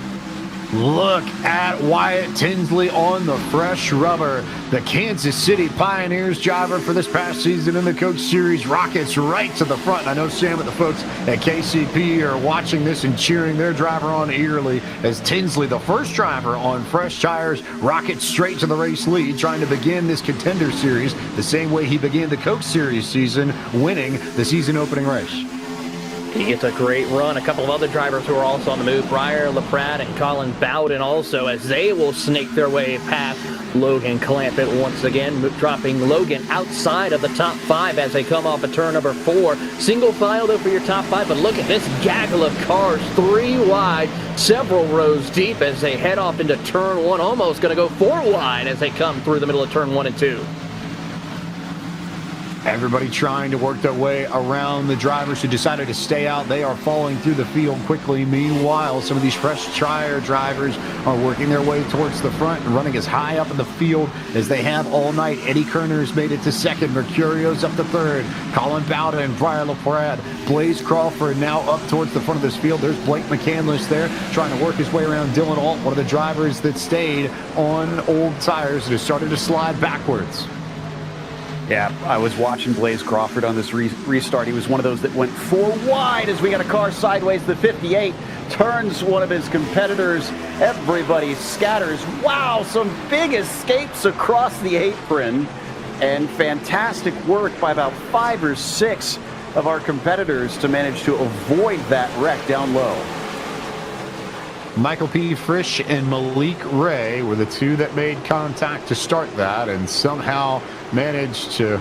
Look at Wyatt Tinsley on the fresh rubber. The Kansas City Pioneers driver for this past season in the Coke Series rockets right to the front. I know Sam and the folks at KCP are watching this and cheering their driver on eagerly as Tinsley, the first driver on fresh tires, rockets straight to the race lead, trying to begin this Contender Series the same way he began the Coke Series season, winning the season opening race. He gets a great run. A couple of other drivers who are also on the move, Briar LaPrade and Colin Bowden also, as they will snake their way past Logan Clampett once again, dropping Logan outside of the top 5 as they come off of turn number 4. Single file though for your top 5, but look at this gaggle of cars, 3 wide, several rows deep as they head off into turn 1, almost going to go 4 wide as they come through the middle of turn 1 and 2. Everybody trying to work their way around the drivers who decided to stay out. They are falling through the field quickly. Meanwhile, some of these fresh tire drivers are working their way towards the front and running as high up in the field as they have all night. Eddie Kerner has made it to second. Mercurio's up to third. Colin Bowden and Briar LaPrade. Blaze Crawford now up towards the front of this field. There's Blake McCandless there trying to work his way around Dylan Alt, one of the drivers that stayed on old tires and has started to slide backwards. Yeah, I was watching Blaze Crawford on this restart. He was one of those that went 4 wide as we got a car sideways. The 58 turns one of his competitors. Everybody scatters. Wow, some big escapes across the apron. And fantastic work by about 5 or 6 of our competitors to manage to avoid that wreck down low. Michael P. Frisch and Malik Ray were the 2 that made contact to start that and somehow managed to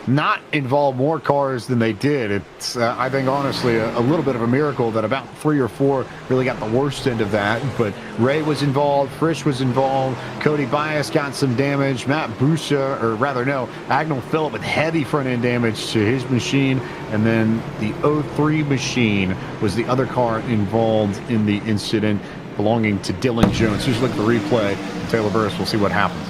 not involve more cars than they did. It's, I think, honestly, a little bit of a miracle that about 3 or 4 really got the worst end of that. But Ray was involved, Frisch was involved, Cody Bias got some damage, Matt Busha, or rather no, Agnell Phillip with heavy front end damage to his machine, and then the 03 machine was the other car involved in the incident belonging to Dylan Jones. Who's looking at the replay? Taylor Burris, we'll see what happens.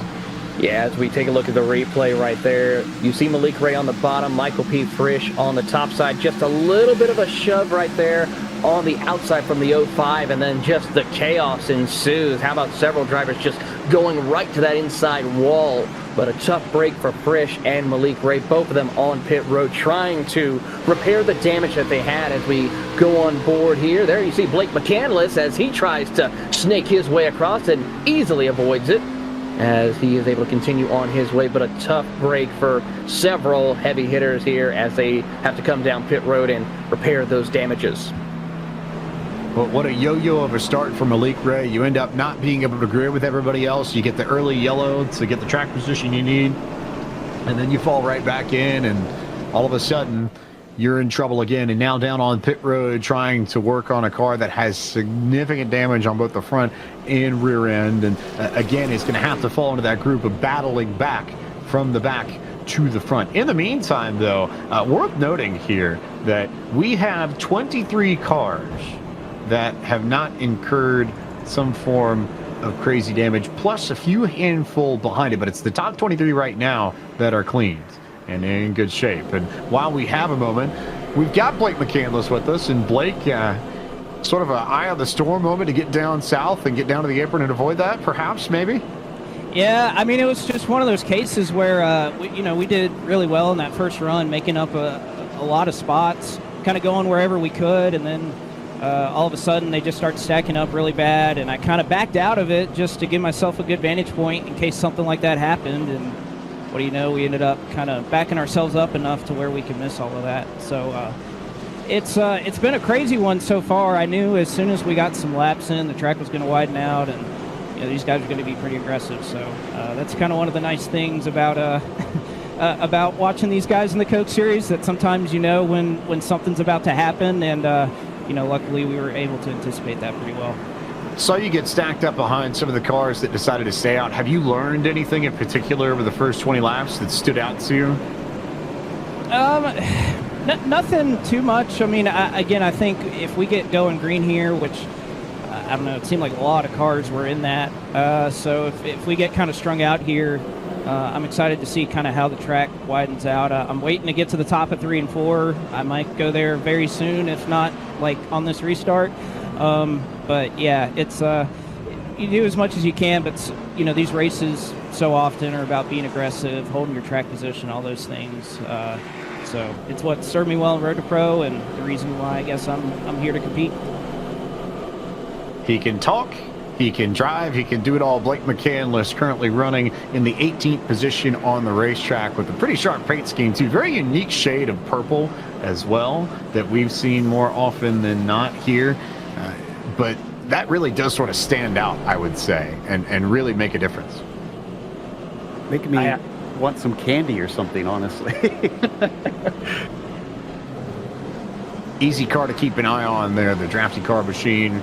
Yeah, as we take a look at the replay right there, you see Malik Ray on the bottom, Michael P. Frisch on the top side. Just a little bit of a shove right there on the outside from the 05, and then just the chaos ensues. How about several drivers just going right to that inside wall? But a tough break for Frisch and Malik Ray, both of them on pit road, trying to repair the damage that they had as we go on board here. There you see Blake McCandless as he tries to snake his way across and easily avoids it, as he is able to continue on his way. But a tough break for several heavy hitters here as they have to come down pit road and repair those damages. But what a yo-yo of a start for Malik Ray. You end up not being able to agree with everybody else. You get the early yellow to get the track position you need, and then you fall right back in, and all of a sudden you're in trouble again, and now down on pit road trying to work on a car that has significant damage on both the front and rear end. And again, it's going to have to fall into that group of battling back from the back to the front. In the meantime, though, worth noting here that we have 23 cars that have not incurred some form of crazy damage, plus a few handful behind it, but it's the top 23 right now that are cleaned and in good shape. And while we have a moment, we've got Blake McCandless with us, and Blake, sort of an eye on the storm moment to get down south and get down to the apron and avoid that, perhaps, maybe? Yeah, I mean, it was just one of those cases where, we did really well in that first run, making up a lot of spots, kind of going wherever we could, and then all of a sudden they just start stacking up really bad, and I kind of backed out of it just to give myself a good vantage point in case something like that happened. And what do you know, we ended up kind of backing ourselves up enough to where we could miss all of that. So it's been a crazy one so far. I knew as soon as we got some laps in, the track was going to widen out, and these guys are going to be pretty aggressive. So that's kind of one of the nice things about about watching these guys in the Coke Series, that sometimes when something's about to happen, and luckily we were able to anticipate that pretty well. So you get stacked up behind some of the cars that decided to stay out. Have you learned anything in particular over the first 20 laps that stood out to you? Nothing too much. I mean, I think if we get going green here, which I don't know, it seemed like a lot of cars were in that. So if we get kind of strung out here, I'm excited to see kind of how the track widens out. I'm waiting to get to the top of 3 and 4. I might go there very soon, if not like on this restart. But yeah, it's you do as much as you can, but these races so often are about being aggressive, holding your track position, all those things. So it's what served me well in Road to Pro, and the reason why I guess I'm here to compete. He can talk, he can drive, he can do it all. Blake McCandless currently running in the 18th position on the racetrack with a pretty sharp paint scheme too. Very unique shade of purple as well that we've seen more often than not here. But that really does sort of stand out, I would say, and really make a difference. Making me want some candy or something, honestly. Easy car to keep an eye on there, the drafty car machine.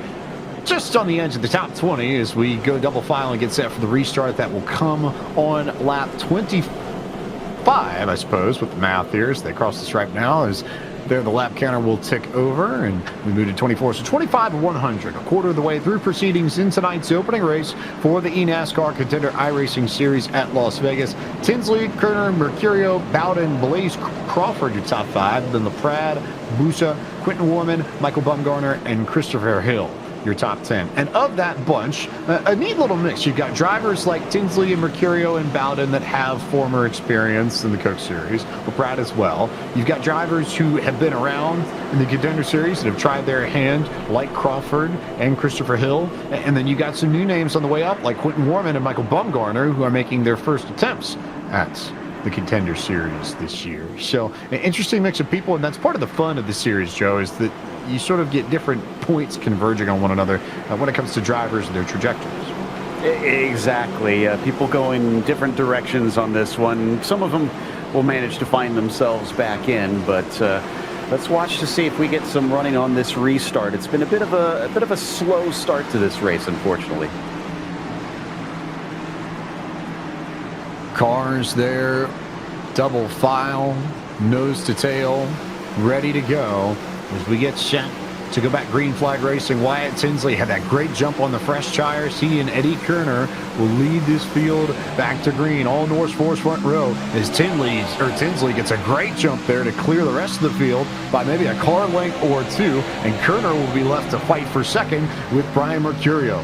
Just on the edge of the top 20 as we go double file and get set for the restart that will come on lap 25, I suppose, with the math here as they cross the stripe now. As there, the lap counter will tick over, and we move to 24. So 25 and 100, a quarter of the way through proceedings in tonight's opening race for the eNASCAR Contender iRacing Series at Las Vegas. Tinsley, Kerner, Mercurio, Bowden, Blaze, Crawford, your top 5. Then LaPrade, Busa, Quentin Warman, Michael Bumgarner, and Christopher Hill, your top 10. And of that bunch, a neat little mix. You've got drivers like Tinsley and Mercurio and Bowden that have former experience in the Coke Series, Brad as well. You've got drivers who have been around in the Contender Series that have tried their hand, like Crawford and Christopher Hill. And then you got some new names on the way up, like Quentin Warman and Michael Bumgarner, who are making their first attempts at the Contender Series this year. So an interesting mix of people, and that's part of the fun of the series, Joe, is that you sort of get different points converging on one another when it comes to drivers and their trajectories. Exactly. People go in different directions on this one. Some of them will manage to find themselves back in, but let's watch to see if we get some running on this restart. It's been a bit of a slow start to this race, unfortunately. Cars there, double file, nose to tail, ready to go as we get set to go back green flag racing. Wyatt Tinsley had that great jump on the fresh tires. He and Eddie Kerner will lead this field back to green. All Norris Force front row as Tinsley gets a great jump there to clear the rest of the field by maybe a car length or two. And Kerner will be left to fight for second with Brian Mercurio.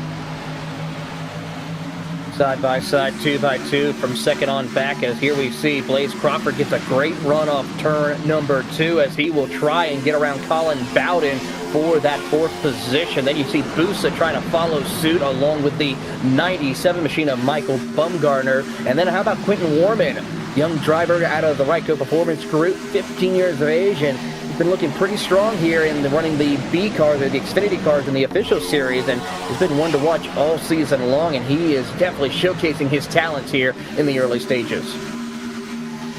Side by side, 2x2 from second on back, as here we see Blaze Crawford gets a great run off turn number 2 as he will try and get around Colin Bowden for that 4th position. Then you see Busa trying to follow suit along with the 97 machine of Michael Bumgarner. And then how about Quentin Warman, young driver out of the Ryco Performance Group, 15 years of age, and been looking pretty strong here in running the B cars or the Xfinity cars in the official series, and has been one to watch all season long, and he is definitely showcasing his talents here in the early stages.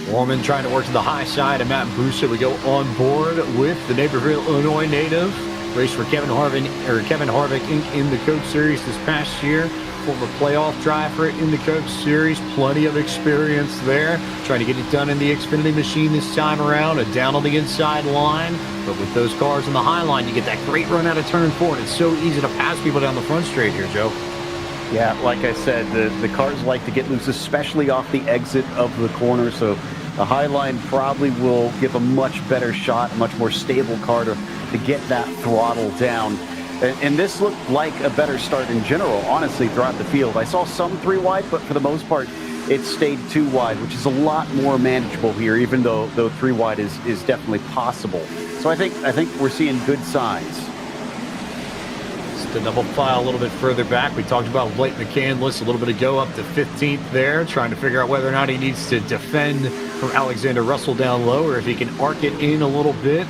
Warman trying to work to the high side, and Matt Busa. We go on board with the Naperville, Illinois native. Raced for Kevin Harvick Inc. in the Coke Series this past year. Former playoff driver in the Coke Series. Plenty of experience there. Trying to get it done in the Xfinity machine this time around. Down on the inside line. But with those cars in the high line, you get that great run out of turn 4. And it's so easy to pass people down the front straight here, Joe. Yeah, like I said, the cars like to get loose, especially off the exit of the corner. So the high line probably will give a much better shot, a much more stable car to get that throttle down. And this looked like a better start in general, honestly, throughout the field. I saw some 3 wide, but for the most part, it stayed 2 wide, which is a lot more manageable here, even though 3 wide is definitely possible. So I think we're seeing good signs. Just a double file a little bit further back. We talked about Blake McCandless a little bit ago, up to 15th there, trying to figure out whether or not he needs to defend from Alexander Russell down low, or if he can arc it in a little bit.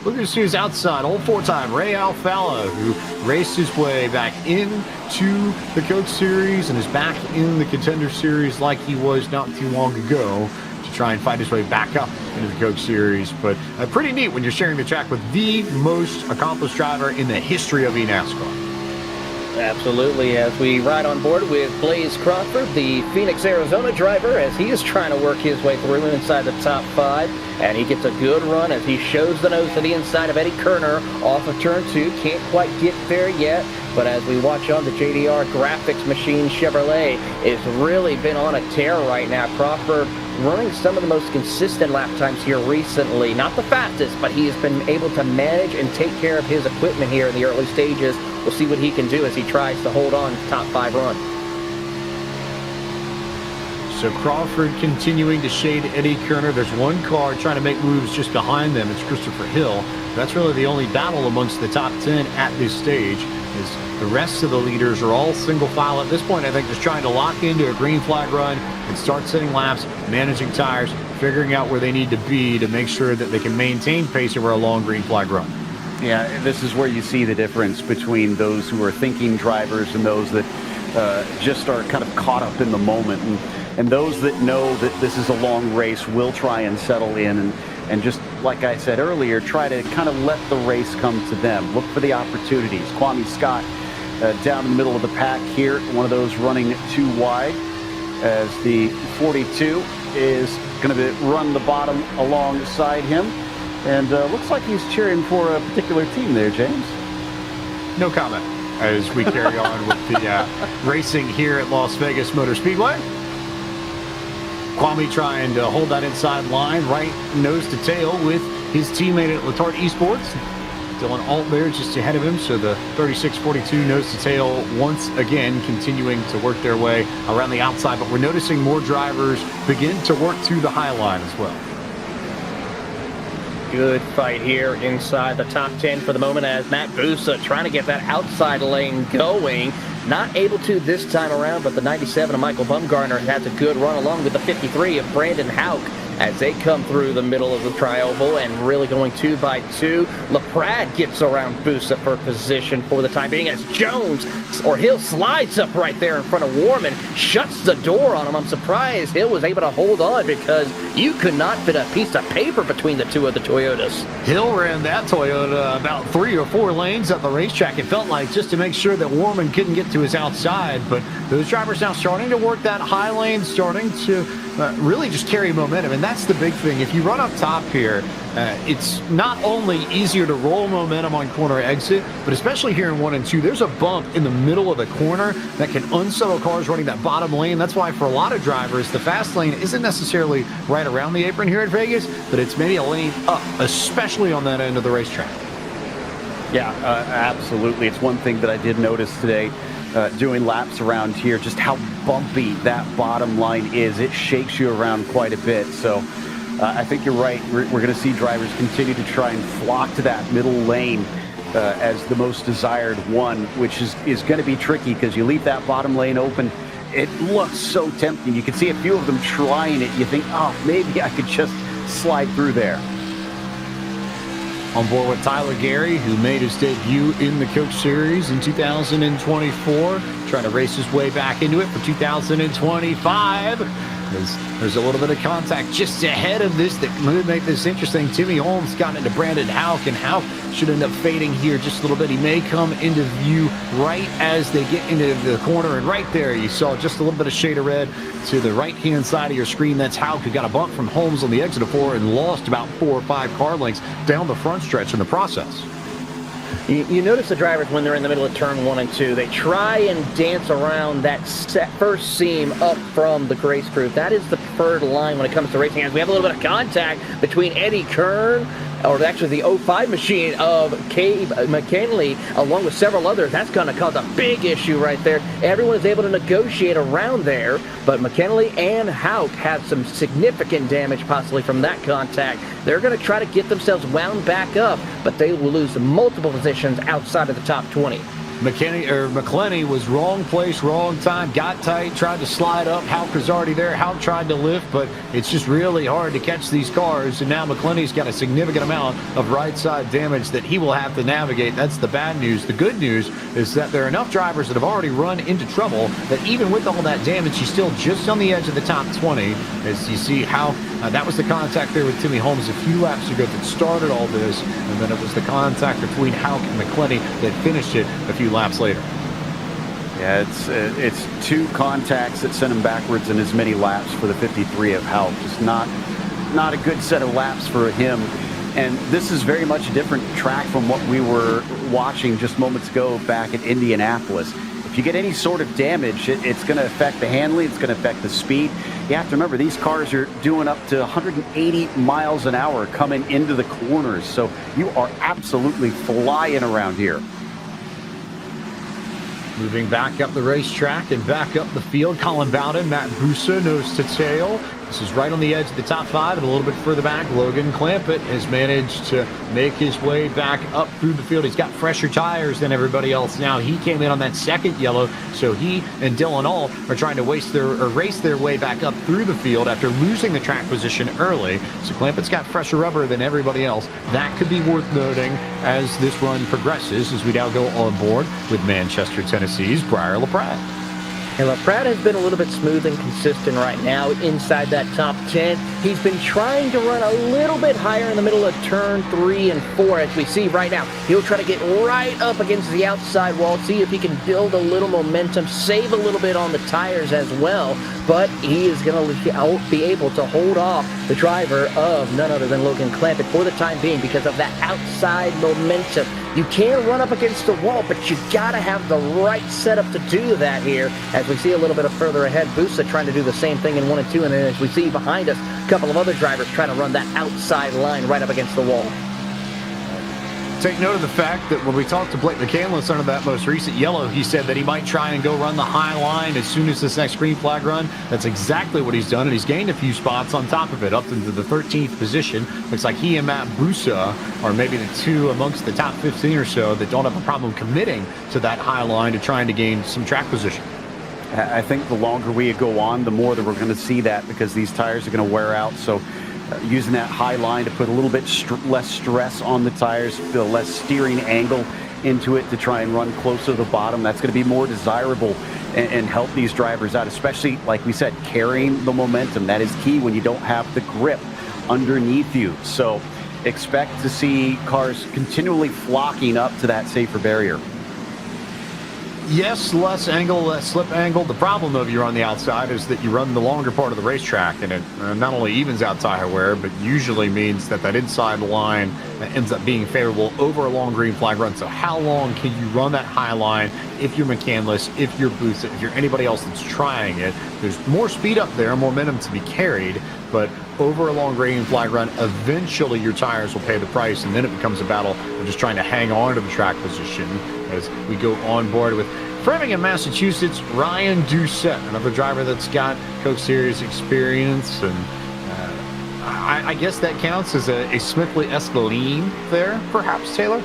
Look at who's outside, old 4-time Ray Alfalla, who raced his way back into the Coke Series and is back in the Contender Series like he was not too long ago, to try and fight his way back up into the Coke Series. But pretty neat when you're sharing the track with the most accomplished driver in the history of eNASCAR. Absolutely, as we ride on board with Blaze Crawford, the Phoenix, Arizona driver, as he is trying to work his way through inside the top 5, and he gets a good run as he shows the nose to the inside of Eddie Kerner off of turn 2. Can't quite get there yet, but as we watch on the JDR graphics machine, Chevrolet has really been on a tear right now. Crawford running some of the most consistent lap times here recently. Not the fastest, but he has been able to manage and take care of his equipment here in the early stages. We'll see what he can do as he tries to hold on to top 5 run. So Crawford continuing to shade Eddie Kerner. There's one car trying to make moves just behind them. It's Christopher Hill. That's really the only battle amongst the top 10 at this stage, is the rest of the leaders are all single file at this point. I think just trying to lock into a green flag run and start setting laps, managing tires, figuring out where they need to be to make sure that they can maintain pace over a long green flag run. Yeah, this is where you see the difference between those who are thinking drivers and those that just are kind of caught up in the moment. And those that know that this is a long race will try and settle in and just, like I said earlier, try to kind of let the race come to them. Look for the opportunities. Kwame Scott down in the middle of the pack here, one of those running 2 wide, as the 42 is going to run the bottom alongside him. And looks like he's cheering for a particular team there, James. No comment as we carry on with the racing here at Las Vegas Motor Speedway. Kwame trying to hold that inside line, right nose to tail with his teammate at Letarte Esports. Dylan Alt there just ahead of him, so the 36-42 nose to tail once again continuing to work their way around the outside, but we're noticing more drivers begin to work to the high line as well. Good fight here inside the top 10 for the moment, as Matt Busa trying to get that outside lane going. Not able to this time around, but the 97 of Michael Bumgarner has a good run along with the 53 of Brandon Houck as they come through the middle of the trioval and really going 2 by 2. LaPrade gets around Busa for position for the time being as Jones or Hill slides up right there in front of Warman, shuts the door on him. I'm surprised Hill was able to hold on because you could not fit a piece of paper between the 2 of the Toyotas. Hill ran that Toyota about 3 or 4 lanes at the racetrack, it felt like, just to make sure that Warman couldn't get to his outside. But those drivers now starting to work that high lane, starting to really just carry momentum. And that's the big thing. If you run up top here, it's not only easier to roll momentum on corner exit, but especially here in 1 and 2, there's a bump in the middle of the corner that can unsettle cars running that bottom lane. That's why for a lot of drivers, the fast lane isn't necessarily right around the apron here at Vegas, but it's maybe a lane up, especially on that end of the racetrack. Yeah, absolutely. It's one thing that I did notice today doing laps around here, just how bumpy that bottom line is. It shakes you around quite a bit. So I think you're right. We're going to see drivers continue to try and flock to that middle lane as the most desired one, which is going to be tricky because you leave that bottom lane open. It looks so tempting. You can see a few of them trying it. You think, oh, maybe I could just slide through there. On board with Tyler Gary, who made his debut in the Coke Series in 2024, trying to race his way back into it for 2025. There's a little bit of contact just ahead of this that could make this interesting. Timmy Holmes got into Brandon Houck, and Houck should end up fading here just a little bit. He may come into view right as they get into the corner, and right there you saw just a little bit of shade of red to the right-hand side of your screen. That's Houck, who got a bump from Holmes on the exit of 4 and lost about 4 or 5 car lengths down the front stretch in the process. You notice the drivers when they're in the middle of turn 1 and 2, they try and dance around that first seam up from the race group. That is the preferred line when it comes to racing. As we have a little bit of contact between Eddie Kern, or actually the 05 machine of Cabe McKinley, along with several others. That's going to cause a big issue right there. Everyone is able to negotiate around there, but McKinley and Houck have some significant damage possibly from that contact. They're going to try to get themselves wound back up, but they will lose multiple positions outside of the top 20. McClenny was wrong place, wrong time, got tight, tried to slide up. Houck was already there. Houck tried to lift, but it's just really hard to catch these cars. And now McClenny's got a significant amount of right side damage that he will have to navigate. That's the bad news. The good news is that there are enough drivers that have already run into trouble that even with all that damage, he's still just on the edge of the top 20. As you see how that was the contact there with Timmy Holmes a few laps ago that started all this, and then it was the contact between Houck and McClenny that finished it a few laps later. Yeah, it's 2 contacts that sent him backwards in as many laps for the 53 of Houck. Just not a good set of laps for him. And this is very much a different track from what we were watching just moments ago back at Indianapolis. If you get any sort of damage, it's going to affect the handling, it's going to affect the speed. You have to remember, these cars are doing up to 180 miles an hour coming into the corners, so you are absolutely flying around here. Moving back up the racetrack and back up the field, Colin Bowden, Matt Busa, nose to tail. This is right on the edge of the top 5, and a little bit further back, Logan Clampett has managed to make his way back up through the field. He's got fresher tires than everybody else now. He came in on that second yellow, so he and Dylan Ault are trying to race their way back up through the field after losing the track position early. So Clampett's got fresher rubber than everybody else. That could be worth noting as this run progresses, as we now go on board with Manchester, Tennessee's Briar LaPratt. And LaPratt has been a little bit smooth and consistent right now inside that top 10. He's been trying to run a little bit higher in the middle of turn 3 and 4, as we see right now. He'll try to get right up against the outside wall, see if he can build a little momentum, save a little bit on the tires as well. But he is going to be able to hold off the driver of none other than Logan Clampett for the time being because of that outside momentum. You can run up against the wall, but you got to have the right setup to do that here. As we see a little bit of further ahead, Busa trying to do the same thing in 1 and 2, and then as we see behind us, a couple of other drivers trying to run that outside line right up against the wall. Take note of the fact that when we talked to Blake McCandless under that most recent yellow, he said that he might try and go run the high line as soon as this next green flag run. That's exactly what he's done, and he's gained a few spots on top of it, up into the 13th position. Looks like he and Matt Busa are maybe the 2 amongst the top 15 or so that don't have a problem committing to that high line to trying to gain some track position. I think the longer we go on, the more that we're going to see that because these tires are going to wear out. So using that high line to put a little bit less stress on the tires, the less steering angle into it to try and run closer to the bottom. That's going to be more desirable and help these drivers out, especially, like we said, carrying the momentum. That is key when you don't have the grip underneath you. So expect to see cars continually flocking up to that safer barrier. Yes, less angle, less slip angle. The problem, though, if you're on the outside, is that you run the longer part of the racetrack, and it not only evens out tire wear, but usually means that that inside line ends up being favorable over a long green flag run. So how long can you run that high line if you're McCandless, if you're Booth, if you're anybody else that's trying it? There's more speed up there, momentum to be carried, but over a long green flag run, eventually your tires will pay the price, and then it becomes a battle of just trying to hang on to the track position as we go on board with Framingham, Massachusetts, Ryan Doucette, another driver that's got Coke Series experience, and I guess that counts as a Smithley-esque lean there, perhaps, Taylor?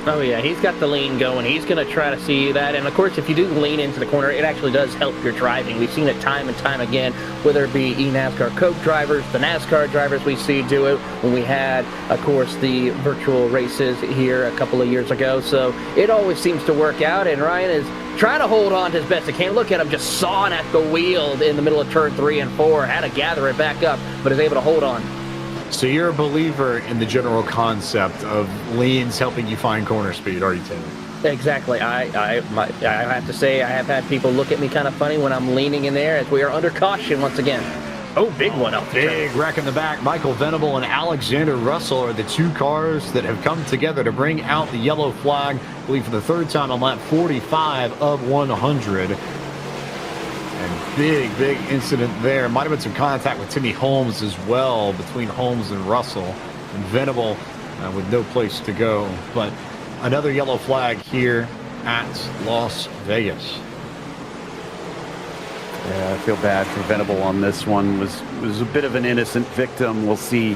Oh, yeah, he's got the lean going. He's going to try to see that. And, of course, if you do lean into the corner, it actually does help your driving. We've seen it time and time again, whether it be eNASCAR Coke drivers, the NASCAR drivers we see do it when we had, of course, the virtual races here a couple of years ago. So it always seems to work out, and Ryan is trying to hold on to as best he can. Look at him just sawing at the wheel in the middle of turn 3 and 4. Had to gather it back up, but is able to hold on. So you're a believer in the general concept of leans helping you find corner speed, are you, Taylor? Exactly. I have to say I have had people look at me kind of funny when I'm leaning in there as we are under caution once again. Oh, big one up there. Big wreck in the back. Michael Venable and Alexander Russell are the two cars that have come together to bring out the yellow flag, I believe for the third time on lap 45 of 100. And big incident there. Might have been some contact with Timmy Holmes as well, between Holmes and Russell. And Venable with no place to go. But another yellow flag here at Las Vegas. Yeah, I feel bad for Venable on this one. Was a bit of an innocent victim. We'll see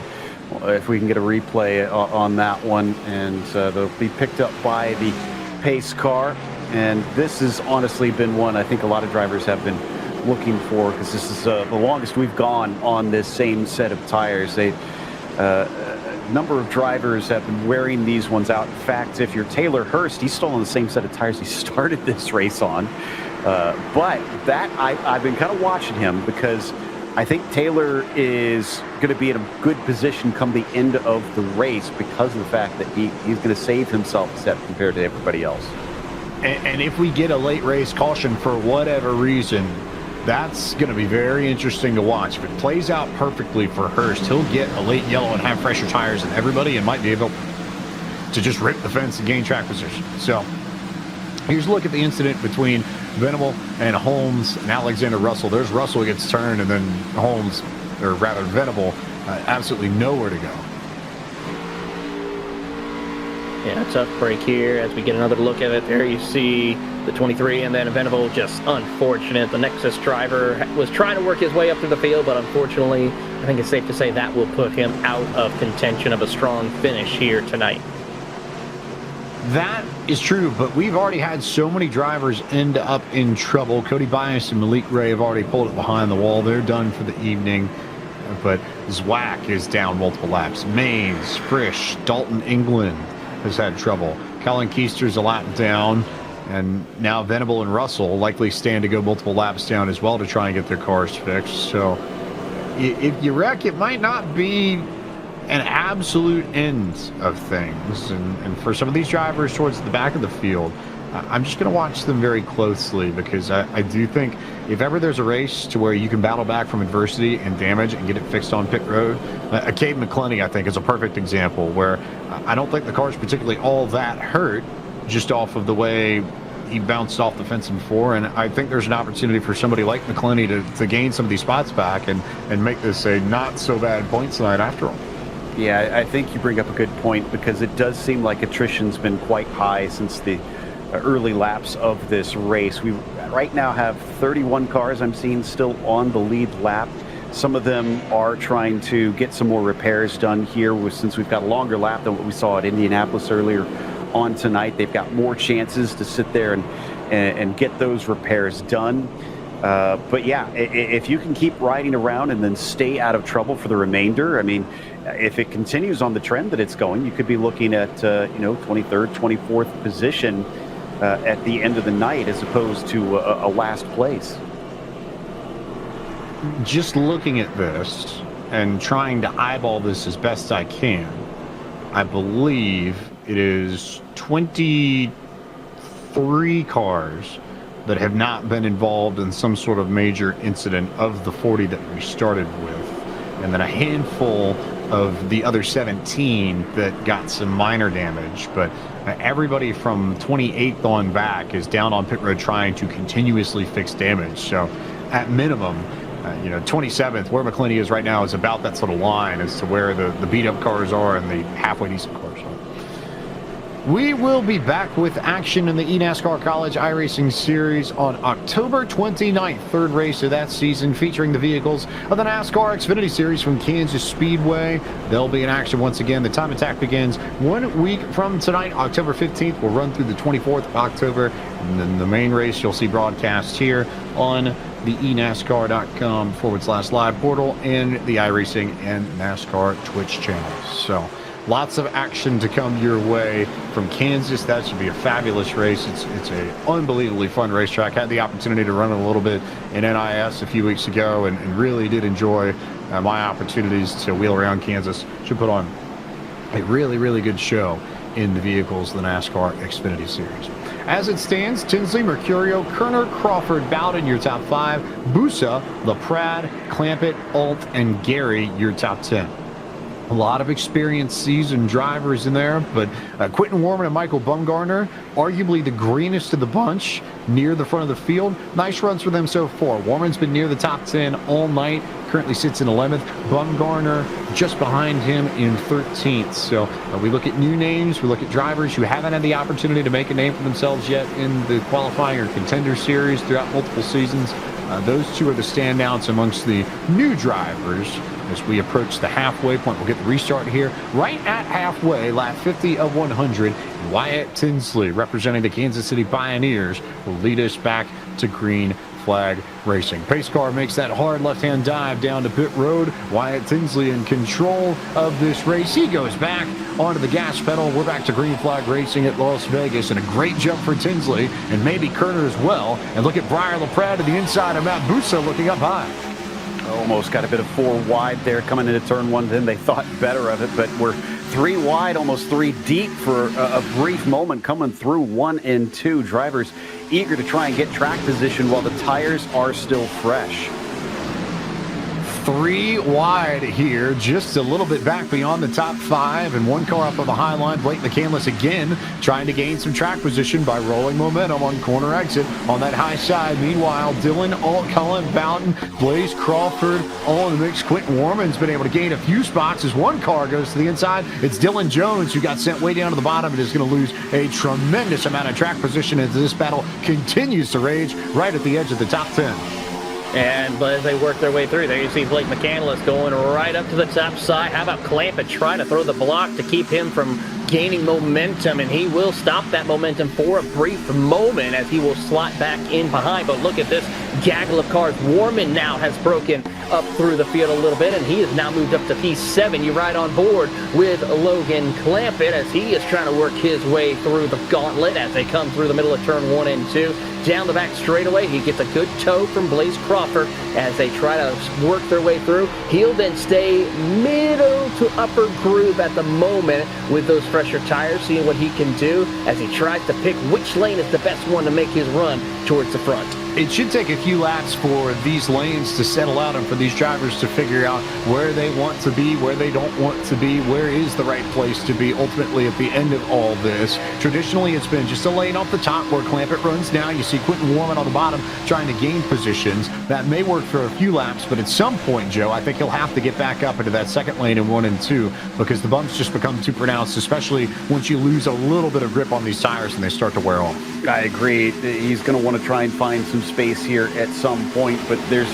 if we can get a replay on that one. And they'll be picked up by the pace car. And this has honestly been one I think a lot of drivers have been looking for, because this is the longest we've gone on this same set of tires. A number of drivers have been wearing these ones out. In fact, if you're Taylor Hurst, he's still on the same set of tires he started this race on. But that I've been kind of watching him, because I think Taylor is going to be in a good position come the end of the race because of the fact that he's going to save himself a step compared to everybody else. And if we get a late race caution for whatever reason, that's going to be very interesting to watch. If it plays out perfectly for Hurst, he'll get a late yellow and have fresher tires than everybody and might be able to just rip the fence and gain track position. So here's a look at the incident between Venable and Holmes and Alexander Russell. There's Russell who gets turned, and then Holmes, or rather Venable, absolutely nowhere to go. Yeah, tough break here as we get another look at it. There you see the 23, and then Venable just unfortunate. The Nexus driver was trying to work his way up through the field, but unfortunately, I think it's safe to say that will put him out of contention of a strong finish here tonight. That is true, but we've already had so many drivers end up in trouble. Cody Bias and Malik Ray have already pulled it behind the wall. They're done for the evening. But Zwack is down multiple laps. Maines, Frisch, Dalton England has had trouble. Colin Keister's a lap down. And now Venable and Russell likely stand to go multiple laps down as well to try and get their cars fixed. So if you wreck, it might not be an absolute end of things. And for some of these drivers towards the back of the field, I'm just going to watch them very closely, because I do think if ever there's a race to where you can battle back from adversity and damage and get it fixed on pit road, Cade McClenney, I think, is a perfect example where I don't think the car's particularly all that hurt just off of the way he bounced off the fence before. And I think there's an opportunity for somebody like McClenney to gain some of these spots back and make this a not so bad points night after all. Yeah, I think you bring up a good point, because it does seem like attrition's been quite high since the early laps of this race. We right now have 31 cars I'm seeing still on the lead lap. Some of them are trying to get some more repairs done here, since we've got a longer lap than what we saw at Indianapolis earlier on tonight. They've got more chances to sit there and get those repairs done. But yeah, if you can keep riding around and then stay out of trouble for the remainder, I mean, if it continues on the trend that it's going, you could be looking at 23rd, 24th position at the end of the night, as opposed to a last place. Just looking at this and trying to eyeball this as best I can, I believe it is 23 3 cars that have not been involved in some sort of major incident of the 40 that we started with, and then a handful of the other 17 that got some minor damage. But everybody from 28th on back is down on pit road trying to continuously fix damage. So at minimum, 27th, where McClenny is right now, is about that sort of line as to where the beat-up cars are and the halfway decent cars are. We will be back with action in the eNASCAR College iRacing Series on October 29th, third race of that season, featuring the vehicles of the NASCAR Xfinity Series from Kansas Speedway. They'll be in action once again. The time attack begins 1 week from tonight, October 15th. We'll run through the 24th of October, and then the main race you'll see broadcast here on the eNASCAR.com/live portal and the iRacing and NASCAR Twitch channels. So lots of action to come your way from Kansas. That should be a fabulous race. It's an unbelievably fun racetrack. Had the opportunity to run it a little bit in NIS a few weeks ago and really did enjoy my opportunities to wheel around Kansas. Should put on a really, really good show in the vehicles of the NASCAR Xfinity Series. As it stands, Tinsley, Mercurio, Kerner, Crawford, Bowden, your top 5. Busa, LaPrade, Clampett, Alt, and Gary, your top 10. A lot of experienced seasoned drivers in there, but Quentin Warman and Michael Bumgarner, arguably the greenest of the bunch, near the front of the field. Nice runs for them so far. Warman's been near the top 10 all night, currently sits in 11th. Bumgarner just behind him in 13th. So we look at new names, we look at drivers who haven't had the opportunity to make a name for themselves yet in the qualifying or contender series throughout multiple seasons. Those two are the standouts amongst the new drivers. As we approach the halfway point, we'll get the restart here right at halfway, lap 50 of 100. Wyatt Tinsley, representing the Kansas City Pioneers, will lead us back to green flag racing. Pace car makes that hard left-hand dive down to pit road. Wyatt Tinsley in control of this race. He goes back onto the gas pedal. We're back to green flag racing at Las Vegas, and a great jump for Tinsley and maybe Kerner as well. And look at Briar LaPrade to the inside of Matt Busa looking up high. Almost got a bit of 4 wide there coming into turn 1. Then they thought better of it, but we're 3 wide, almost 3 deep for a brief moment coming through 1 and 2. Drivers eager to try and get track position while the tires are still fresh. 3 wide here, just a little bit back beyond the top 5, and 1 car up on the high line. Blake McCandless again trying to gain some track position by rolling momentum on corner exit on that high side. Meanwhile, Dylan, Alt, Cullen, Bowden, Blaze Crawford all in the mix. Quentin Warman's been able to gain a few spots as 1 car goes to the inside. It's Dylan Jones who got sent way down to the bottom and is going to lose a tremendous amount of track position as this battle continues to rage right at the edge of the top 10. And as they work their way through, there you see Blake McCandless going right up to the top side. How about Clampett trying to throw the block to keep him from gaining momentum, and he will stop that momentum for a brief moment as he will slot back in behind. But look at this gaggle of cars. Warman now has broken up through the field a little bit, and he has now moved up to P7. You ride on board with Logan Clampett as he is trying to work his way through the gauntlet as they come through the middle of turn 1 and 2. Down the back straightaway, he gets a good tow from Blaze Crawford as they try to work their way through. He'll then stay middle to upper groove at the moment with those fresher tires, seeing what he can do as he tries to pick which lane is the best one to make his run towards the front. It should take a few laps for these lanes to settle out and for these drivers to figure out where they want to be, where they don't want to be, where is the right place to be ultimately at the end of all this. Traditionally, it's been just a lane off the top where Clampett runs now. You see Quentin Warman on the bottom trying to gain positions. That may work for a few laps, but at some point, Joe, I think he'll have to get back up into that second lane in 1 and 2 because the bumps just become too pronounced, especially once you lose a little bit of grip on these tires and they start to wear off. I agree. He's going to want to try and find some space here at some point, but there's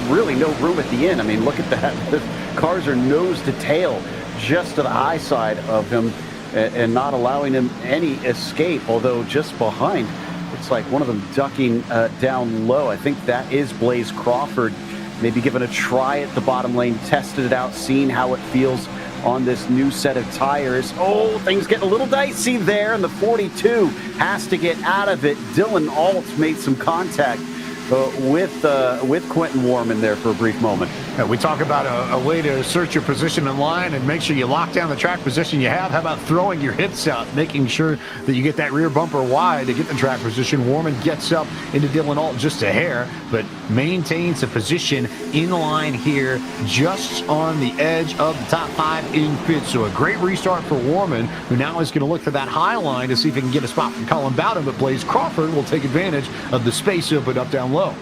really no room at the end. I mean, look at that. The cars are nose to tail just to the high side of him and not allowing him any escape, although just behind, it's like one of them ducking down low. I think that is Blaze Crawford, maybe giving a try at the bottom lane, tested it out, seeing how it feels on this new set of tires. Oh, things getting a little dicey there, and the 42 has to get out of it. Dylan Alt made some contact with Quentin Warman there for a brief moment. We talk about a way to search your position in line and make sure you lock down the track position you have. How about throwing your hits out, making sure that you get that rear bumper wide to get the track position. Warman gets up into Dylan Alt just a hair, but maintains a position in line here just on the edge of the top 5 in pit. So a great restart for Warman, who now is going to look for that high line to see if he can get a spot from Colin Bowden, but Blaze Crawford will take advantage of the space open up down low.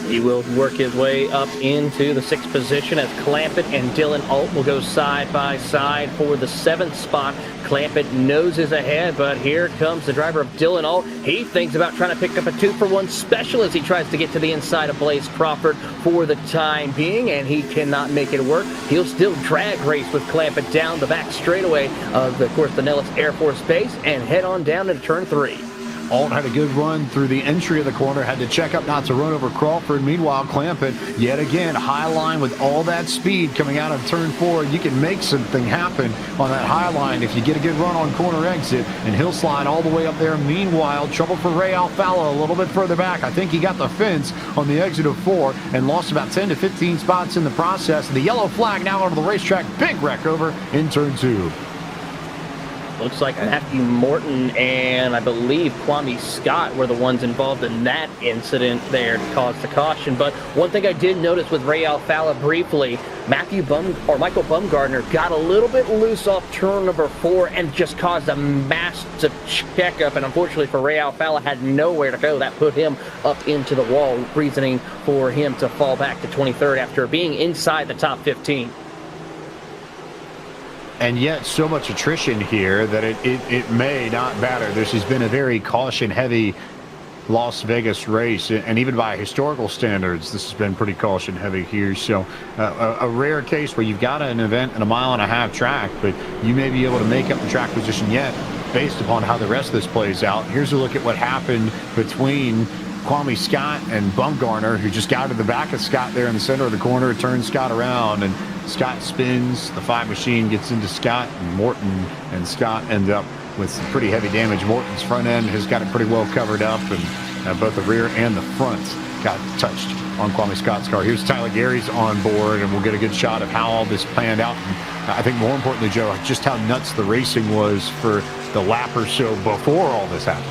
He will work his way up into the 6th position as Clampett and Dylan Alt will go side by side for the 7th spot. Clampett noses ahead, but here comes the driver of Dylan Alt. He thinks about trying to pick up a 2-for-1 special as he tries to get to the inside of Blaze Crawford for the time being, and he cannot make it work. He'll still drag race with Clampett down the back straightaway of, course, the Nellis Air Force Base and head on down into turn 3. Alt had a good run through the entry of the corner, had to check up not to run over Crawford. Meanwhile, Clampett, yet again, high line with all that speed coming out of turn 4. You can make something happen on that high line if you get a good run on corner exit, and he'll slide all the way up there. Meanwhile, trouble for Ray Alfala a little bit further back. I think he got the fence on the exit of 4 and lost about 10 to 15 spots in the process. The yellow flag now onto the racetrack. Big wreck over in turn 2. Looks like Matthew Morton and I believe Kwame Scott were the ones involved in that incident there to cause the caution. But one thing I did notice with Ray Alfala briefly, Michael Bumgardner got a little bit loose off turn number 4 and just caused a massive checkup. And unfortunately for Ray Alfala, had nowhere to go. That put him up into the wall, reasoning for him to fall back to 23rd after being inside the top 15. And yet so much attrition here that it may not matter. This has been a very caution-heavy Las Vegas race, and even by historical standards, this has been pretty caution-heavy here. So a rare case where you've got an event in a 1.5-mile track, but you may be able to make up the track position yet based upon how the rest of this plays out. Here's a look at what happened between Kwame Scott and Bumgarner, who just got to the back of Scott there in the center of the corner, turns Scott around, and Scott spins. The 5 machine gets into Scott, and Morton and Scott end up with some pretty heavy damage. Morton's front end has got it pretty well covered up, and both the rear and the front got touched on Kwame Scott's car. Here's Tyler Gary's on board, and we'll get a good shot of how all this planned out. And I think more importantly, Joe, just how nuts the racing was for the lap or so before all this happened.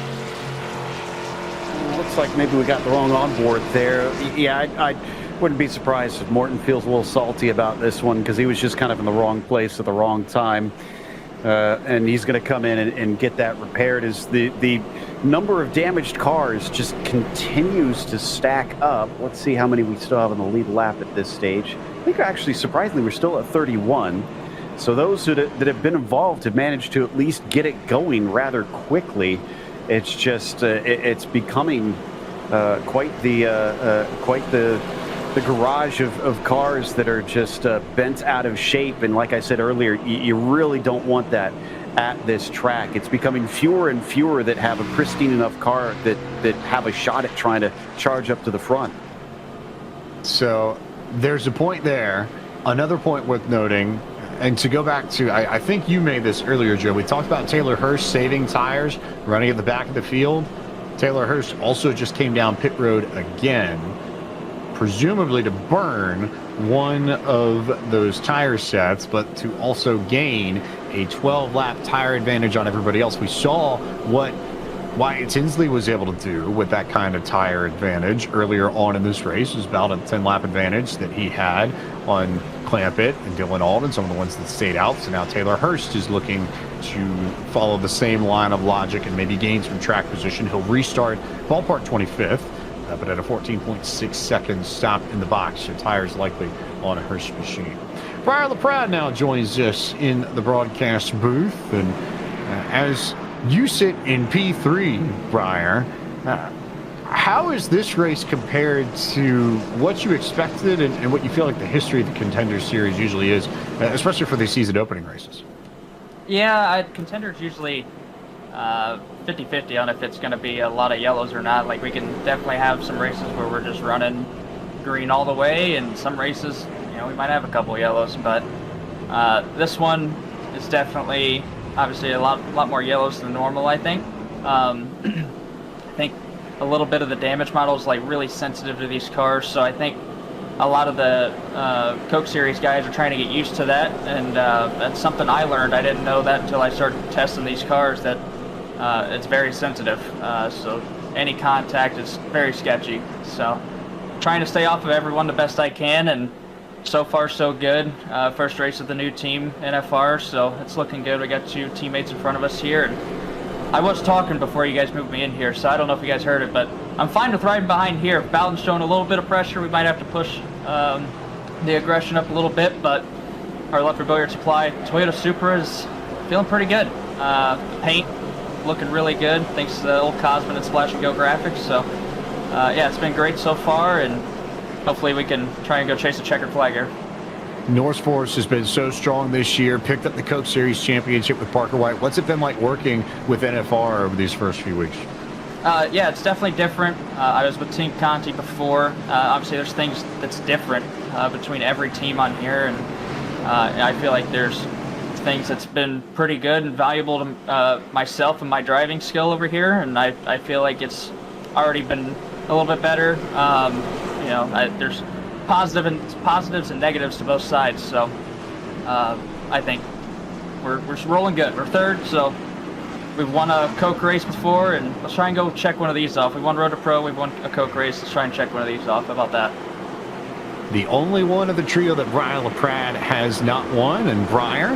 Looks like maybe we got the wrong onboard there. Yeah, I wouldn't be surprised if Morton feels a little salty about this one because he was just kind of in the wrong place at the wrong time. And he's going to come in and get that repaired as the number of damaged cars just continues to stack up. Let's see how many we still have on the lead lap at this stage. I think actually, surprisingly, we're still at 31. So those that have been involved have managed to at least get it going rather quickly. It's just it's becoming quite the garage of cars that are just bent out of shape. And like I said earlier, you really don't want that at this track. It's becoming fewer and fewer that have a pristine enough car that have a shot at trying to charge up to the front. So there's a point there. Another point worth noting, and to go back to, I think you made this earlier, Joe. We talked about Taylor Hurst saving tires, running at the back of the field. Taylor Hurst also just came down pit road again, presumably to burn one of those tire sets, but to also gain a 12-lap tire advantage on everybody else. We saw what Wyatt Tinsley was able to do with that kind of tire advantage earlier on in this race. It was about a 10-lap advantage that he had on Clampett and Dylan Alden, some of the ones that stayed out. So now Taylor Hurst is looking to follow the same line of logic and maybe gain some track position. He'll restart ballpark 25th, but at a 14.6 second stop in the box. So tires likely on a Hurst machine. Briar LaPrade now joins us in the broadcast booth. And as you sit in P3, Briar, how is this race compared to what you expected and what you feel like the history of the Contender Series usually is, especially for these season opening races? Yeah, Contender's usually 50-50 on if it's going to be a lot of yellows or not. Like, we can definitely have some races where we're just running green all the way, and some races, you know, we might have a couple yellows, but this one is definitely obviously a lot more yellows than normal, I think. I think a little bit of the damage model is like really sensitive to these cars, so I think a lot of the Coke Series guys are trying to get used to that, and that's something I learned. I didn't know that until I started testing these cars, that it's very sensitive. So any contact is very sketchy. So trying to stay off of everyone the best I can, and so far so good. First race of the new team, NFR, so it's looking good. We got 2 teammates in front of us here. And I was talking before you guys moved me in here, so I don't know if you guys heard it, but I'm fine with riding behind here. If Bowden's showing a little bit of pressure, we might have to push the aggression up a little bit, but our Leffler Billiard Supply Toyota Supra is feeling pretty good. Paint looking really good, thanks to the old Cosman and Splash & Go graphics. So yeah, it's been great so far, and hopefully we can try and go chase a checkered flag here. North Force has been so strong this year, picked up the Coke Series championship with Parker White. What's it been like working with NFR over these first few weeks? Yeah, it's definitely different. I was with Team Conti before. Obviously, there's things that's different between every team on here, and I feel like there's things that's been pretty good and valuable to myself and my driving skill over here, and I feel like it's already been a little bit better. You know, there's positives and negatives to both sides, so I think we're rolling good. We're third, so we've won a Coke race before, and let's try and go check one of these off. We won Road to Pro, we've won a Coke race. Let's try and check one of these off. How about that? The only one of the trio that Briar LaPrade has not won, and Briar,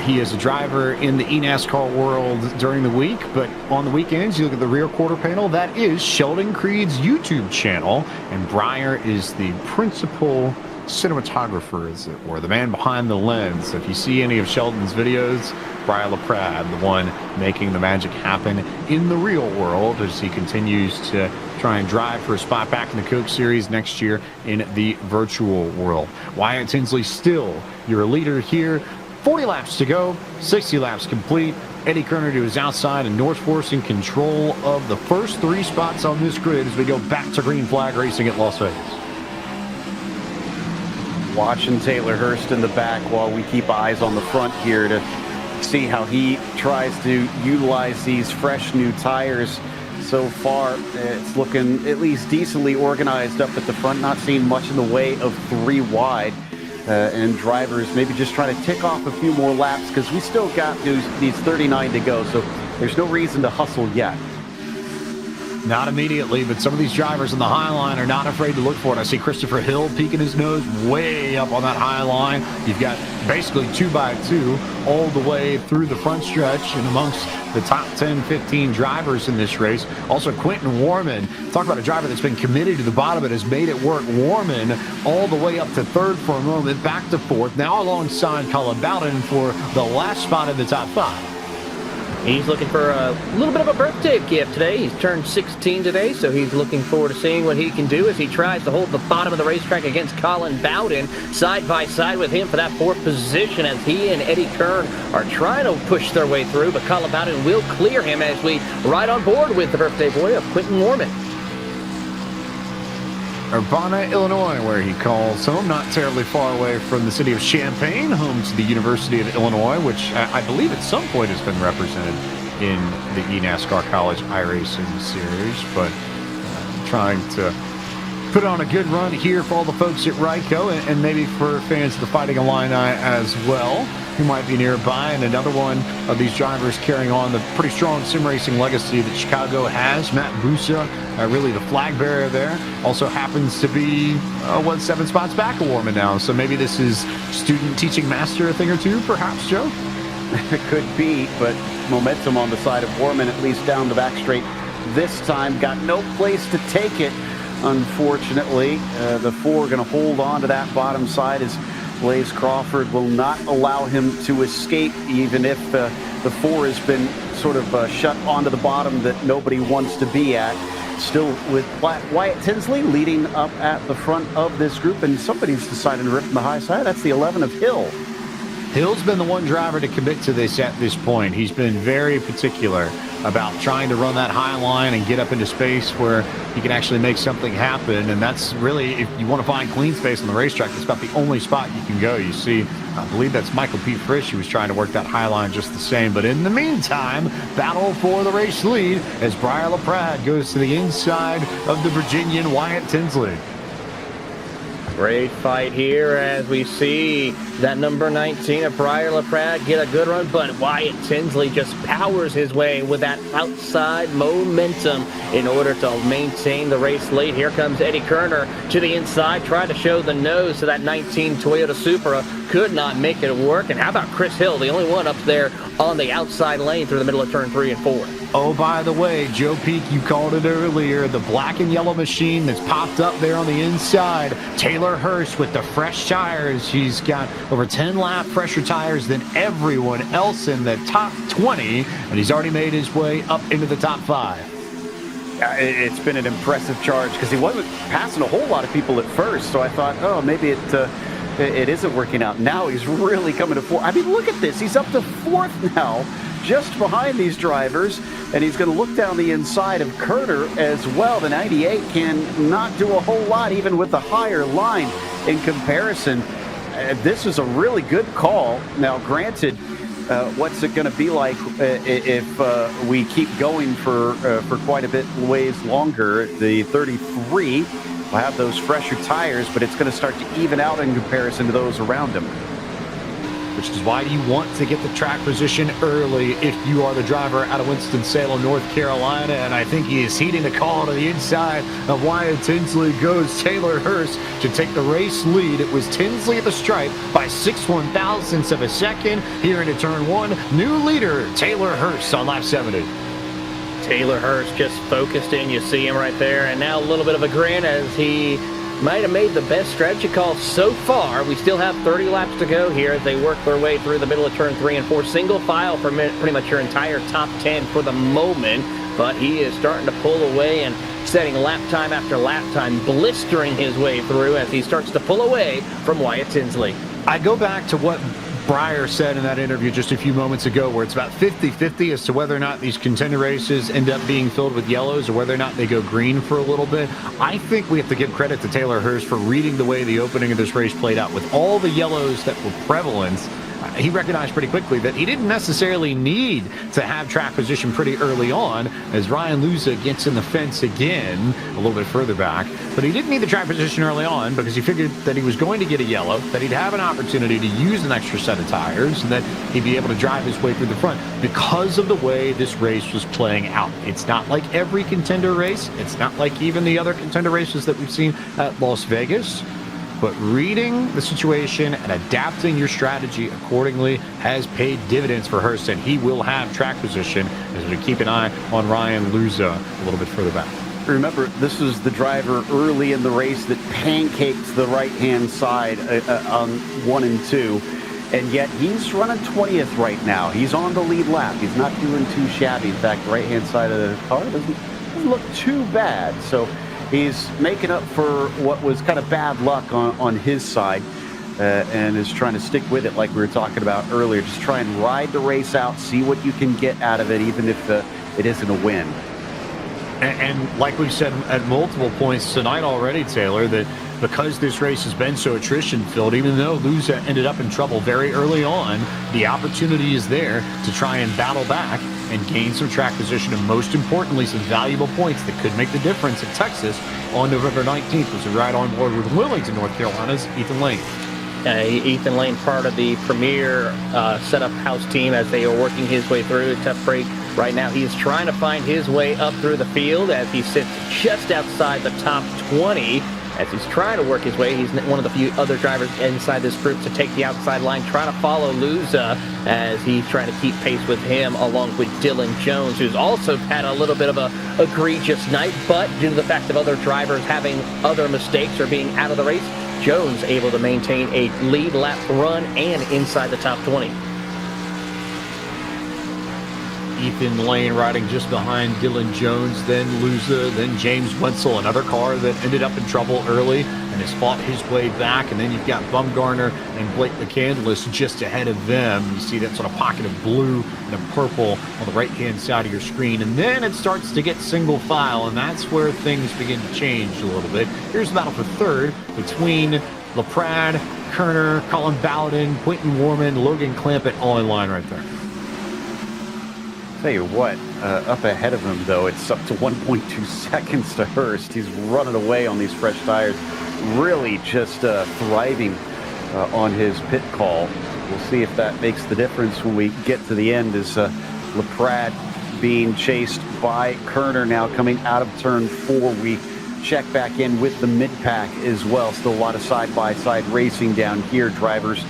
he is a driver in the eNASCAR world during the week, but on the weekends, you look at the rear quarter panel, that is Sheldon Creed's YouTube channel, and Briar is the principal cinematographer, as it were, the man behind the lens. If you see any of Sheldon's videos, Briar LaPrade, the one making the magic happen in the real world as he continues to try and drive for a spot back in the Coke Series next year in the virtual world. Wyatt Tinsley still your leader here. 40 laps to go, 60 laps complete. Eddie Kerner to his outside, and North Force in control of the first 3 spots on this grid as we go back to green flag racing at Las Vegas. Watching Taylor Hurst in the back while we keep eyes on the front here to see how he tries to utilize these fresh new tires. So far, it's looking at least decently organized up at the front, not seeing much in the way of 3 wide. And drivers maybe just trying to tick off a few more laps because we still got these 39 to go, so there's no reason to hustle yet. Not immediately, but some of these drivers on the high line are not afraid to look for it. I see Christopher Hill peeking his nose way up on that high line. You've got basically 2x2 all the way through the front stretch and amongst the top 10, 15 drivers in this race. Also, Quentin Warman, talk about a driver that's been committed to the bottom and has made it work. Warman all the way up to 3rd for a moment, back to 4th, now alongside Colin Bowden for the last spot in the top 5. He's looking for a little bit of a birthday gift today. He's turned 16 today, so he's looking forward to seeing what he can do as he tries to hold the bottom of the racetrack against Colin Bowden, side by side with him for that 4th position as he and Eddie Kern are trying to push their way through, but Colin Bowden will clear him as we ride on board with the birthday boy of Quentin Warman. Urbana, Illinois, where he calls home, not terribly far away from the city of Champaign, home to the University of Illinois, which I believe at some point has been represented in the eNASCAR College iRacing series, but trying to put on a good run here for all the folks at Ryco and maybe for fans of the Fighting Illini as well, who might be nearby. And another one of these drivers carrying on the pretty strong sim racing legacy that Chicago has, Matt Busa, really the flag bearer there. Also happens to be 7 spots back of Warman now. So maybe this is student teaching master a thing or two, perhaps, Joe? It could be, but momentum on the side of Warman, at least down the back straight this time. Got no place to take it, unfortunately. The 4 going to hold on to that bottom side as Blaze Crawford will not allow him to escape, even if the 4 has been sort of shut onto the bottom that nobody wants to be at. Still with Wyatt Tinsley leading up at the front of this group, and somebody's decided to rip from the high side. That's the 11 of Hill. Hill's been the one driver to commit to this at this point. He's been very particular about trying to run that high line and get up into space where he can actually make something happen. And that's really, if you want to find clean space on the racetrack, that's about the only spot you can go. You see, I believe that's Michael P. Frisch who was trying to work that high line just the same. But in the meantime, battle for the race lead as Briar LaPrade goes to the inside of the Virginian Wyatt Tinsley. Great fight here as we see that number 19 of Briar LaPrade get a good run, but Wyatt Tinsley just powers his way with that outside momentum in order to maintain the race lead. Here comes Eddie Kerner to the inside, trying to show the nose to that 19 Toyota Supra. Could not make it work. And how about Chris Hill, the only one up there on the outside lane through the middle of turn 3 and 4. Oh, by the way, Joe Peak, you called it earlier, the black and yellow machine that's popped up there on the inside. Taylor Hurst with the fresh tires. He's got over 10 lap fresher tires than everyone else in the top 20, and he's already made his way up into the top 5. Yeah, it's been an impressive charge because he wasn't passing a whole lot of people at first, so I thought, oh, maybe it isn't working out. Now he's really coming to 4th. I mean, look at this. He's up to 4th now, just behind these drivers, and he's going to look down the inside of Kerner as well. The 98 can not do a whole lot, even with the higher line in comparison. This is a really good call. Now, granted, what's it going to be like if we keep going for quite a bit ways longer? The 33 will have those fresher tires, but it's going to start to even out in comparison to those around him. Which is why you want to get the track position early if you are the driver out of Winston-Salem, North Carolina. And I think he is heeding the call to the inside of Wyatt Tinsley. Goes Taylor Hurst to take the race lead. It was Tinsley at the stripe by 6/1000ths of a second here into turn 1. New leader, Taylor Hurst on lap 70. Taylor Hurst just focused in. You see him right there. And now a little bit of a grin as he might have made the best strategy call so far. We still have 30 laps to go here as they work their way through the middle of turn 3 and 4. Single file for pretty much your entire top 10 for the moment. But he is starting to pull away and setting lap time after lap time, blistering his way through as he starts to pull away from Wyatt Tinsley. I go back to what Breyer said in that interview just a few moments ago, where it's about 50-50 as to whether or not these contender races end up being filled with yellows or whether or not they go green for a little bit. I think we have to give credit to Taylor Hurst for reading the way the opening of this race played out. With all the yellows that were prevalent, he recognized pretty quickly that he didn't necessarily need to have track position pretty early on as Ryan Luza gets in the fence again a little bit further back. But he didn't need the track position early on because he figured that he was going to get a yellow, that he'd have an opportunity to use an extra set of tires, and that he'd be able to drive his way through the front because of the way this race was playing out. It's not like every contender race. It's not like even the other contender races that we've seen at Las Vegas. But reading the situation and adapting your strategy accordingly has paid dividends for Hurst, and he will have track position as we keep an eye on Ryan Luza a little bit further back. Remember, this is the driver early in the race that pancakes the right-hand side on 1 and 2, and yet he's running 20th right now. He's on the lead lap. He's not doing too shabby. In fact, the right-hand side of the car doesn't look too bad. So he's making up for what was kind of bad luck on his side and is trying to stick with it like we were talking about earlier. Just try and ride the race out, see what you can get out of it, even if it isn't a win. And like we've said at multiple points tonight already, Taylor, that because this race has been so attrition-filled, even though Luza ended up in trouble very early on, the opportunity is there to try and battle back and gain some track position, and most importantly, some valuable points that could make the difference at Texas on November 19th as we ride on board with Wilmington, North Carolina's Ethan Lane. Ethan Lane, part of the premier setup house team as they are working his way through a tough break. Right now, he's trying to find his way up through the field as he sits just outside the top 20. As he's trying to work his way, he's one of the few other drivers inside this group to take the outside line, trying to follow Luza as he's trying to keep pace with him, along with Dylan Jones, who's also had a little bit of a egregious night, but due to the fact of other drivers having other mistakes or being out of the race, Jones able to maintain a lead lap run and inside the top 20. Ethan Lane riding just behind Dylan Jones, then Luza, then James Wenzel, another car that ended up in trouble early and has fought his way back. And then you've got Bumgarner and Blake McCandless just ahead of them. You see that sort of pocket of blue and of purple on the right-hand side of your screen. And then it starts to get single file, and that's where things begin to change a little bit. Here's the battle for third between LaPrade, Kerner, Colin Bowden, Quentin Warman, Logan Clampett, all in line right there. Tell you what, up ahead of him, though, it's up to 1.2 seconds to Hurst. He's running away on these fresh tires. really just thriving on his pit call. We'll see if that makes the difference when we get to the end, as LaPrade being chased by Kerner now coming out of turn 4. We check back in with the mid-pack as well. Still a lot of side-by-side racing down here. Drivers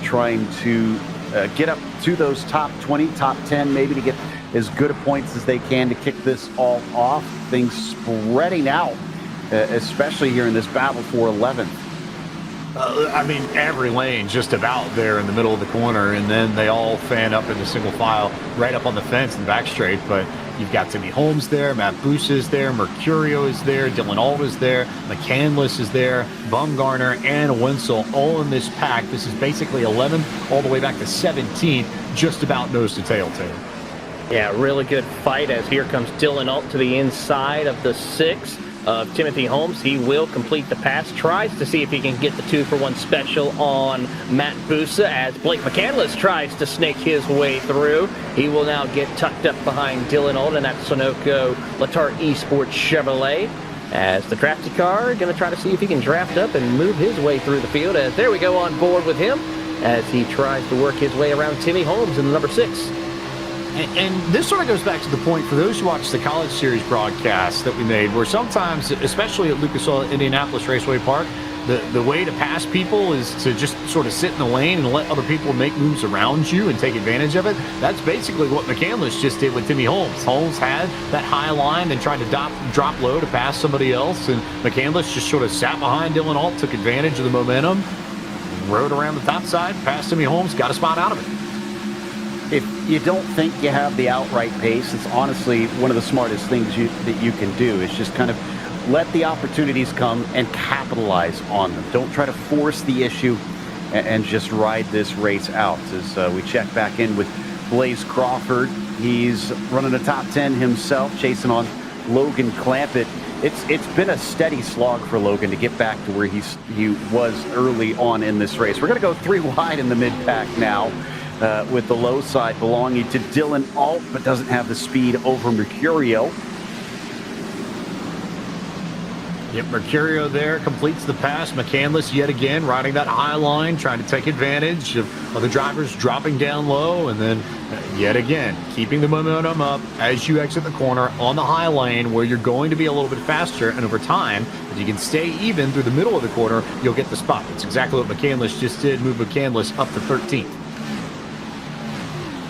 trying to get up to those top 20, top 10, maybe to get as good a points as they can to kick this all off. Things spreading out, especially here in this battle for 11th. I mean, every lane just about there in the middle of the corner, and then they all fan up into single file right up on the fence in the back straight. But you've got Timmy Holmes there, Matt Busa is there, Mercurio is there, Dylan Alt is there, McCandless is there, Bumgarner and Wenzel all in this pack. This is basically 11th all the way back to 17th, just about nose to tail, Taylor. Yeah, really good fight, as here comes Dylan Alt to the inside of the 6 of Timothy Holmes. He will complete the pass, tries to see if he can get the 2-for-1 special on Matt Busa, as Blake McCandless tries to snake his way through. He will now get tucked up behind Dylan Alt, and that's Sunoco Latar Esports Chevrolet, as the drafty car going to try to see if he can draft up and move his way through the field, as there we go on board with him as he tries to work his way around Timmy Holmes in the number 6. And this sort of goes back to the point for those who watch the College Series broadcast that we made, where sometimes, especially at Lucas Oil Indianapolis Raceway Park, the way to pass people is to just sort of sit in the lane and let other people make moves around you and take advantage of it. That's basically what McCandless just did with Timmy Holmes. Holmes had that high line and tried to drop low to pass somebody else, and McCandless just sort of sat behind Dylan Alt, took advantage of the momentum, rode around the top side, passed Timmy Holmes, got a spot out of it. If you don't think you have the outright pace, it's honestly one of the smartest things that you can do, is just kind of let the opportunities come and capitalize on them. Don't try to force the issue and just ride this race out. As we check back in with Blaze Crawford, he's running a top 10 himself, chasing on Logan Clampett. It's been a steady slog for Logan to get back to where he was early on in this race. We're going to go 3 wide in the mid-pack now. With the low side belonging to Dylan Alt, but doesn't have the speed over Mercurio. Yep, Mercurio there completes the pass. McCandless yet again riding that high line, trying to take advantage of other drivers dropping down low, and then yet again keeping the momentum up as you exit the corner on the high lane, where you're going to be a little bit faster, and over time, if you can stay even through the middle of the corner, you'll get the spot. That's exactly what McCandless just did, move McCandless up to 13th.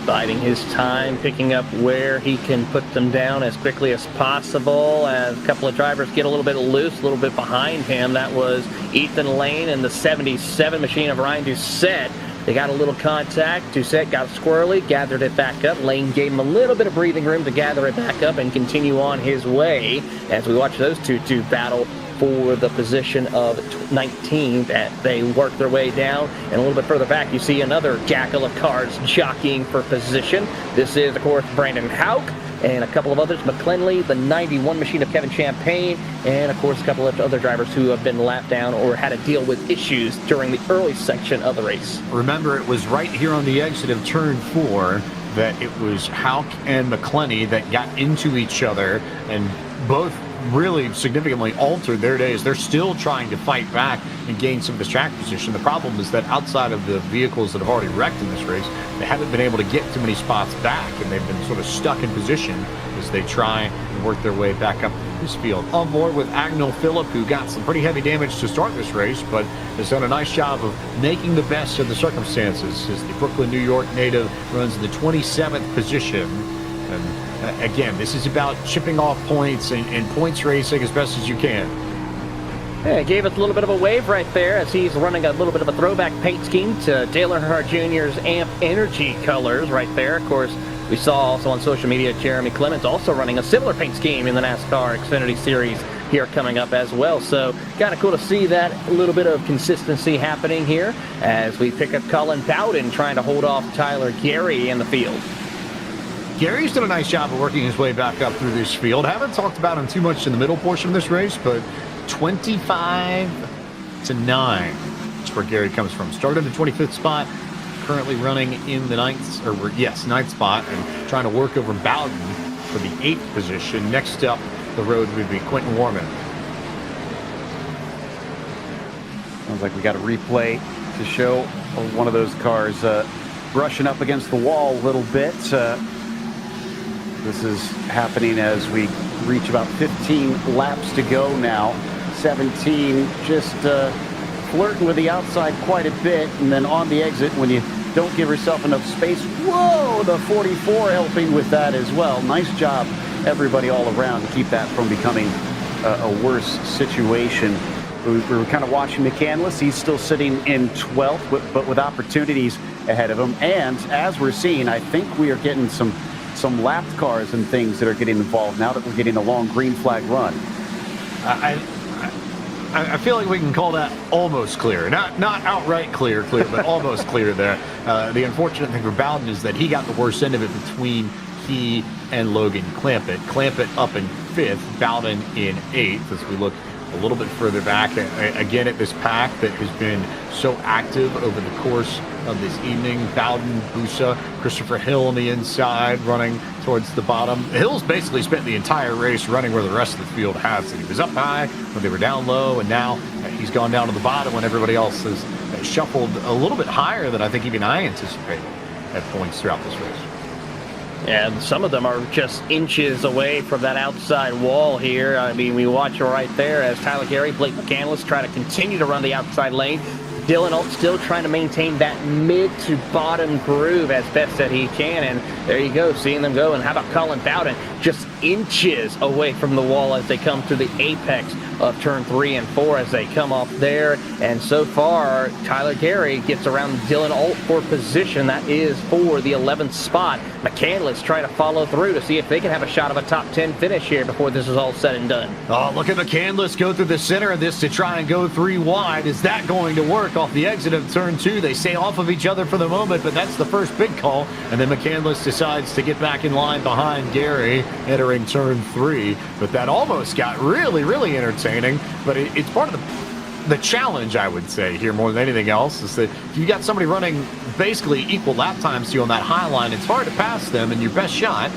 Biding his time, picking up where he can put them down as quickly as possible, as a couple of drivers get a little bit loose, a little bit behind him. That was Ethan Lane and the 77 machine of Ryan Doucette. They got a little contact. Doucette got squirrely, gathered it back up. Lane gave him a little bit of breathing room to gather it back up and continue on his way as we watch those two battle for the position of 19th. They work their way down, and a little bit further back you see another jackal of cars jockeying for position. This is, of course, Brandon Hauk and a couple of others. McClenley, the 91 machine of Kevin Champagne, and of course a couple of other drivers who have been lapped down or had to deal with issues during the early section of the race. Remember, it was right here on the exit of turn 4 that it was Hauk and McClenley that got into each other, and both really significantly altered their days. They're still trying to fight back and gain some of this track position. The problem is that outside of the vehicles that have already wrecked in this race, they haven't been able to get too many spots back, and they've been sort of stuck in position as they try and work their way back up this field. On board with Agnell Phillip, who got some pretty heavy damage to start this race, but has done a nice job of making the best of the circumstances, as the Brooklyn, New York native runs in the 27th position. And again, this is about chipping off points and points racing as best as you can. Yeah, gave us a little bit of a wave right there as he's running a little bit of a throwback paint scheme to Dale Earnhardt Jr.'s AMP Energy colors right there. Of course, we saw also on social media Jeremy Clements also running a similar paint scheme in the NASCAR Xfinity Series here coming up as well. So kind of cool to see that a little bit of consistency happening here as we pick up Colin Bowden trying to hold off Tyler Gary in the field. Gary's done a nice job of working his way back up through this field. Haven't talked about him too much in the middle portion of this race, but 25-9 is where Gary comes from. Started in the 25th spot, currently running in the 9th spot, and trying to work over Bowden for the 8th position. Next up the road would be Quentin Warman. Sounds like we got a replay to show one of those cars brushing up against the wall a little bit. This is happening as we reach about 15 laps to go now. 17 just flirting with the outside quite a bit, and then on the exit when you don't give yourself enough space. Whoa, the 44 helping with that as well. Nice job, everybody all around, to keep that from becoming a worse situation. We were kind of watching McCandless. He's still sitting in 12th, but with opportunities ahead of him. And as we're seeing, I think we are getting some lapped cars and things that are getting involved now that we're getting a long green flag run. I feel like we can call that almost clear. Not outright clear, but almost clear there. The unfortunate thing for Bowden is that he got the worst end of it between he and Logan Clampett. Clampett up in 5th, Bowden in 8th as we look a little bit further back again at this pack that has been so active over the course of this evening. Bowden, Busa, Christopher Hill on the inside running towards the bottom. Hill's basically spent the entire race running where the rest of the field has it. He was up high when they were down low, and now he's gone down to the bottom when everybody else has shuffled a little bit higher than I think even I anticipated at points throughout this race. And some of them are just inches away from that outside wall here. I mean, we watch it right there as Tyler Gary, Blake McCandless try to continue to run the outside lane. Dylan Alt still trying to maintain that mid to bottom groove as best that he can. And there you go, seeing them go. And how about Colin Bowden? Just inches away from the wall as they come through the apex of turn 3 and 4 as they come off there. And so far, Tyler Gary gets around Dylan Alt for position. That is for the 11th spot. McCandless trying to follow through to see if they can have a shot of a top 10 finish here before this is all said and done. Oh, look at McCandless go through the center of this to try and go 3 wide. Is that going to work off the exit of turn 2? They stay off of each other for the moment, but that's the first big call. And then McCandless decides to get back in line behind Gary entering turn 3. But that almost got really, really entertaining. But it's part of the challenge, I would say, here more than anything else, is that if you got somebody running basically equal lap times to you on that high line, it's hard to pass them in your best shot.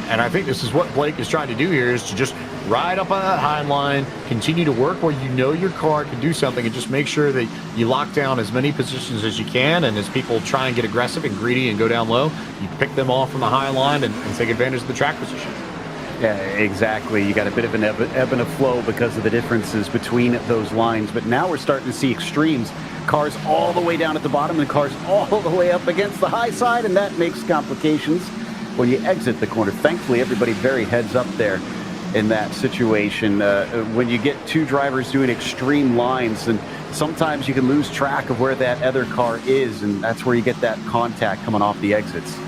And I think this is what Blake is trying to do here, is to just ride up on that high line, continue to work where you know your car can do something, and just make sure that you lock down as many positions as you can. And as people try and get aggressive and greedy and go down low, you pick them off from the high line and take advantage of the track position. Yeah, exactly. You got a bit of an ebb and a flow because of the differences between those lines. But now we're starting to see extremes. Cars all the way down at the bottom and cars all the way up against the high side, and that makes complications when you exit the corner. Thankfully, everybody very heads up there in that situation. When you get 2 drivers doing extreme lines, and sometimes you can lose track of where that other car is, and that's where you get that contact coming off the exits.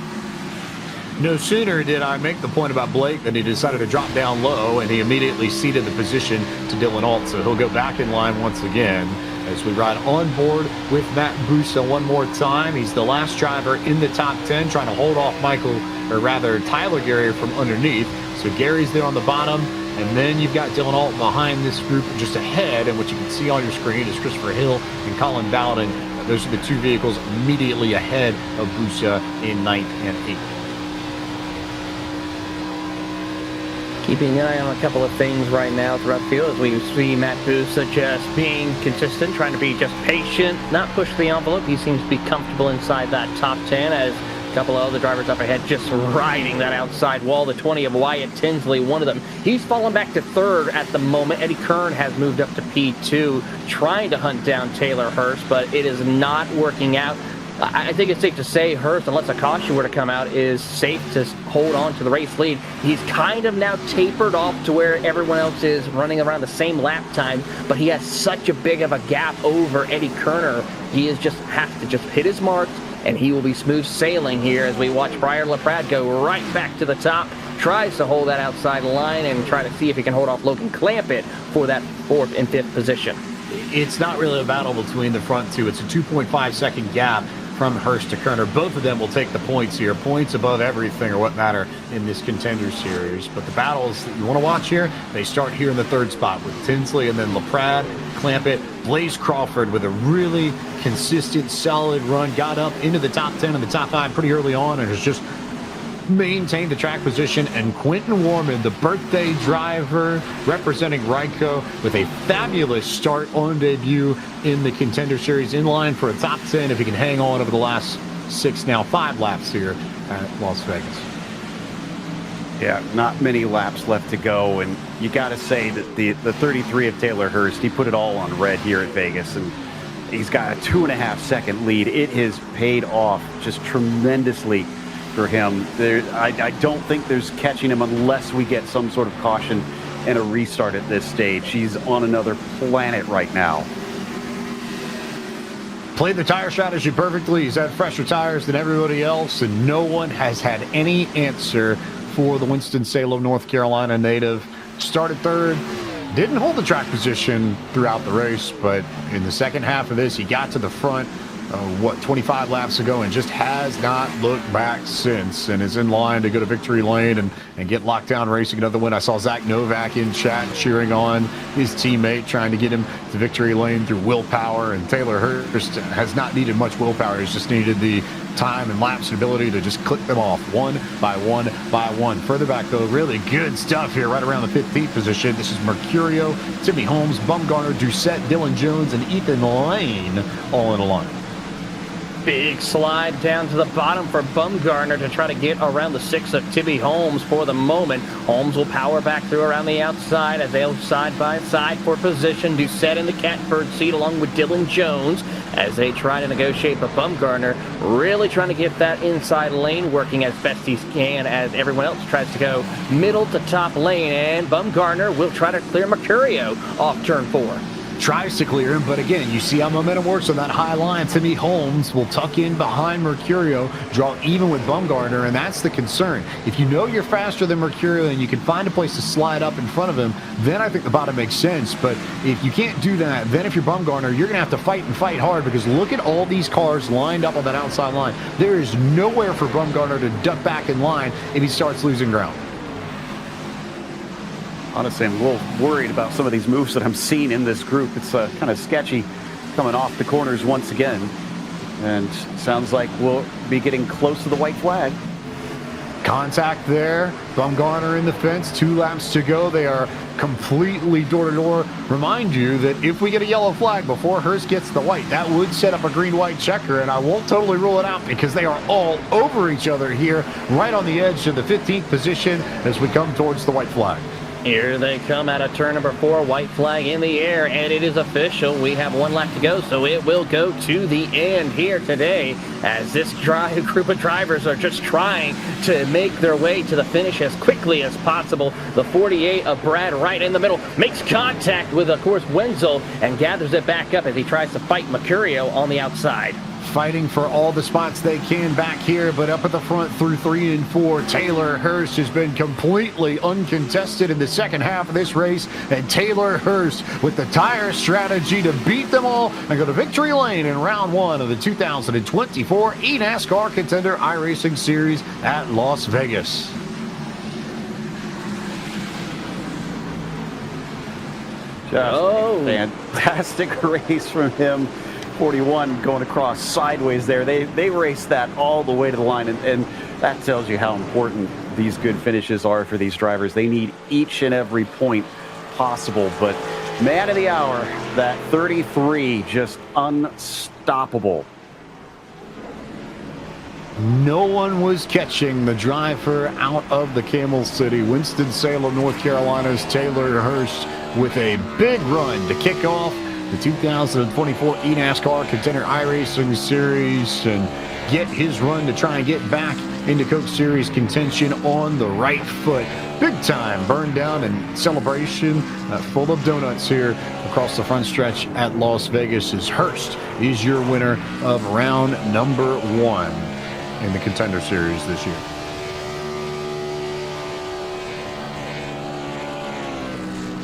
No sooner did I make the point about Blake than he decided to drop down low, and he immediately ceded the position to Dylan Alt. So he'll go back in line once again as we ride on board with Matt Busa one more time. He's the last driver in the top 10, trying to hold off Tyler Gary from underneath. So Gary's there on the bottom, and then you've got Dylan Alt behind this group just ahead, and what you can see on your screen is Christopher Hill and Colin Bowden. Those are the 2 vehicles immediately ahead of Busa in 9th and 8th. Keeping an eye on a couple of things right now throughout the field as we see Matt Busa just being consistent, trying to be just patient, not push the envelope. He seems to be comfortable inside that top 10 as a couple of other drivers up ahead just riding that outside wall. The 20 of Wyatt Tinsley, one of them. He's fallen back to 3rd at the moment. Eddie Kern has moved up to P2, trying to hunt down Taylor Hurst, but it is not working out. I think it's safe to say Hurst, unless a caution were to come out, is safe to hold on to the race lead. He's kind of now tapered off to where everyone else is running around the same lap time, but he has such a big of a gap over Eddie Kerner. He is just has to just hit his marks, and he will be smooth sailing here as we watch Brian LaPrade go right back to the top. Tries to hold that outside line and try to see if he can hold off Logan Clampett for that 4th and 5th position. It's not really a battle between the front 2. It's a 2.5 second gap from Hurst to Kerner. Both of them will take the points here. Points above everything are what matter in this Contender Series. But the battles that you want to watch here, they start here in the 3rd spot with Tinsley and then LaPrade, Clampett, Blaze Crawford with a really consistent, solid run. Got up into the top 10 and the top 5 pretty early on and has just maintained the track position, and Quentin Warman, the birthday driver representing Ryko, with a fabulous start on debut in the Contender Series, in line for a top 10 if he can hang on over the last 5 laps here at Las Vegas. Yeah, not many laps left to go, and you got to say that the 33 of Taylor Hurst, he put it all on red here at Vegas, and he's got a 2.5-second lead. It has paid off just tremendously for him. I don't think there's catching him unless we get some sort of caution and a restart at this stage. He's on another planet right now. Played the tire strategy perfectly. He's had fresher tires than everybody else, and no one has had any answer for the Winston-Salem, North Carolina native. Started third, didn't hold the track position throughout the race, but in the second half of this, he got to the front, 25 laps ago, and just has not looked back since, and is in line to go to victory lane and get locked down racing another win. I saw Zach Novak in chat cheering on his teammate, trying to get him to victory lane through willpower, and Taylor Hurst has not needed much willpower. He's just needed the time and laps and ability to just click them off one by one by one. Further back, though, really good stuff here right around the 15th position. This is Mercurio, Timmy Holmes, Bumgarner, Doucette, Dylan Jones, and Ethan Lane all in a line. Big slide down to the bottom for Bumgarner to try to get around the 6 of Timmy Holmes for the moment. Holmes will power back through around the outside as they'll side by side for position. Doucette in the catbird seat along with Dylan Jones as they try to negotiate. But Bumgarner really trying to get that inside lane working as best he can as everyone else tries to go middle to top lane. And Bumgarner will try to clear Mercurio off turn 4. Tries to clear him, but again, you see how momentum works on that high line. Timmy Holmes will tuck in behind Mercurio, draw even with Bumgarner, and that's the concern. If you know you're faster than Mercurio and you can find a place to slide up in front of him, then I think the bottom makes sense. But if you can't do that, then if you're Bumgarner, you're going to have to fight and fight hard, because look at all these cars lined up on that outside line. There is nowhere for Bumgarner to duck back in line if he starts losing ground. Honestly, I'm a little worried about some of these moves that I'm seeing in this group. It's kind of sketchy coming off the corners once again. And sounds like we'll be getting close to the white flag. Contact there. Bumgarner in the fence. 2 laps to go. They are completely door-to-door. Remind you that if we get a yellow flag before Hurst gets the white, that would set up a green-white checker, and I won't totally rule it out because they are all over each other here, right on the edge of the 15th position as we come towards the white flag. Here they come out of turn number 4, white flag in the air, and it is official. We have 1 lap to go, so it will go to the end here today as this group of drivers are just trying to make their way to the finish as quickly as possible. The 48 of Brad right in the middle makes contact with, of course, Wenzel and gathers it back up as he tries to fight Mercurio on the outside. Fighting for all the spots they can back here, but up at the front through 3 and 4, Taylor Hurst has been completely uncontested in the second half of this race, and Taylor Hurst with the tire strategy to beat them all and go to victory lane in round 1 of the 2024 eNASCAR Contender iRacing Series at Las Vegas. Just fantastic race from him. 41 going across sideways there. They raced that all the way to the line, and that tells you how important these good finishes are for these drivers. They need each and every point possible, but man of the hour, that 33, just unstoppable. No one was catching the driver out of the Camel City. Winston-Salem, North Carolina's Taylor Hurst with a big run to kick off the 2024 eNASCAR Contender iRacing Series and get his run to try and get back into Coke Series contention on the right foot. Big time burn down and celebration full of donuts here across the front stretch at Las Vegas as Hurst is your winner of round number 1 in the Contender Series this year.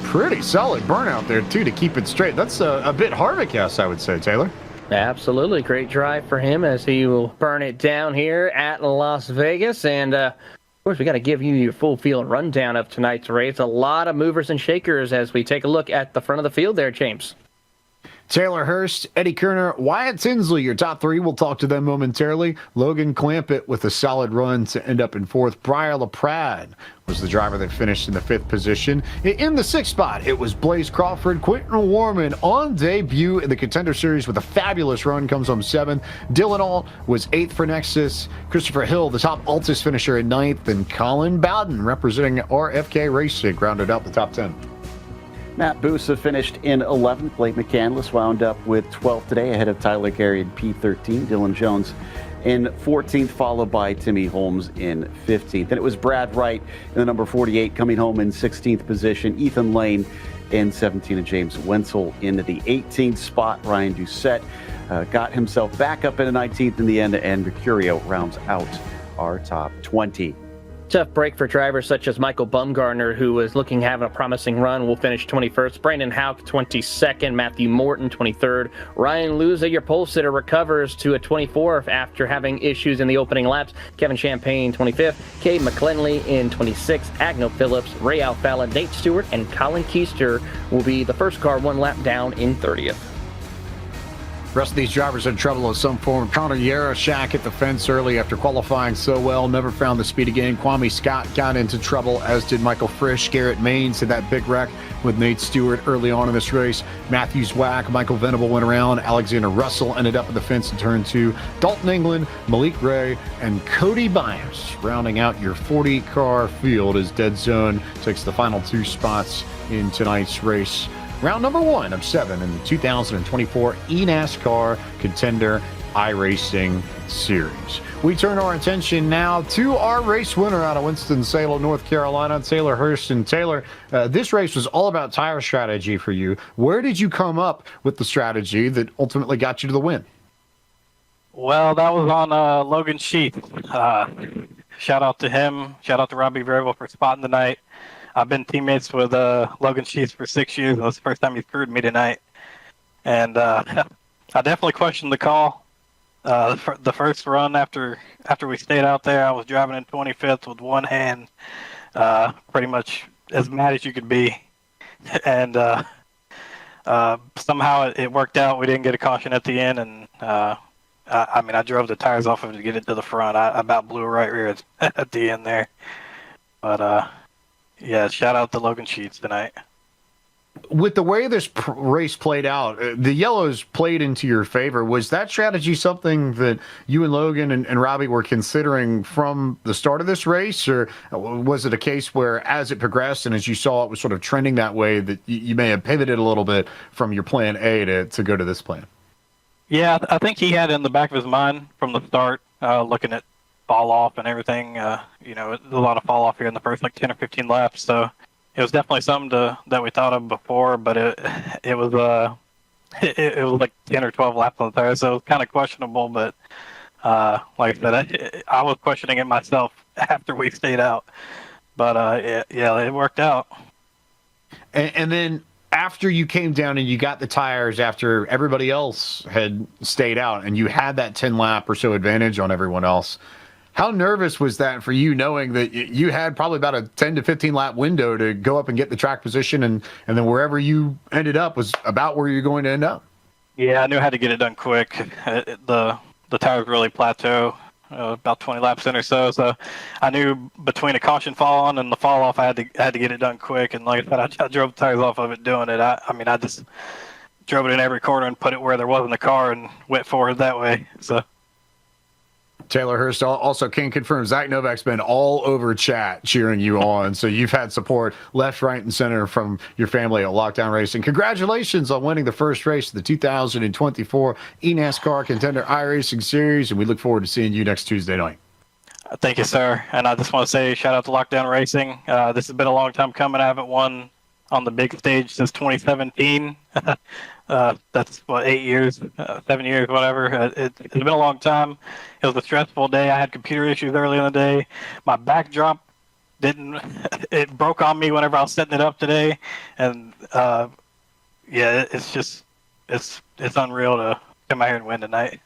Pretty solid burnout there, too, to keep it straight. That's a bit Harvick-esque, I would say, Taylor. Absolutely. Great drive for him as he will burn it down here at Las Vegas. And, of course, we got to give you your full field rundown of tonight's race. A lot of movers and shakers as we take a look at the front of the field there, James. Taylor Hurst, Eddie Kerner, Wyatt Tinsley, your top three. We'll talk to them momentarily. Logan Clampett with a solid run to end up in fourth. Briar LaPrade was the driver that finished in the fifth position. In the sixth spot, it was Blaze Crawford. Quentin Warman on debut in the Contender Series with a fabulous run, comes home seventh. Dylan Alt was eighth for Nexus. Christopher Hill, the top Altus finisher at ninth. And Colin Bowden, representing RFK Racing, rounded out the top 10. Matt Busa finished in 11th. Blake McCandless wound up with 12th today, ahead of Tyler Carey in P13. Dylan Jones in 14th, followed by Timmy Holmes in 15th. And it was Brad Wright in the number 48 coming home in 16th position. Ethan Lane in 17th, and James Wenzel into the 18th spot. Ryan Doucette got himself back up into 19th in the end, and Mercurio rounds out our top 20. Tough break for drivers such as Michael Bumgarner, who was looking to have a promising run, will finish 21st. Brandon Houck, 22nd. Matthew Morton, 23rd. Ryan Luza, your pole sitter, recovers to a 24th after having issues in the opening laps. Kevin Champagne, 25th. Cade McClenley in 26th. Agno Phillips, Ray Alfala, Nate Stewart, and Colin Keister will be the first car one lap down in 30th. The rest of these drivers had trouble of some form. Connor Yarashak hit the fence early after qualifying so well, never found the speed again. Kwame Scott got into trouble, as did Michael Frisch. Garrett Maines had that big wreck with Nate Stewart early on in this race. Matthews whack, Michael Venable went around. Alexander Russell ended up at the fence in turn 2. Dalton England, Malik Ray, and Cody Byers rounding out your 40-car field as Dead Zone takes the final 2 spots in tonight's race. Round number 1 of 7 in the 2024 eNASCAR Contender iRacing Series. We turn our attention now to our race winner out of Winston-Salem, North Carolina, Taylor Hurst. And Taylor, this race was all about tire strategy for you. Where did you come up with the strategy that ultimately got you to the win? Well, that was on Logan Sheath. Shout out to him. Shout out to Robbie Variable for spotting the night. I've been teammates with Logan Sheath for 6 years. It was the first time he screwed me tonight. And I definitely questioned the call. The first run after we stayed out there, I was driving in 25th with one hand, pretty much as mad as you could be. And somehow it worked out. We didn't get a caution at the end. And I drove the tires off of it to get it to the front. I about blew a right rear at the end there. But yeah, shout out to Logan Sheets tonight. With the way this race played out, the yellows played into your favor. Was that strategy something that you and Logan and Robbie were considering from the start of this race? Or was it a case where as it progressed and as you saw it was sort of trending that way that you may have pivoted a little bit from your plan A to go to this plan? Yeah, I think he had it in the back of his mind from the start, looking at fall off and everything. A lot of fall off here in the first 10 or 15 laps. So it was definitely something that we thought of before, but it was like 10 or 12 laps on the tire, so it was kind of questionable. But like I said, I was questioning it myself after we stayed out. But yeah, it worked out. And then after you came down and you got the tires after everybody else had stayed out and you had that 10 lap or so advantage on everyone else, how nervous was that for you, knowing that you had probably about a 10 to 15 lap window to go up and get the track position, and then wherever you ended up was about where you're going to end up? Yeah, I knew how to get it done quick. The tires really plateau about 20 laps in or so. So I knew between a caution fall on and the fall off, I had to get it done quick. And like I said, I drove the tires off of it doing it. I just drove it in every corner and put it where there wasn't a car and went forward that way. So. Taylor Hurst also can confirm Zach Novak's been all over chat cheering you on. So you've had support left, right, and center from your family at Lockdown Racing. Congratulations on winning the first race of the 2024 eNASCAR Contender iRacing Series, and we look forward to seeing you next Tuesday night. Thank you, sir. And I just want to say shout out to Lockdown Racing. This has been a long time coming. I haven't won on the big stage since 2017. That's 8 years, 7 years, whatever. It's been a long time. It was a stressful day. I had computer issues early in the day. My backdrop it broke on me whenever I was setting it up today. And yeah, it's unreal to come out here and win tonight.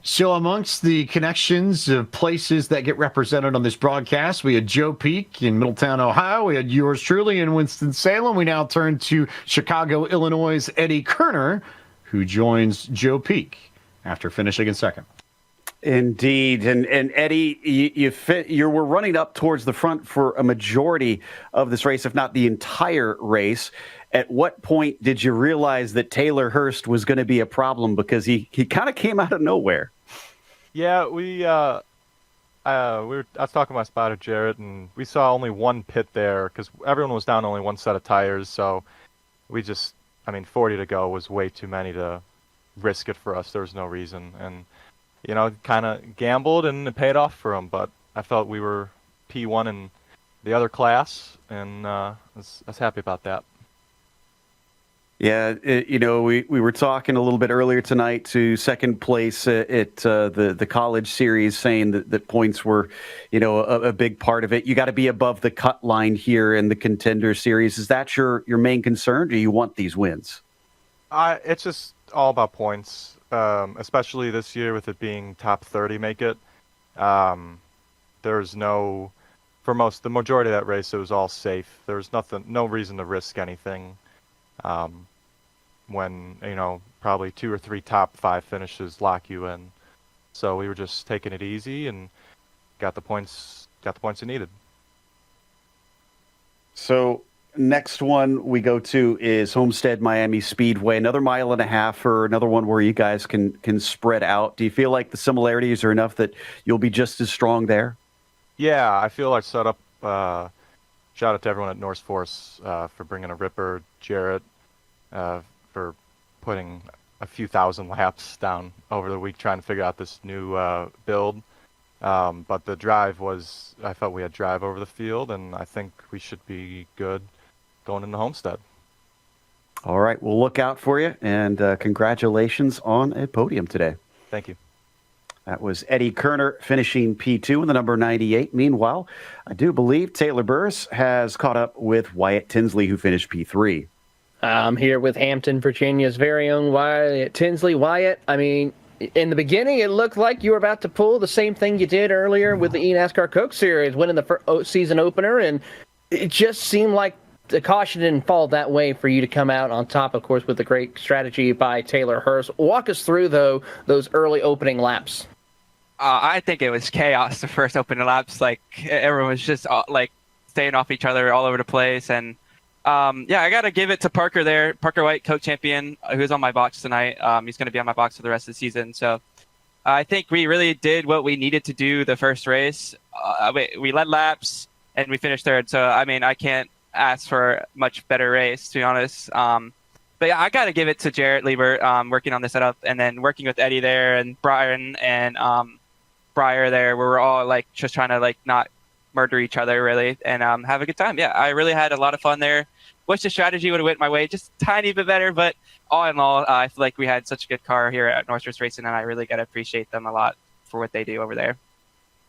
So amongst the connections of places that get represented on this broadcast, we had Joe Peak in Middletown, Ohio. We had yours truly in Winston-Salem. We now turn to Chicago, Illinois' Eddie Kerner, who joins Joe Peak after finishing in second. Indeed. And Eddie, you were running up towards the front for a majority of this race, if not the entire race. At what point did you realize that Taylor Hurst was going to be a problem? Because he kind of came out of nowhere. Yeah, I was talking to my spotter, Jarrett, and we saw only one pit there because everyone was down only one set of tires. So 40 to go was way too many to risk it for us. There was no reason. And, kind of gambled and it paid off for him. But I felt we were P1 in the other class, and I was happy about that. Yeah, we were talking a little bit earlier tonight to second place at the college series, saying that points were, a big part of it. You got to be above the cut line here in the Contender series. Is that your main concern? Do you want these wins? It's just all about points, especially this year with it being top 30 make it. There's the majority of that race, it was all safe. There was no reason to risk anything. When probably 2 or 3 top 5 finishes lock you in, so we were just taking it easy and got the points we needed. So next one we go to is Homestead Miami Speedway, another 1.5 miles, or another one where you guys can spread out. Do you feel like the similarities are enough that you'll be just as strong there? Yeah, I feel like set up. Shout out to everyone at North Force for bringing a ripper, Jarrett, for putting a few thousand laps down over the week trying to figure out this new build. But the drive I felt we had drive over the field, and I think we should be good going into Homestead. All right, we'll look out for you, and congratulations on a podium today. Thank you. That was Eddie Kerner finishing P2 in the number 98. Meanwhile, I do believe Taylor Burris has caught up with Wyatt Tinsley, who finished P3. I'm here with Hampton, Virginia's very own Wyatt Tinsley. Wyatt, in the beginning, it looked like you were about to pull the same thing you did earlier with the eNASCAR Coke Series, winning the season opener, and it just seemed like the caution didn't fall that way for you to come out on top, of course, with the great strategy by Taylor Hurst. Walk us through, though, those early opening laps. I think it was chaos the first opening laps. Like, everyone was just, staying off each other all over the place, and I got to give it to Parker there. Parker White, Coke champion, who's on my box tonight. He's going to be on my box for the rest of the season. So I think we really did what we needed to do the first race. We led laps, and we finished third. So, I can't ask for a much better race, to be honest. But yeah, I got to give it to Jarrett Lieber working on the setup, and then working with Eddie there and Brian and Breyer there. We were all, just trying to, not murder each other, really, and have a good time. Yeah, I really had a lot of fun there. Wish the strategy would have went my way just a tiny bit better, but all in all, I feel like we had such a good car here at Northwest Racing, and I really got to appreciate them a lot for what they do over there.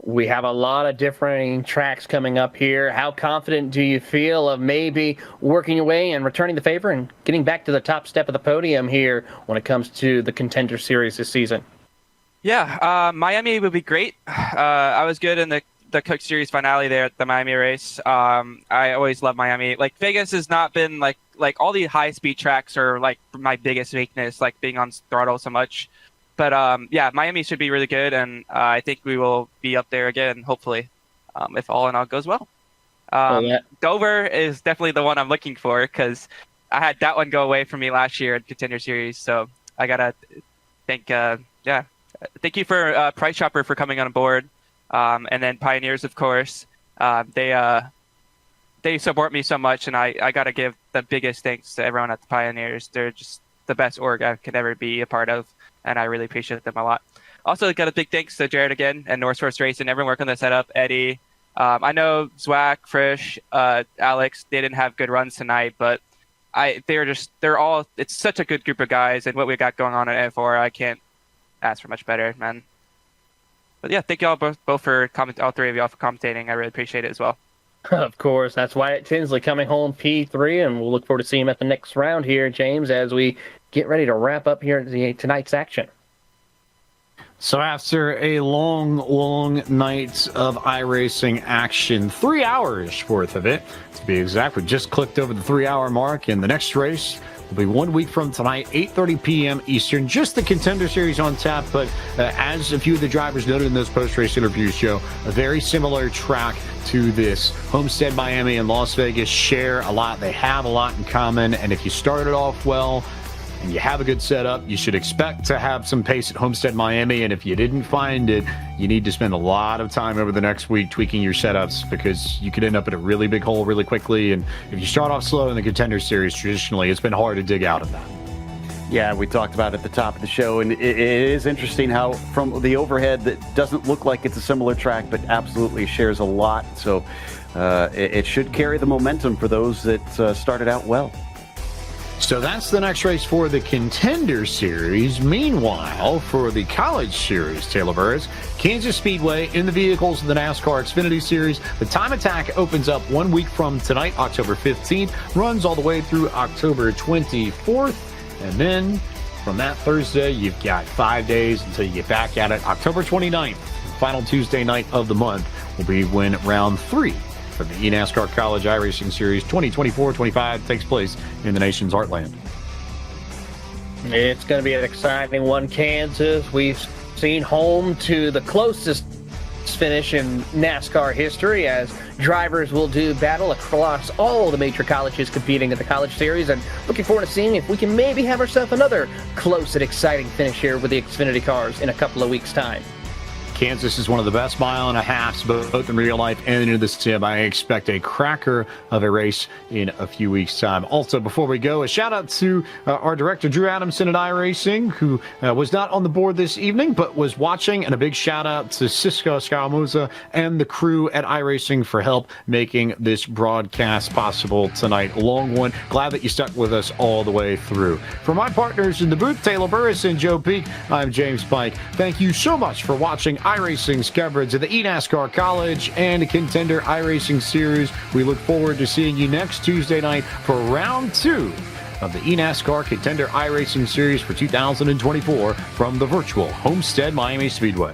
We have a lot of different tracks coming up here. How confident do you feel of maybe working your way and returning the favor and getting back to the top step of the podium here when it comes to the Contender Series this season? Yeah, Miami would be great. I was good in the Cook Series finale there at the Miami race. I always love Miami. Vegas has not been like all the high speed tracks are my biggest weakness, being on throttle so much. But Miami should be really good, and I think we will be up there again, hopefully, if all in all goes well. Dover is definitely the one I'm looking for, because I had that one go away from me last year at Contender Series. So I gotta thank thank you for Price Chopper for coming on board. And then Pioneers, of course, they support me so much, and I got to give the biggest thanks to everyone at the Pioneers. They're just the best org I could ever be a part of, and I really appreciate them a lot. Also, got a big thanks to Jarrett again and North Source Racing, everyone working on the setup, Eddie. I know Zwack, Frisch, Alex, they didn't have good runs tonight, but it's such a good group of guys, and what we got going on at F4, I can't ask for much better, man. But yeah, thank y'all both for all three of y'all for commentating. I really appreciate it as well. Of course, that's Wyatt Tinsley coming home P3, and we'll look forward to seeing him at the next round here, James, as we get ready to wrap up here tonight's action. So after a long night of iRacing action, 3 hours worth of it, to be exact, we just clicked over the 3-hour mark, and the next race will be 1 week from tonight, 8:30 p.m. Eastern. Just the Contender Series on tap, but as a few of the drivers noted in those post-race interviews show, a very similar track to this. Homestead, Miami, and Las Vegas share a lot. They have a lot in common, and if you started off well and you have a good setup, you should expect to have some pace at Homestead, Miami, and if you didn't find it, you need to spend a lot of time over the next week tweaking your setups, because you could end up in a really big hole really quickly, and if you start off slow in the Contender Series, traditionally, it's been hard to dig out of that. Yeah, we talked about it at the top of the show, and it is interesting how from the overhead that doesn't look like it's a similar track, but absolutely shares a lot, so it should carry the momentum for those that started out well. So that's the next race for the Contender Series. Meanwhile, for the College Series, Taylor Burris, Kansas Speedway in the vehicles of the NASCAR Xfinity Series. The time attack opens up 1 week from tonight, October 15th, runs all the way through October 24th, and then from that Thursday, you've got 5 days until you get back at it. October 29th, final Tuesday night of the month, will be when round 3 for the eNASCAR College iRacing Series 2024-25 takes place in the nation's heartland. It's going to be an exciting one, Kansas. We've seen home to the closest finish in NASCAR history, as drivers will do battle across all the major colleges competing in the College Series, and looking forward to seeing if we can maybe have ourselves another close and exciting finish here with the Xfinity cars in a couple of weeks' time. Kansas is one of the best mile and a halves, both in real life and in the sim. I expect a cracker of a race in a few weeks' time. Also, before we go, a shout out to our director, Drew Adamson at iRacing, who was not on the board this evening, but was watching, and a big shout out to Cisco Escaramuza and the crew at iRacing for help making this broadcast possible tonight. A long one. Glad that you stuck with us all the way through. For my partners in the booth, Taylor Burris and Joe Peak, I'm James Pike. Thank you so much for watching iRacing's coverage of the eNASCAR College and Contender iRacing Series. We look forward to seeing you next Tuesday night for round 2 of the eNASCAR Contender iRacing Series for 2024 from the virtual Homestead Miami Speedway.